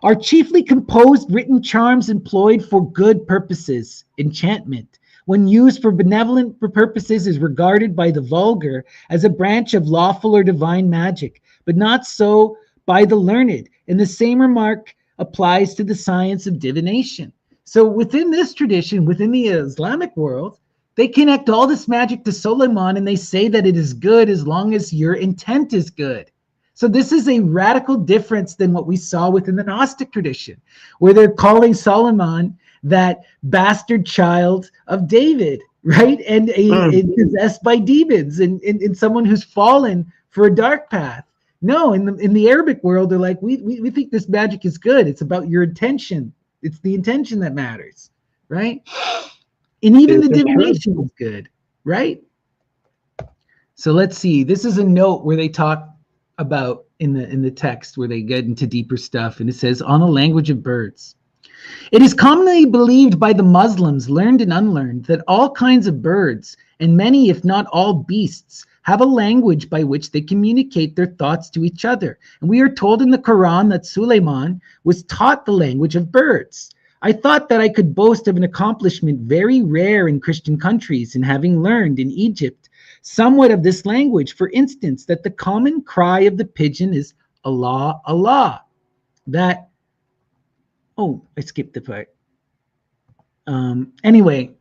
Are chiefly composed written charms employed for good purposes. Enchantment, when used for benevolent purposes, is regarded by the vulgar as a branch of lawful or divine magic, but not so by the learned. And the same remark applies to the science of divination. So within this tradition, within the Islamic world, they connect all this magic to Solomon, and they say that it is good as long as your intent is good. So this is a radical difference than what we saw within the Gnostic tradition, where they're calling Solomon that bastard child of David, right? And possessed by demons, and someone who's fallen for a dark path. No, in the Arabic world, they're like, we think this magic is good. It's about your intention. It's the intention that matters, right? And even the divination is good, right? So let's see. This is a note where they talk about in the text, where they get into deeper stuff, and it says, on a language of birds. It is commonly believed by the Muslims, learned and unlearned, that all kinds of birds, and many if not all beasts, have a language by which they communicate their thoughts to each other. And we are told in the Quran that Suleiman was taught the language of birds. I thought that I could boast of an accomplishment very rare in Christian countries in having learned in Egypt somewhat of this language. For instance, that the common cry of the pigeon is Allah, Allah. That, oh, I skipped the part. Anyway,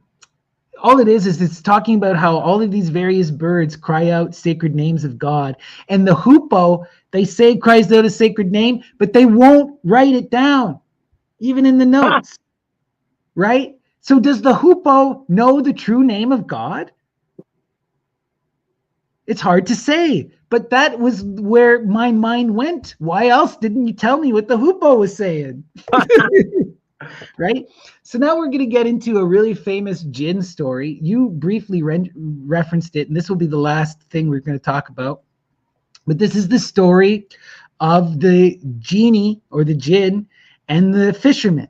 all it is it's talking about how all of these various birds cry out sacred names of God. And the hoopoe, they say, cries out a sacred name, but they won't write it down, even in the notes, right? So does the hoopoe know the true name of God? It's hard to say, but that was where my mind went. Why else didn't you tell me what the hoopoe was saying? Right? So now we're going to get into a really famous jinn story. You briefly referenced it, and this will be the last thing we're going to talk about. But this is the story of the genie or the jinn and the fisherman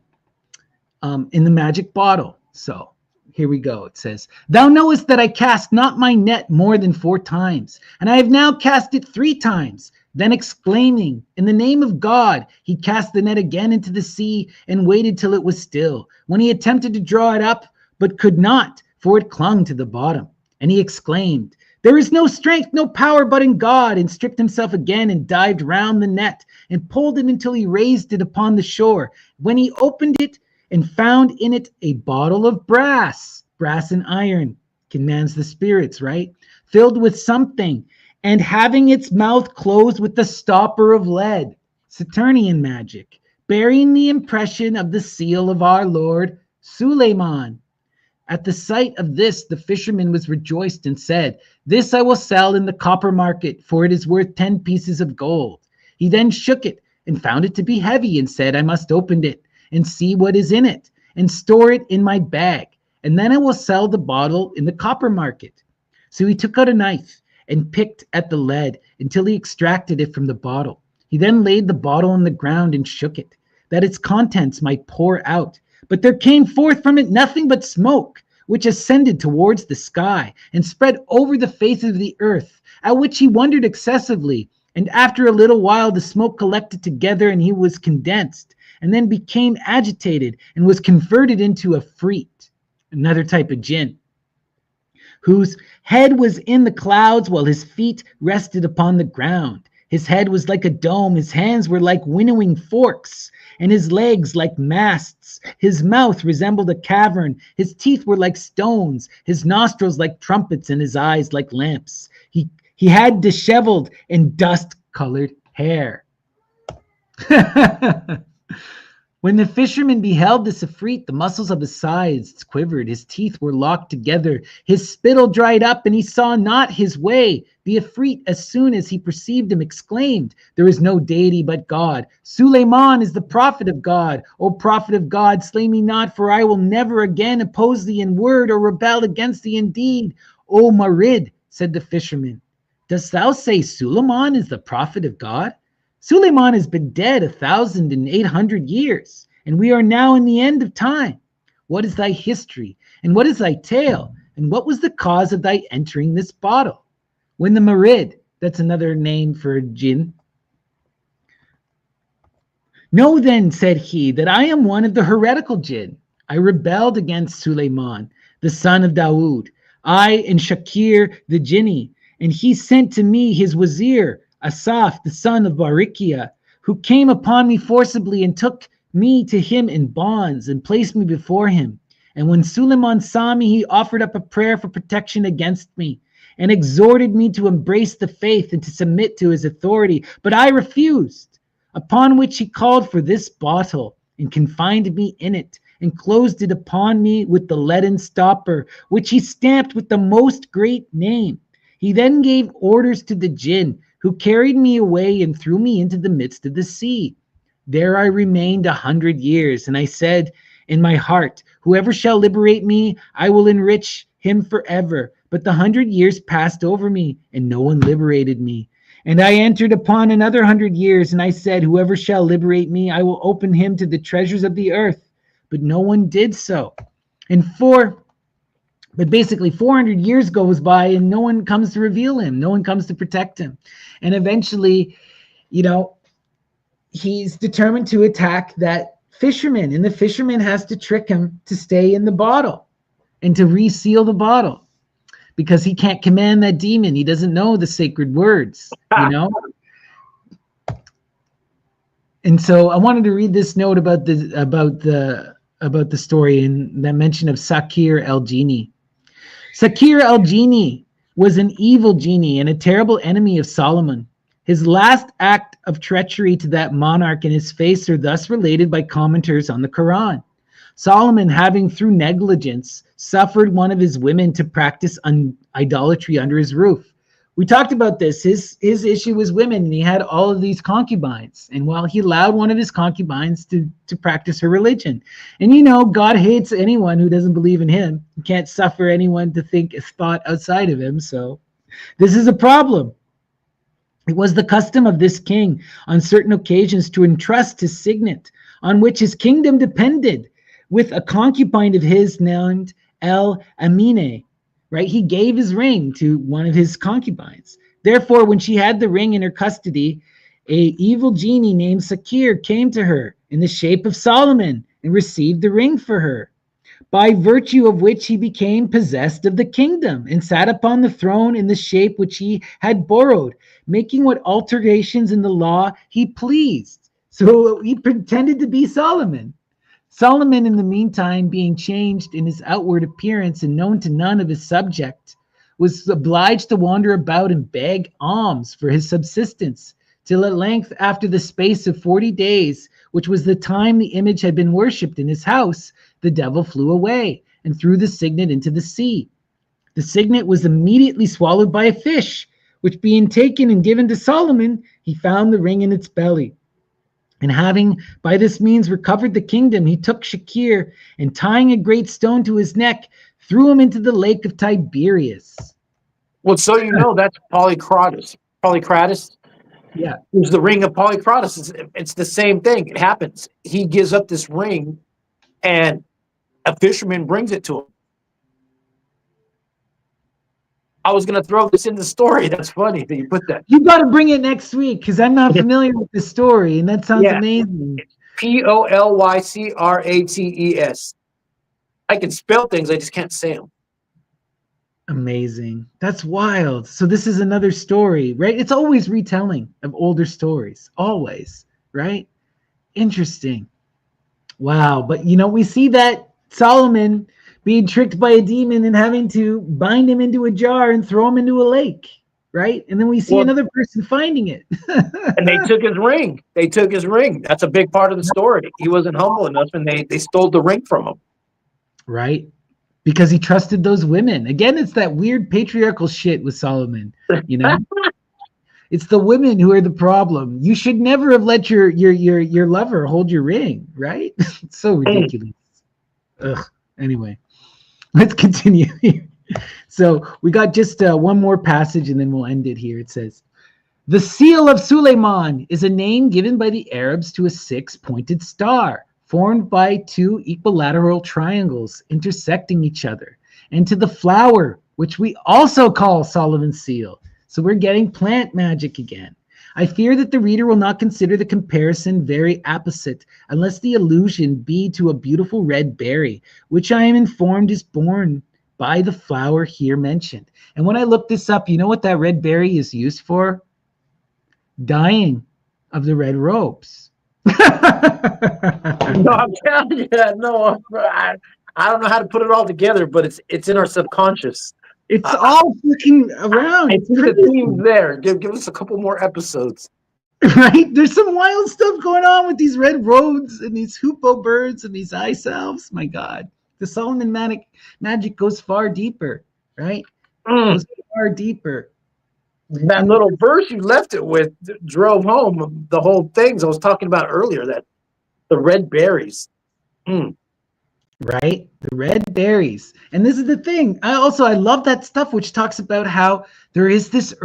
in the magic bottle. So here we go. It says, "Thou knowest that I cast not my net more than 4 times, and I have now cast it 3 times. Then exclaiming, in the name of God, he cast the net again into the sea and waited till it was still, when he attempted to draw it up, but could not, for it clung to the bottom. And he exclaimed, there is no strength, no power but in God, and stripped himself again and dived round the net and pulled it until he raised it upon the shore. When he opened it and found in it a bottle of brass and iron, commands the spirits, right? Filled with something, and having its mouth closed with the stopper of lead, Saturnian magic, bearing the impression of the seal of our Lord Suleiman. At the sight of this, the fisherman was rejoiced and said, "This I will sell in the copper market, for it is worth 10 pieces of gold." He then shook it and found it to be heavy and said, "I must open it and see what is in it and store it in my bag, and then I will sell the bottle in the copper market." So he took out a knife and picked at the lead until he extracted it from the bottle. He then laid the bottle on the ground and shook it, that its contents might pour out. But there came forth from it nothing but smoke, which ascended towards the sky and spread over the face of the earth, at which he wondered excessively. And after a little while, the smoke collected together and he was condensed, and then became agitated and was converted into a freet, another type of jinn, whose head was in the clouds while his feet rested upon the ground. His head was like a dome, his hands were like winnowing forks, and his legs like masts. His mouth resembled a cavern, his teeth were like stones, his nostrils like trumpets, and his eyes like lamps. He had disheveled and dust-colored hair. When the fisherman beheld this Ifrit, the muscles of his sides quivered, his teeth were locked together, his spittle dried up, and he saw not his way. The Ifrit, as soon as he perceived him, exclaimed, "There is no deity but God. Suleiman is the prophet of God. O prophet of God, slay me not, for I will never again oppose thee in word or rebel against thee in deed." "O Marid," said the fisherman, "dost thou say Suleiman is the prophet of God? Suleiman has been dead 1,800 years, and we are now in the end of time. What is thy history, and what is thy tale, and what was the cause of thy entering this bottle?" When the Marid, that's another name for jinn. "Know then," said he, "that I am one of the heretical jinn. I rebelled against Suleiman, the son of Dawood, I and Shakir the genie, and he sent to me his wazir, Asaph, the son of Barikia, who came upon me forcibly and took me to him in bonds and placed me before him. And when Suleiman saw me, he offered up a prayer for protection against me and exhorted me to embrace the faith and to submit to his authority. But I refused, upon which he called for this bottle and confined me in it and closed it upon me with the leaden stopper, which he stamped with the most great name. He then gave orders to the jinn, who carried me away and threw me into the midst of the sea. There I remained 100 years, and I said in my heart, whoever shall liberate me, I will enrich him forever. But the 100 years passed over me, and no one liberated me. And I entered upon another 100 years, and I said, whoever shall liberate me, I will open him to the treasures of the earth. But no one did so. But basically 400 years goes by and no one comes to reveal him. No one comes to protect him. And eventually, he's determined to attack that fisherman. And the fisherman has to trick him to stay in the bottle and to reseal the bottle because he can't command that demon. He doesn't know the sacred words, And so I wanted to read this note about the story and that mention of Sakir el-Genie. Sakir el-Genie was an evil genie and a terrible enemy of Solomon. His last act of treachery to that monarch and his face are thus related by commenters on the Quran. Solomon, having through negligence suffered one of his women to practice idolatry under his roof. We talked about this. His issue was women, and he had all of these concubines. And while he allowed one of his concubines to practice her religion. And God hates anyone who doesn't believe in him. He can't suffer anyone to think a thought outside of him. So this is a problem. It was the custom of this king on certain occasions to entrust his signet, on which his kingdom depended, with a concubine of his named El-Amine. Right? He gave his ring to one of his concubines. Therefore, when she had the ring in her custody, a evil genie named Sakir came to her in the shape of Solomon and received the ring for her, by virtue of which he became possessed of the kingdom and sat upon the throne in the shape which he had borrowed, making what alterations in the law he pleased. So he pretended to be Solomon. Solomon, in the meantime, being changed in his outward appearance and known to none of his subject, was obliged to wander about and beg alms for his subsistence, till at length, after the space of 40 days, which was the time the image had been worshipped in his house, the devil flew away and threw the signet into the sea. The signet was immediately swallowed by a fish, which being taken and given to Solomon, he found the ring in its belly. And having by this means recovered the kingdom, he took Shakir, and tying a great stone to his neck, threw him into the lake of Tiberias. Well, so you know, that's Polycrates. Polycrates Yeah. is the ring of Polycrates. It's the same thing. It happens. He gives up this ring, and a fisherman brings it to him. I was going to throw this in the story. That's funny that you put that. You got to bring it next week because I'm not familiar with the story, and that sounds amazing. It's Polycrates. I can spell things, I just can't say them. Amazing. That's wild. So this is another story, right? It's always retelling of older stories, always, right? Interesting. Wow. But you know, we see that Solomon being tricked by a demon and having to bind him into a jar and throw him into a lake, right? And then we see another person finding it. And they took his ring. They took his ring. That's a big part of the story. He wasn't humble enough, and they stole the ring from him. Right? Because he trusted those women. Again, it's that weird patriarchal shit with Solomon, you know? It's the women who are the problem. You should never have let your lover hold your ring, right? It's so ridiculous. Ugh. Anyway, let's continue here. So we got just one more passage and then we'll end it here. It says, the seal of Suleiman is a name given by the Arabs to a 6-pointed star formed by 2 equilateral triangles intersecting each other, and to the flower, which we also call Solomon's seal. So we're getting plant magic again. I fear that the reader will not consider the comparison very apposite, unless the allusion be to a beautiful red berry, which I am informed is born by the flower here mentioned. And when I looked this up, you know what that red berry is used for? Dyeing of the red robes. No, I'm telling you, no, I don't know how to put it all together, but it's in our subconscious. It's all freaking around. It's the theme's there. Give us a couple more episodes. Right? There's some wild stuff going on with these red robes and these hoopoe birds and these eye salves. My God. The Solomon magic goes far deeper, right? Goes far deeper. That little verse you left it with drove home the whole things I was talking about earlier, that the red berries. Right? The red berries. And this is the thing. I love that stuff which talks about how there is this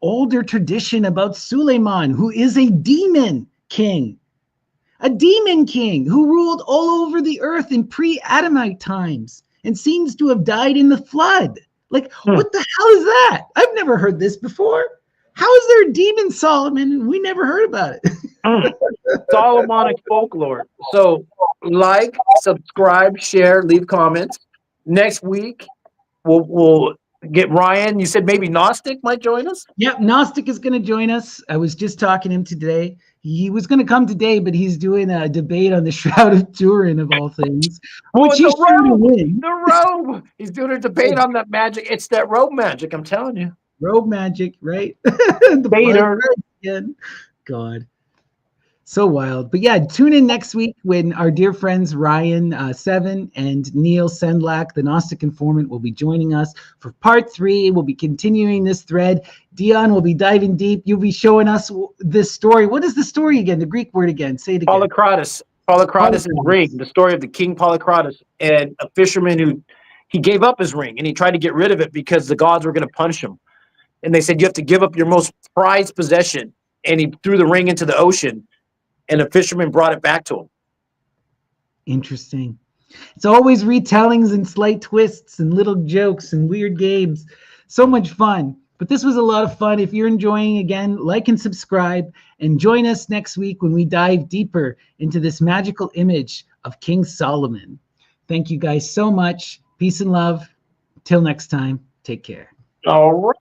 older tradition about Suleiman, who is a demon king. A demon king who ruled all over the earth in pre-Adamite times and seems to have died in the flood. Like, what the hell is that? I've never heard this before. How is there a demon Solomon and we never heard about it? Solomonic folklore. So like, subscribe, share, leave comments. Next week, we'll get Ryan. You said maybe Gnostic might join us? Yep, Gnostic is going to join us. I was just talking to him today. He was going to come today, but he's doing a debate on the Shroud of Turin, of all things. Which he's sure to win. The robe. He's doing a debate on that magic. It's that robe magic, I'm telling you. Robe magic, right? The Bader. Again. God. So wild. But yeah, tune in next week when our dear friends Ryan 7 and Neil Sendlak, the Gnostic informant, will be joining us for part 3. We'll be continuing this thread. Dion will be diving deep. You'll be showing us this story. What is the story again? The Greek word again. Say it again. Polycrates. Polycrates' ring. The story of the king Polycrates and a fisherman who he gave up his ring and he tried to get rid of it because the gods were going to punish him. And they said, you have to give up your most prized possession. And he threw the ring into the ocean. And a fisherman brought it back to him. Interesting. It's always retellings and slight twists and little jokes and weird games. So much fun. But this was a lot of fun. If you're enjoying, again, like and subscribe. And join us next week when we dive deeper into this magical image of King Solomon. Thank you guys so much. Peace and love. Till next time, take care. All right.